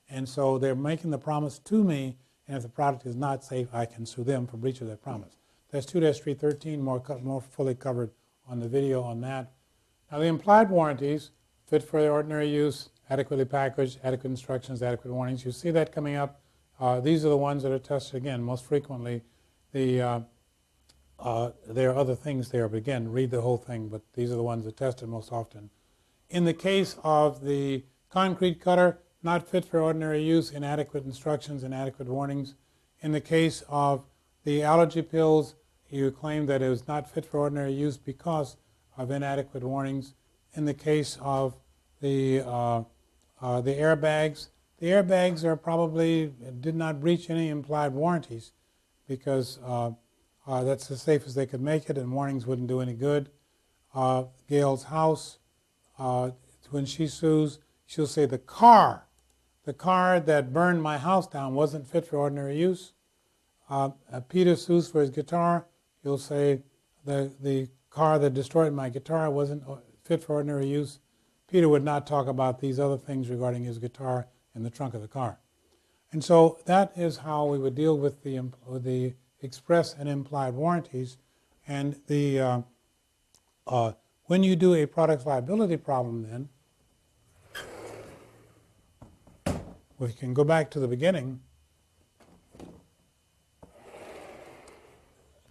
and so they're making the promise to me. And if the product is not safe, I can sue them for breach of that promise. That's 2-313, more fully covered on the video on that. Now the implied warranties, fit for ordinary use, adequately packaged, adequate instructions, adequate warnings. You see that coming up. These are the ones that are tested again most frequently. There are other things there, but again, read the whole thing, but these are the ones that are tested most often. In the case of the concrete cutter, not fit for ordinary use, inadequate instructions, inadequate warnings. In the case of the allergy pills, you claim that it was not fit for ordinary use because of inadequate warnings. In the case of the airbags are probably did not breach any implied warranties because that's the safest they could make it, and warnings wouldn't do any good. Gail's house, when she sues, she'll say the car that burned my house down wasn't fit for ordinary use. Peter sues for his guitar. He'll say the car that destroyed my guitar wasn't fit for ordinary use. Peter would not talk about these other things regarding his guitar in the trunk of the car. And so that is how we would deal with the express and implied warranties. And when you do a product liability problem, then we can go back to the beginning.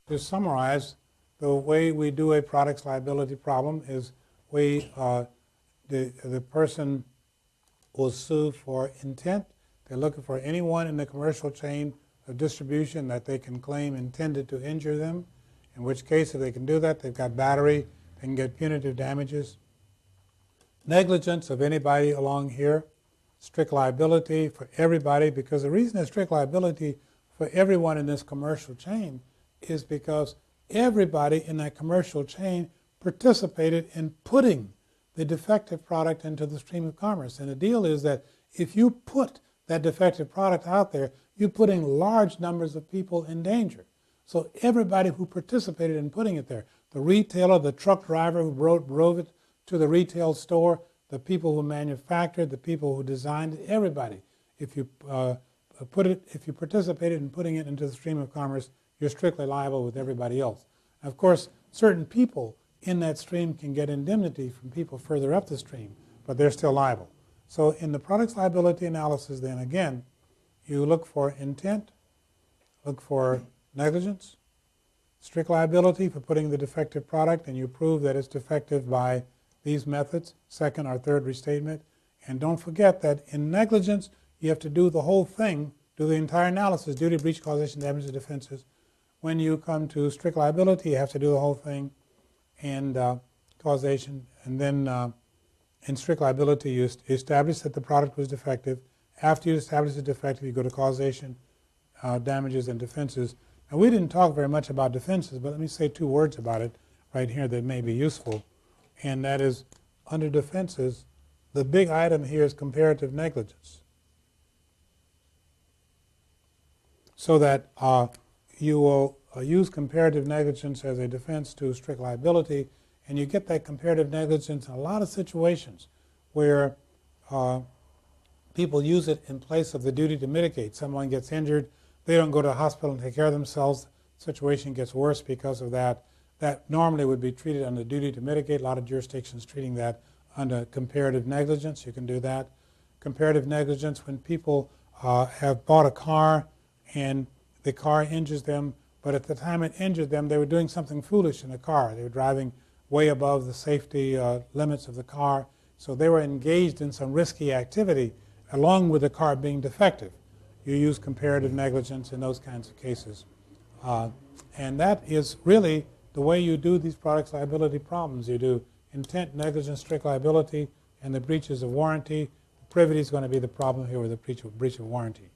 To summarize, the way we do a products liability problem is the person will sue for intent. They're looking for anyone in the commercial chain of distribution that they can claim intended to injure them, in which case if they can do that, they've got battery, they can get punitive damages. Negligence of anybody along here, strict liability for everybody, because the reason there's strict liability for everyone in this commercial chain is because everybody in that commercial chain participated in putting the defective product into the stream of commerce. And the deal is that if you put that defective product out there, you're putting large numbers of people in danger. So everybody who participated in putting it there, the retailer, the truck driver who drove it to the retail store, the people who manufactured, the people who designed it, everybody. If you if you participated in putting it into the stream of commerce, you're strictly liable with everybody else. Of course, certain people in that stream can get indemnity from people further up the stream, but they're still liable. So in the products liability analysis, then again, you look for intent, look for negligence, strict liability for putting the defective product, and you prove that it's defective by these methods, second or third restatement. And don't forget that in negligence, you have to do the whole thing, do the entire analysis, duty, breach, causation, damages, defenses. When you come to strict liability, you have to do the whole thing, and causation. And then in strict liability, you establish that the product was defective. After you establish it's defective, you go to causation, damages, and defenses. Now, we didn't talk very much about defenses, but let me say 2 words about it right here that may be useful. And that is, under defenses, the big item here is comparative negligence. So that you will use comparative negligence as a defense to strict liability, and you get that comparative negligence in a lot of situations where people use it in place of the duty to mitigate. Someone gets injured, they don't go to the hospital and take care of themselves. The situation gets worse because of that. That normally would be treated under duty to mitigate. A lot of jurisdictions treating that under comparative negligence. You can do that. Comparative negligence when people have bought a car and the car injures them, but at the time it injured them, they were doing something foolish in the car. They were driving way above the safety limits of the car, so they were engaged in some risky activity along with the car being defective. You use comparative negligence in those kinds of cases. And that is really the way you do these products liability problems. You do intent, negligence, strict liability, and the breaches of warranty. The privity is going to be the problem here with the breach of warranty.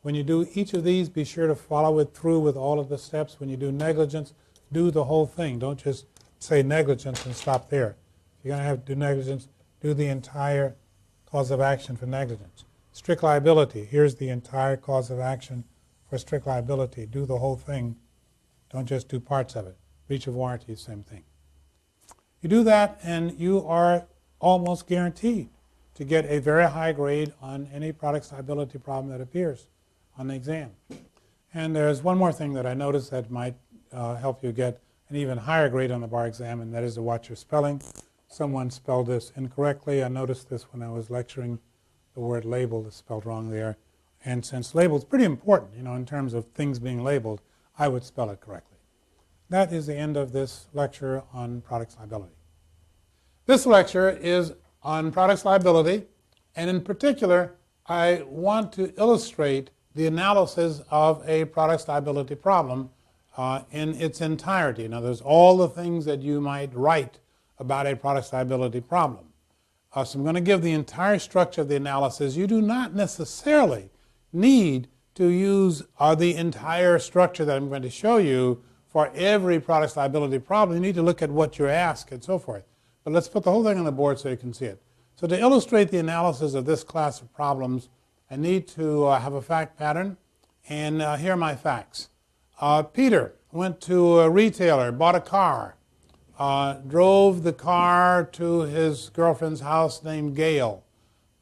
When you do each of these, be sure to follow it through with all of the steps. When you do negligence, do the whole thing. Don't just say negligence and stop there. If you're going to have to do negligence, do the entire cause of action for negligence. Strict liability, here's the entire cause of action for strict liability. Do the whole thing. Don't just do parts of it. Breach of warranty, same thing. You do that and you are almost guaranteed to get a very high grade on any products liability problem that appears on the exam. And there's one more thing that I noticed that might help you get an even higher grade on the bar exam, and that is to watch your spelling. Someone spelled this incorrectly. I noticed this when I was lecturing. The word label is spelled wrong there. And since label is pretty important, in terms of things being labeled, I would spell it correctly. That is the end of this lecture on products liability. This lecture is on products liability, and in particular, I want to illustrate the analysis of a products liability problem in its entirety. Now, there's all the things that you might write about a products liability problem. So I'm going to give the entire structure of the analysis. You do not necessarily need to use the entire structure that I'm going to show you for every products liability problem. You need to look at what you're asked and so forth. But let's put the whole thing on the board so you can see it. So to illustrate the analysis of this class of problems, I need to have a fact pattern, and here are my facts. Peter went to a retailer, bought a car, drove the car to his girlfriend's house named Gail,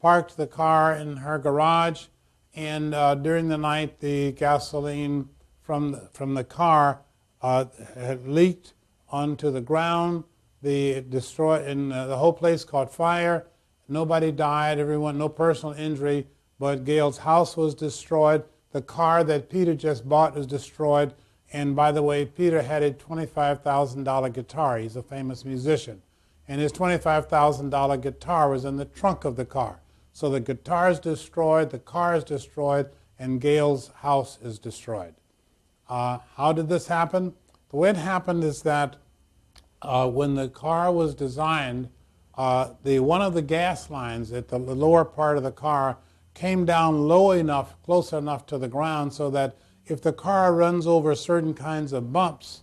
parked the car in her garage, and during the night the gasoline from the car had leaked onto the ground. The whole place caught fire. Nobody died, no personal injury, but Gail's house was destroyed. The car that Peter just bought was destroyed. And by the way, Peter had a $25,000 guitar. He's a famous musician. And his $25,000 guitar was in the trunk of the car. So the guitar is destroyed, the car is destroyed, and Gail's house is destroyed. How did this happen? The way it happened is that when the car was designed, one of the gas lines at the lower part of the car came down low enough, close enough to the ground, so that if the car runs over certain kinds of bumps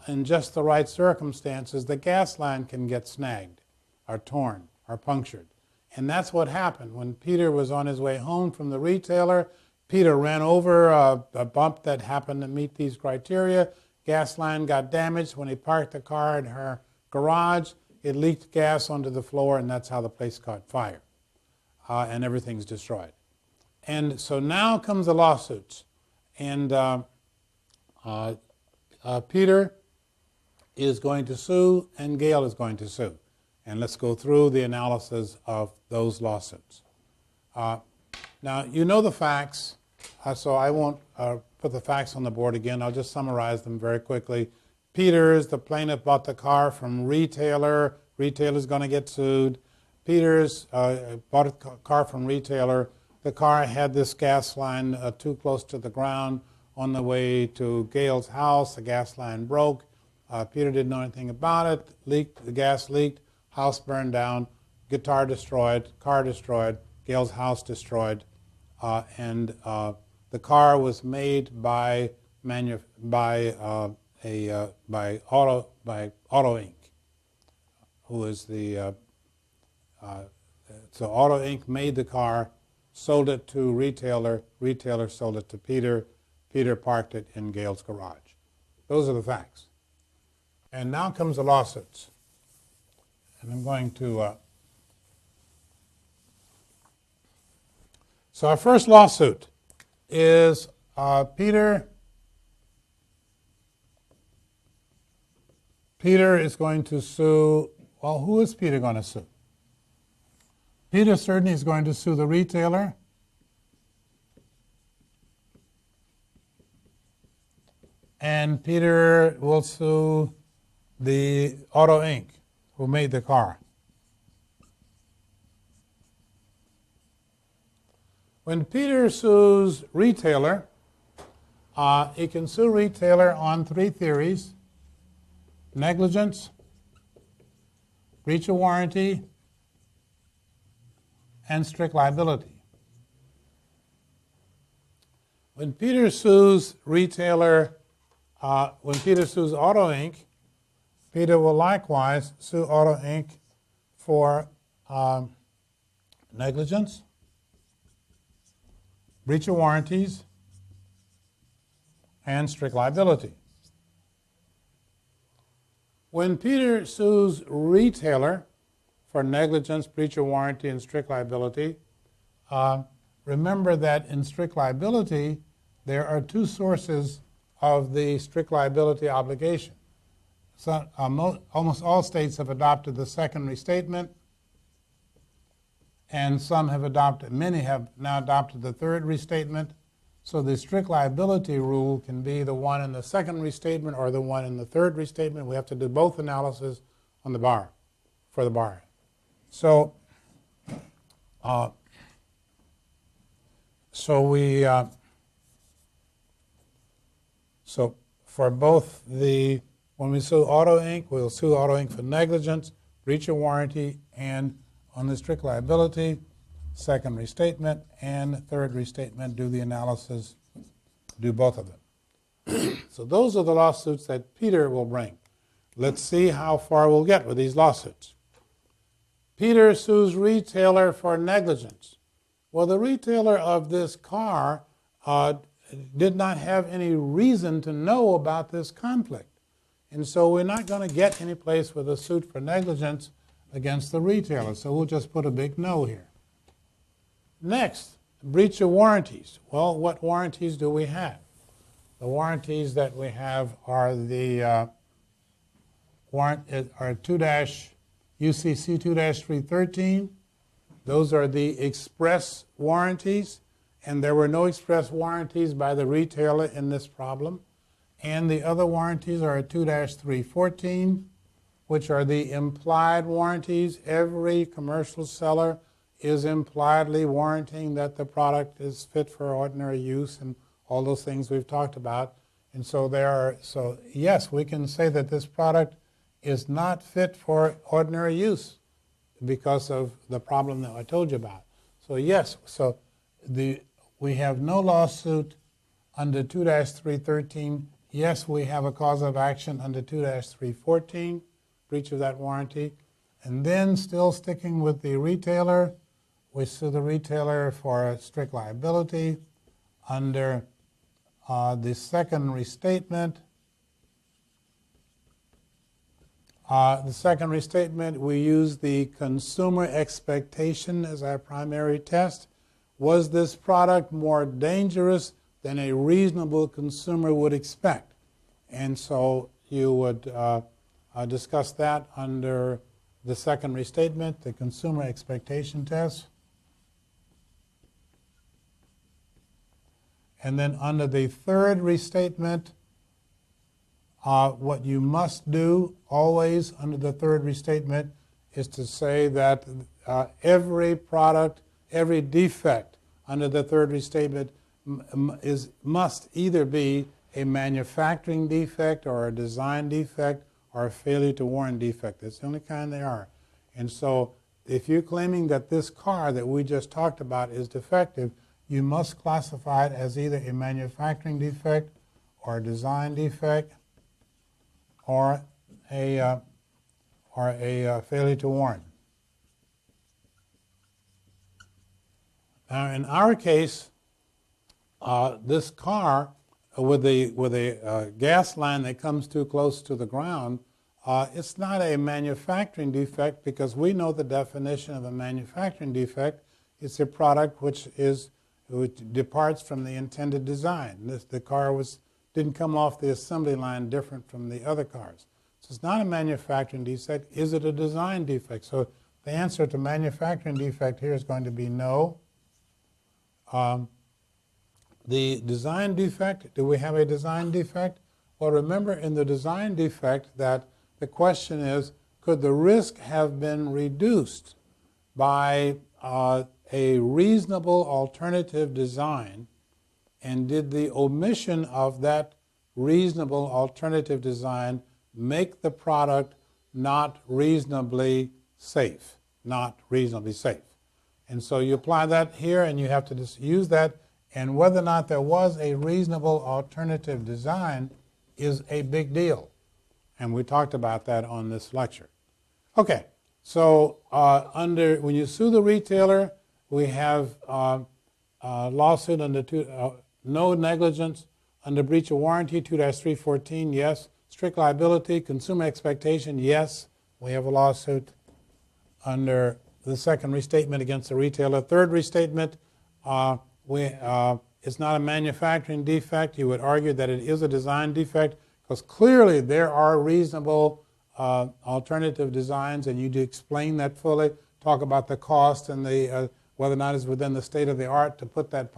in just the right circumstances, the gas line can get snagged or torn or punctured. And that's what happened. When Peter was on his way home from the retailer, Peter ran over a bump that happened to meet these criteria. Gas line got damaged. When he parked the car in her garage, it leaked gas onto the floor, and that's how the place caught fire. And everything's destroyed. And so now comes the lawsuits. And Peter is going to sue and Gail is going to sue. And let's go through the analysis of those lawsuits. Now, you know the facts, so I won't put the facts on the board again. I'll just summarize them very quickly. Peters, the plaintiff, bought the car from retailer. Retailer's going to get sued. Peters bought a car from retailer. The car had this gas line too close to the ground. On the way to Gail's house, the gas line broke. Peter didn't know anything about it. Leaked, the gas leaked. House burned down. Guitar destroyed. Car destroyed. Gail's house destroyed. And the car was made by Auto Inc., who is the so Auto Inc. made the car, sold it to retailer. Retailer sold it to Peter. Peter parked it in Gail's garage. Those are the facts. And now comes the lawsuits. And I'm going to so our first lawsuit is Peter is going to sue, well, who is Peter going to sue? Peter certainly is going to sue the retailer. And Peter will sue the Auto Inc., who made the car. When Peter sues retailer, he can sue retailer on three theories: negligence, breach of warranty, and strict liability. When Peter sues retailer, when Peter sues Auto Inc., Peter will likewise sue Auto Inc. for negligence, breach of warranties, and strict liability. When Peter sues retailer for negligence, breach of warranty, and strict liability, remember that in strict liability, there are two sources of the strict liability obligation. So, almost all states have adopted the second restatement, and some have adopted, many have now adopted the third restatement. So the strict liability rule can be the one in the second restatement or the one in the third restatement. We have to do both analysis on the bar, for the bar. So, so for both the, when we sue Auto Inc., we'll sue Auto Inc. for negligence, breach of warranty, and on the strict liability, second restatement and third restatement, do the analysis, do both of them. So those are the lawsuits that Peter will bring. Let's see how far we'll get with these lawsuits. Peter sues retailer for negligence. Well, the retailer of this car did not have any reason to know about this conflict. And so we're not going to get any place with a suit for negligence against the retailer. So we'll just put a big no here. Next, breach of warranties. Well, what warranties do we have? The warranties that we have are the UCC 2-313. Those are the express warranties, and there were no express warranties by the retailer in this problem. And the other warranties are 2-314, which are the implied warranties. Every commercial seller is impliedly warranting that the product is fit for ordinary use and all those things we've talked about. And so so yes, we can say that this product is not fit for ordinary use because of the problem that I told you about. So yes, so we have no lawsuit under 2-313. Yes, we have a cause of action under 2-314, breach of that warranty. And then still sticking with the retailer, we sue the retailer for strict liability under the second restatement. The second restatement, we use the consumer expectation as our primary test. was this product more dangerous than a reasonable consumer would expect? And so you would discuss that under the second restatement, the consumer expectation test. And then under the third restatement, what you must do always under the third restatement is to say that every product, every defect under the third restatement must either be a manufacturing defect or a design defect or a failure to warn defect. That's the only kind they are. And so if you're claiming that this car that we just talked about is defective, you must classify it as either a manufacturing defect or a design defect or a failure to warn. Now, in our case, this car with a gas line that comes too close to the ground, it's not a manufacturing defect because we know the definition of a manufacturing defect. It's a product which departs from the intended design. The car didn't come off the assembly line different from the other cars. So it's not a manufacturing defect. Is it a design defect? So the answer to manufacturing defect here is going to be no. The design defect, do we have a design defect? Well, remember in the design defect that the question is, could the risk have been reduced by a reasonable alternative design, and did the omission of that reasonable alternative design make the product not reasonably safe? Not reasonably safe. And so you apply that here and you have to just use that, and whether or not there was a reasonable alternative design is a big deal. And we talked about that on this lecture. Okay, so when you sue the retailer, we have lawsuit under no negligence, under breach of warranty, 2-314, yes. Strict liability, consumer expectation, yes. We have a lawsuit under the second restatement against the retailer. Third restatement, it's not a manufacturing defect. You would argue that it is a design defect because clearly there are reasonable alternative designs, and you do explain that fully, talk about the cost and the whether or not it's within the state of the art to put that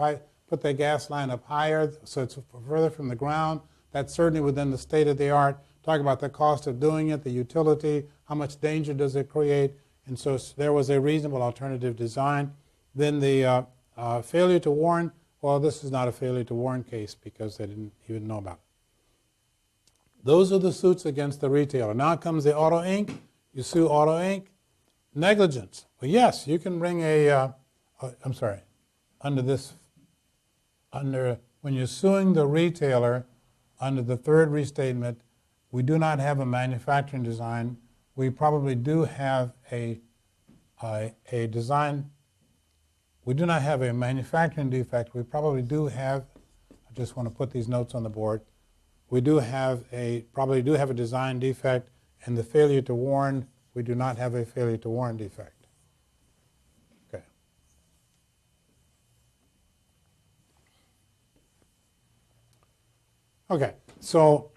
gas line up higher so it's further from the ground. That's certainly within the state of the art. Talk about the cost of doing it, the utility, how much danger does it create, and so there was a reasonable alternative design. Then the failure to warn, well, this is not a failure to warn case because they didn't even know about it. Those are the suits against the retailer. Now comes the Auto Inc. You sue Auto Inc. Negligence. Well, yes, you can bring when you're suing the retailer under the third restatement, we do not have a manufacturing design. We probably do have a design. We do not have a manufacturing defect. We probably do have, I just want to put these notes on the board. We probably do have a design defect, and the failure to warn, we do not have a failure to warn defect. Okay. Okay, so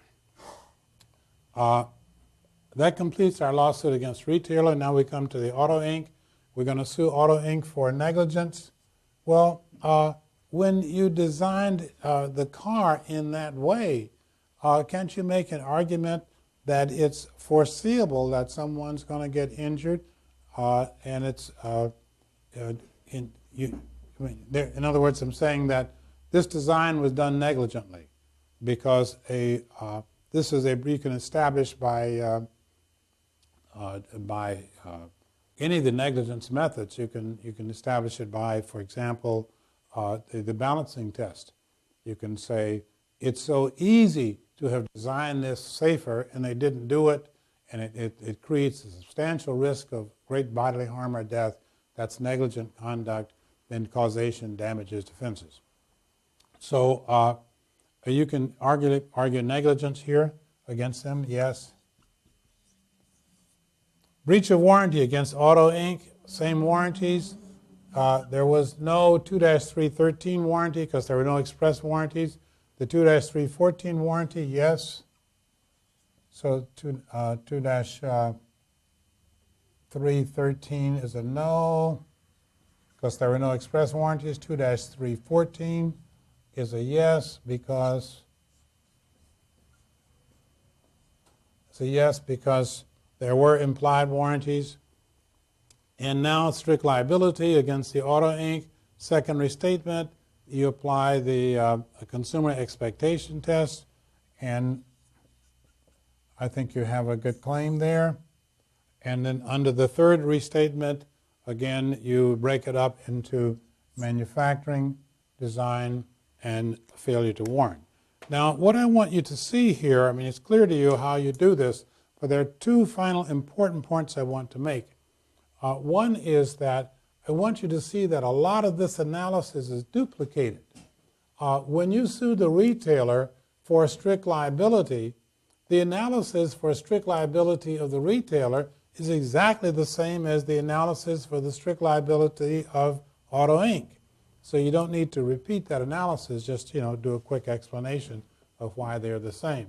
that completes our lawsuit against retailer. Now we come to the Auto Inc. We're going to sue Auto Inc. for negligence. Well, when you designed the car in that way, can't you make an argument that it's foreseeable that someone's going to get injured, and it's in other words, I'm saying that this design was done negligently because this is you can establish by any of the negligence methods. You can establish it by, for example, the balancing test. You can say it's so easy to have designed this safer and they didn't do it, and it creates a substantial risk of great bodily harm or death. That's negligent conduct. Then causation, damages, defenses. So you can argue negligence here against them, yes. Breach of warranty against Auto Inc., same warranties. There was no 2-313 warranty because there were no express warranties. The 2-314 warranty, yes. So 2-313 is a no because there were no express warranties. 2-314 is a yes because there were implied warranties. And now strict liability against the Auto Inc. Second restatement, you apply the consumer expectation test, and I think you have a good claim there. And then under the third restatement, again, you break it up into manufacturing, design, and failure to warn. Now, what I want you to see here, I mean, it's clear to you how you do this, but there are two final important points I want to make. One is that I want you to see that a lot of this analysis is duplicated. When you sue the retailer for strict liability, the analysis for strict liability of the retailer is exactly the same as the analysis for the strict liability of Auto Inc. So you don't need to repeat that analysis, just do a quick explanation of why they're the same.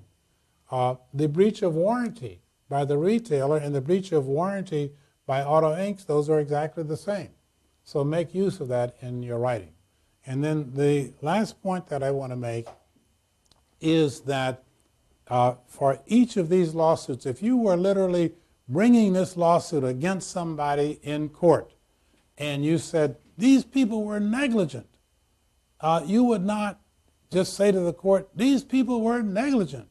The breach of warranty by the retailer and the breach of warranty by Auto Inc., those are exactly the same. So make use of that in your writing. And then the last point that I want to make is that for each of these lawsuits, if you were literally bringing this lawsuit against somebody in court and you said, these people were negligent, you would not just say to the court, these people were negligent.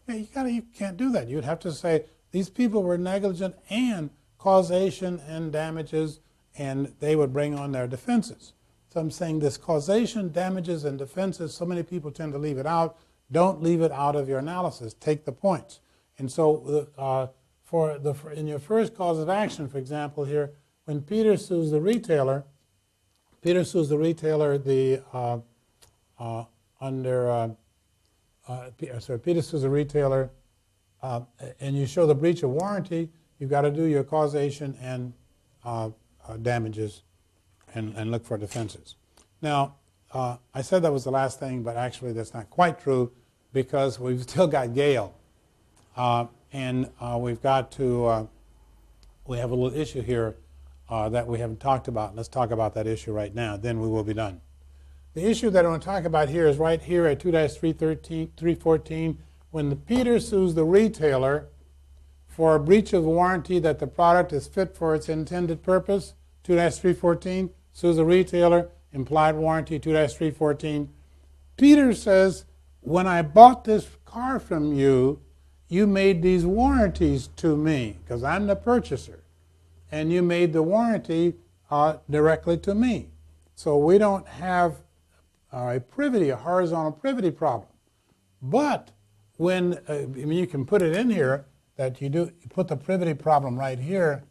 Yeah, you can't do that. You'd have to say, these people were negligent and causation and damages, and they would bring on their defenses. So I'm saying this causation, damages, and defenses, so many people tend to leave it out. Don't leave it out of your analysis. Take the points. And so in your first cause of action, for example, here, when Peter sues the retailer, Peter sues the retailer and you show the breach of warranty, you've got to do your causation and damages and look for defenses. Now, I said that was the last thing, but actually that's not quite true because we've still got Gale. And we have a little issue here that we haven't talked about. Let's talk about that issue right now, then we will be done. The issue that I want to talk about here is right here at 2-314, when the Peter sues the retailer for a breach of warranty that the product is fit for its intended purpose, 2-314, sues the retailer, implied warranty, 2-314. Peter says, when I bought this car from you, you made these warranties to me, because I'm the purchaser, and you made the warranty directly to me. So we don't have a horizontal privity problem. But when, you can put it in here, that you put the privity problem right here.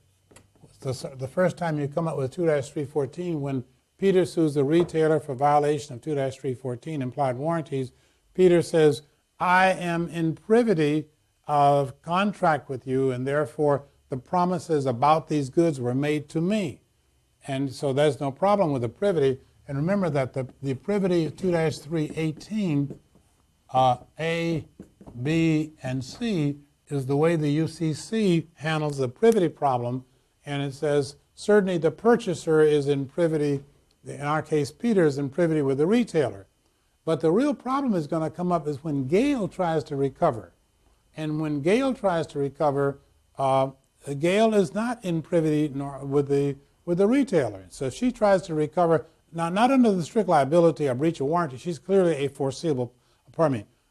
The first time you come up with 2-314, when Peter sues the retailer for violation of 2-314 implied warranties, Peter says, I am in privity of contract with you, and therefore the promises about these goods were made to me. And so there's no problem with the privity. And remember that the privity of 2-318, A, B, and C is the way the UCC handles the privity problem. And it says, certainly the purchaser is in privity, in our case, Peter is in privity with the retailer. But the real problem is going to come up is when Gale tries to recover. And when Gale tries to recover, Gale is not in privity nor with the retailer. So if she tries to recover, now not under the strict liability or breach of warranty, she's clearly a foreseeable,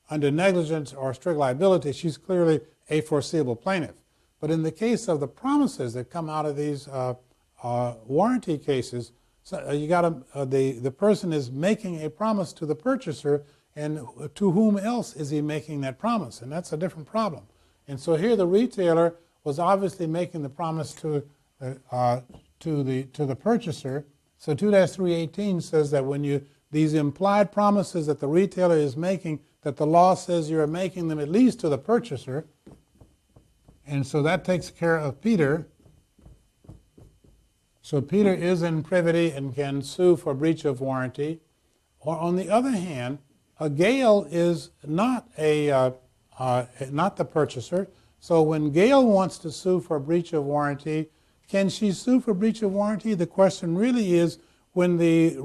under negligence or strict liability, she's clearly a foreseeable plaintiff. But in the case of the promises that come out of these warranty cases, so you got the person is making a promise to the purchaser, and to whom else is he making that promise? And that's a different problem. And so here the retailer was obviously making the promise to the purchaser. So 2-318 says that when these implied promises that the retailer is making, that the law says you're making them at least to the purchaser. And so that takes care of Peter. So Peter is in privity and can sue for breach of warranty. Or on the other hand, Gail is not not the purchaser. So when Gail wants to sue for breach of warranty, can she sue for breach of warranty? The question really is, when the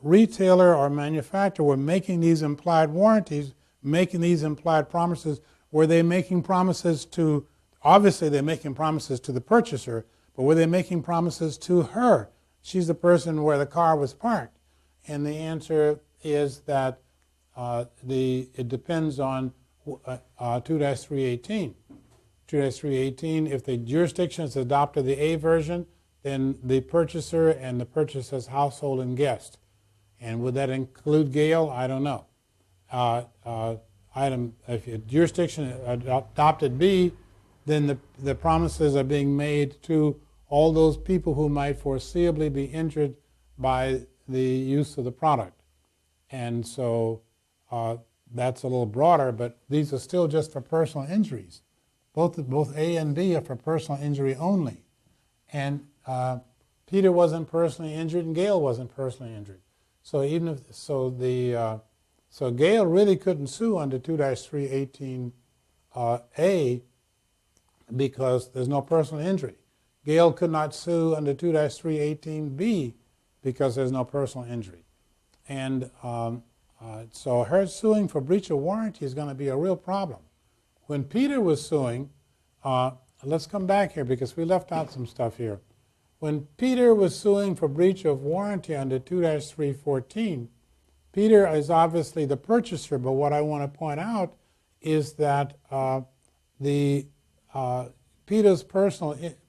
retailer or manufacturer were making these implied warranties, making these implied promises, were they making promises to, obviously they're making promises to the purchaser, but were they making promises to her? She's the person where the car was parked. And the answer is that it depends on 2-318. 2-318, if the jurisdiction has adopted the A version, then the purchaser and the purchaser's household and guest. And would that include Gail? I don't know. If the jurisdiction adopted B, then the promises are being made to all those people who might foreseeably be injured by the use of the product. And so that's a little broader, but these are still just for personal injuries. Both A and B are for personal injury only. And Peter wasn't personally injured and Gail wasn't personally injured. So even if so Gail really couldn't sue under 2-318 A because there's no personal injury. Gail could not sue under 2-318 B because there's no personal injury. And so her suing for breach of warranty is going to be a real problem. When Peter was suing, let's come back here because we left out some stuff here. When Peter was suing for breach of warranty under 2-314, Peter is obviously the purchaser, but what I want to point out is that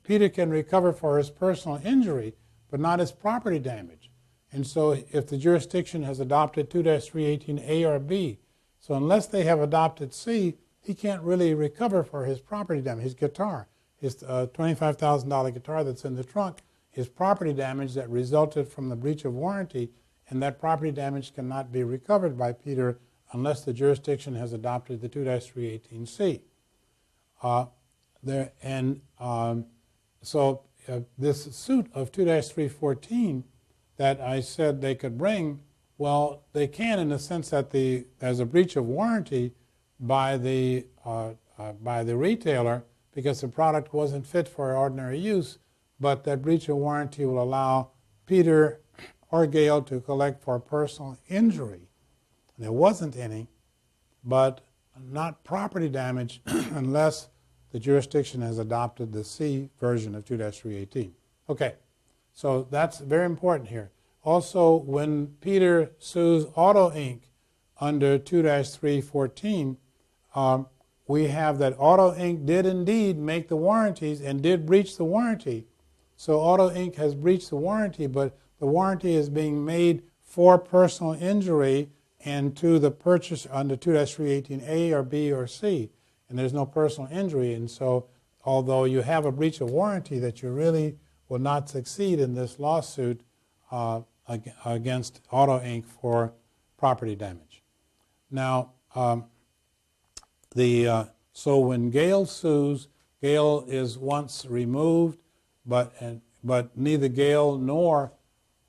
Peter can recover for his personal injury, but not his property damage. And so if the jurisdiction has adopted 2-318 A or B, so unless they have adopted C, he can't really recover for his property damage, his guitar, his $25,000 guitar that's in the trunk, his property damage that resulted from the breach of warranty, and that property damage cannot be recovered by Peter unless the jurisdiction has adopted the 2-318 C. So this suit of 2-314 that I said they could bring, well, they can in the sense that there's a breach of warranty by the retailer because the product wasn't fit for ordinary use, but that breach of warranty will allow Peter or Gail to collect for personal injury. There wasn't any, but not property damage unless the jurisdiction has adopted the C version of 2-318. Okay, so that's very important here. Also, when Peter sues Auto Inc. under 2-314, we have that Auto Inc. did indeed make the warranties and did breach the warranty. So Auto Inc. has breached the warranty, but the warranty is being made for personal injury and to the purchase under 2-318 A or B or C. And there's no personal injury. And so although you have a breach of warranty, that you really will not succeed in this lawsuit against Auto Inc. for property damage. Now, so when Gail sues, Gail is once removed, but neither Gail nor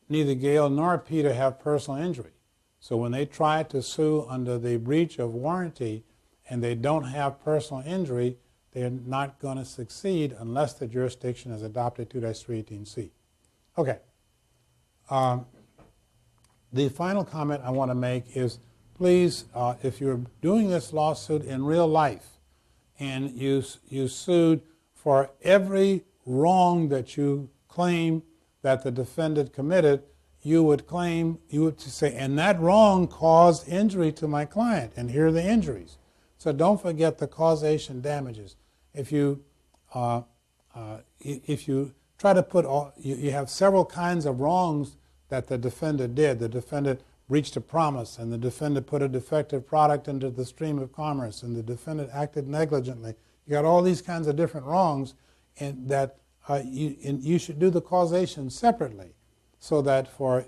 Peter have personal injury. So when they try to sue under the breach of warranty and they don't have personal injury, they're not going to succeed unless the jurisdiction has adopted 2-318C. Okay. The final comment I want to make is, please, if you're doing this lawsuit in real life and you sued for every wrong that you claim that the defendant committed, you would say, and that wrong caused injury to my client, and here are the injuries. So don't forget the causation damages. If you try to put you have several kinds of wrongs that the defendant did. The defendant breached a promise, and the defendant put a defective product into the stream of commerce, and the defendant acted negligently. You got all these kinds of different wrongs, and that you should do the causation separately, so that for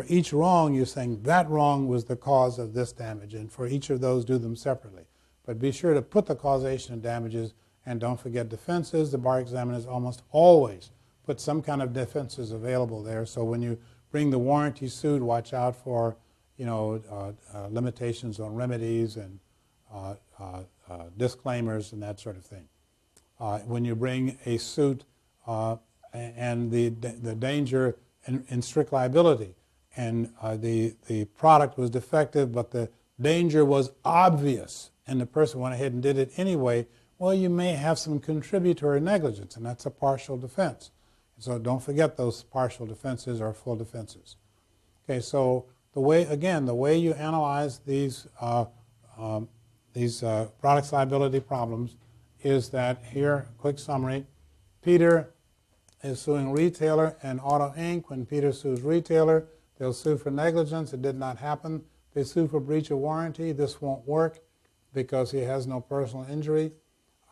each wrong you're saying that wrong was the cause of this damage, and for each of those do them separately. But be sure to put the causation of damages, and don't forget defenses. The bar examiners almost always put some kind of defenses available there. So when you bring the warranty suit, watch out for limitations on remedies and disclaimers and that sort of thing. When you bring a suit and the danger in strict liability, and the product was defective, but the danger was obvious, and the person went ahead and did it anyway, well, you may have some contributory negligence, and that's a partial defense. So don't forget those partial defenses or full defenses. Okay, so the way you analyze these products liability problems is that here, quick summary, Peter is suing retailer and Auto Inc. When Peter sues retailer, they'll sue for negligence. It did not happen. They sue for breach of warranty. This won't work because he has no personal injury.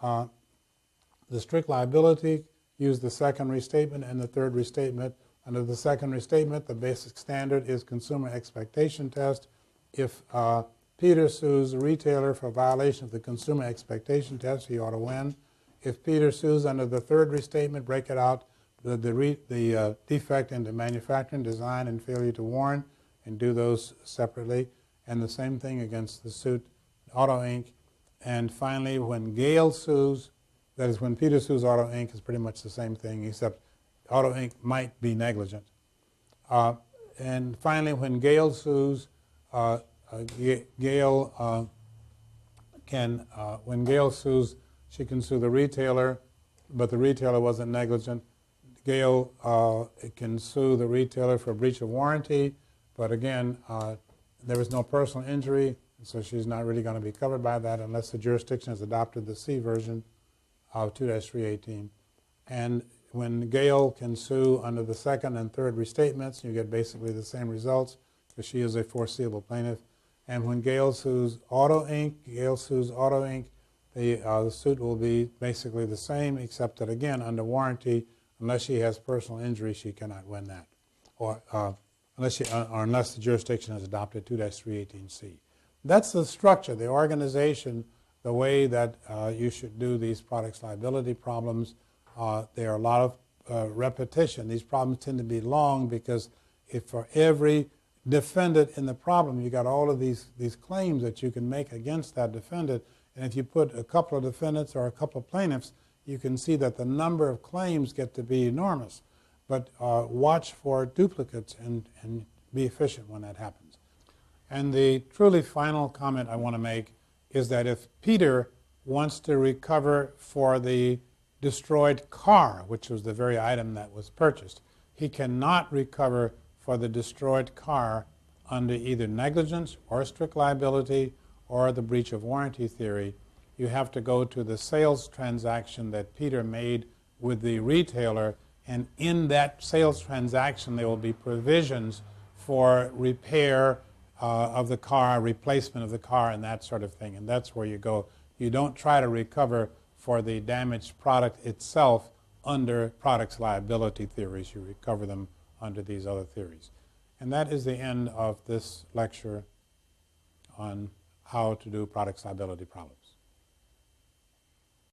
The strict liability, use the second restatement and the third restatement. Under the second restatement, the basic standard is consumer expectation test. If Peter sues a retailer for violation of the consumer expectation test, he ought to win. If Peter sues under the third restatement, break it out, the defect into manufacturing, design, and failure to warn, and do those separately. And the same thing against the suit, Auto Inc. And finally, when Gale sues, that is when Peter sues Auto Inc. is pretty much the same thing, except Auto Inc. might be negligent. And finally, when Gale sues, when Gale sues, she can sue the retailer, but the retailer wasn't negligent. Gale can sue the retailer for breach of warranty, but again, there was no personal injury, so she's not really going to be covered by that unless the jurisdiction has adopted the C version of 2-318. And when Gale can sue under the second and third restatements, you get basically the same results because she is a foreseeable plaintiff. And when Gale sues Auto Inc., the suit will be basically the same, except that again, under warranty, unless she has personal injury, she cannot win that, or unless the jurisdiction has adopted 2-318C. That's the structure, the organization, the way that you should do these products liability problems. There are a lot of repetition. These problems tend to be long because if for every defendant in the problem, you got all of these claims that you can make against that defendant, and if you put a couple of defendants or a couple of plaintiffs, you can see that the number of claims get to be enormous. But watch for duplicates and be efficient when that happens. And the truly final comment I want to make is that if Peter wants to recover for the destroyed car, which was the very item that was purchased, he cannot recover for the destroyed car under either negligence or strict liability or the breach of warranty theory. You have to go to the sales transaction that Peter made with the retailer, and in that sales transaction there will be provisions for repair of the car, replacement of the car, and that sort of thing. And that's where you go. You don't try to recover for the damaged product itself under products liability theories. You recover them under these other theories. And that is the end of this lecture on how to do products liability problems.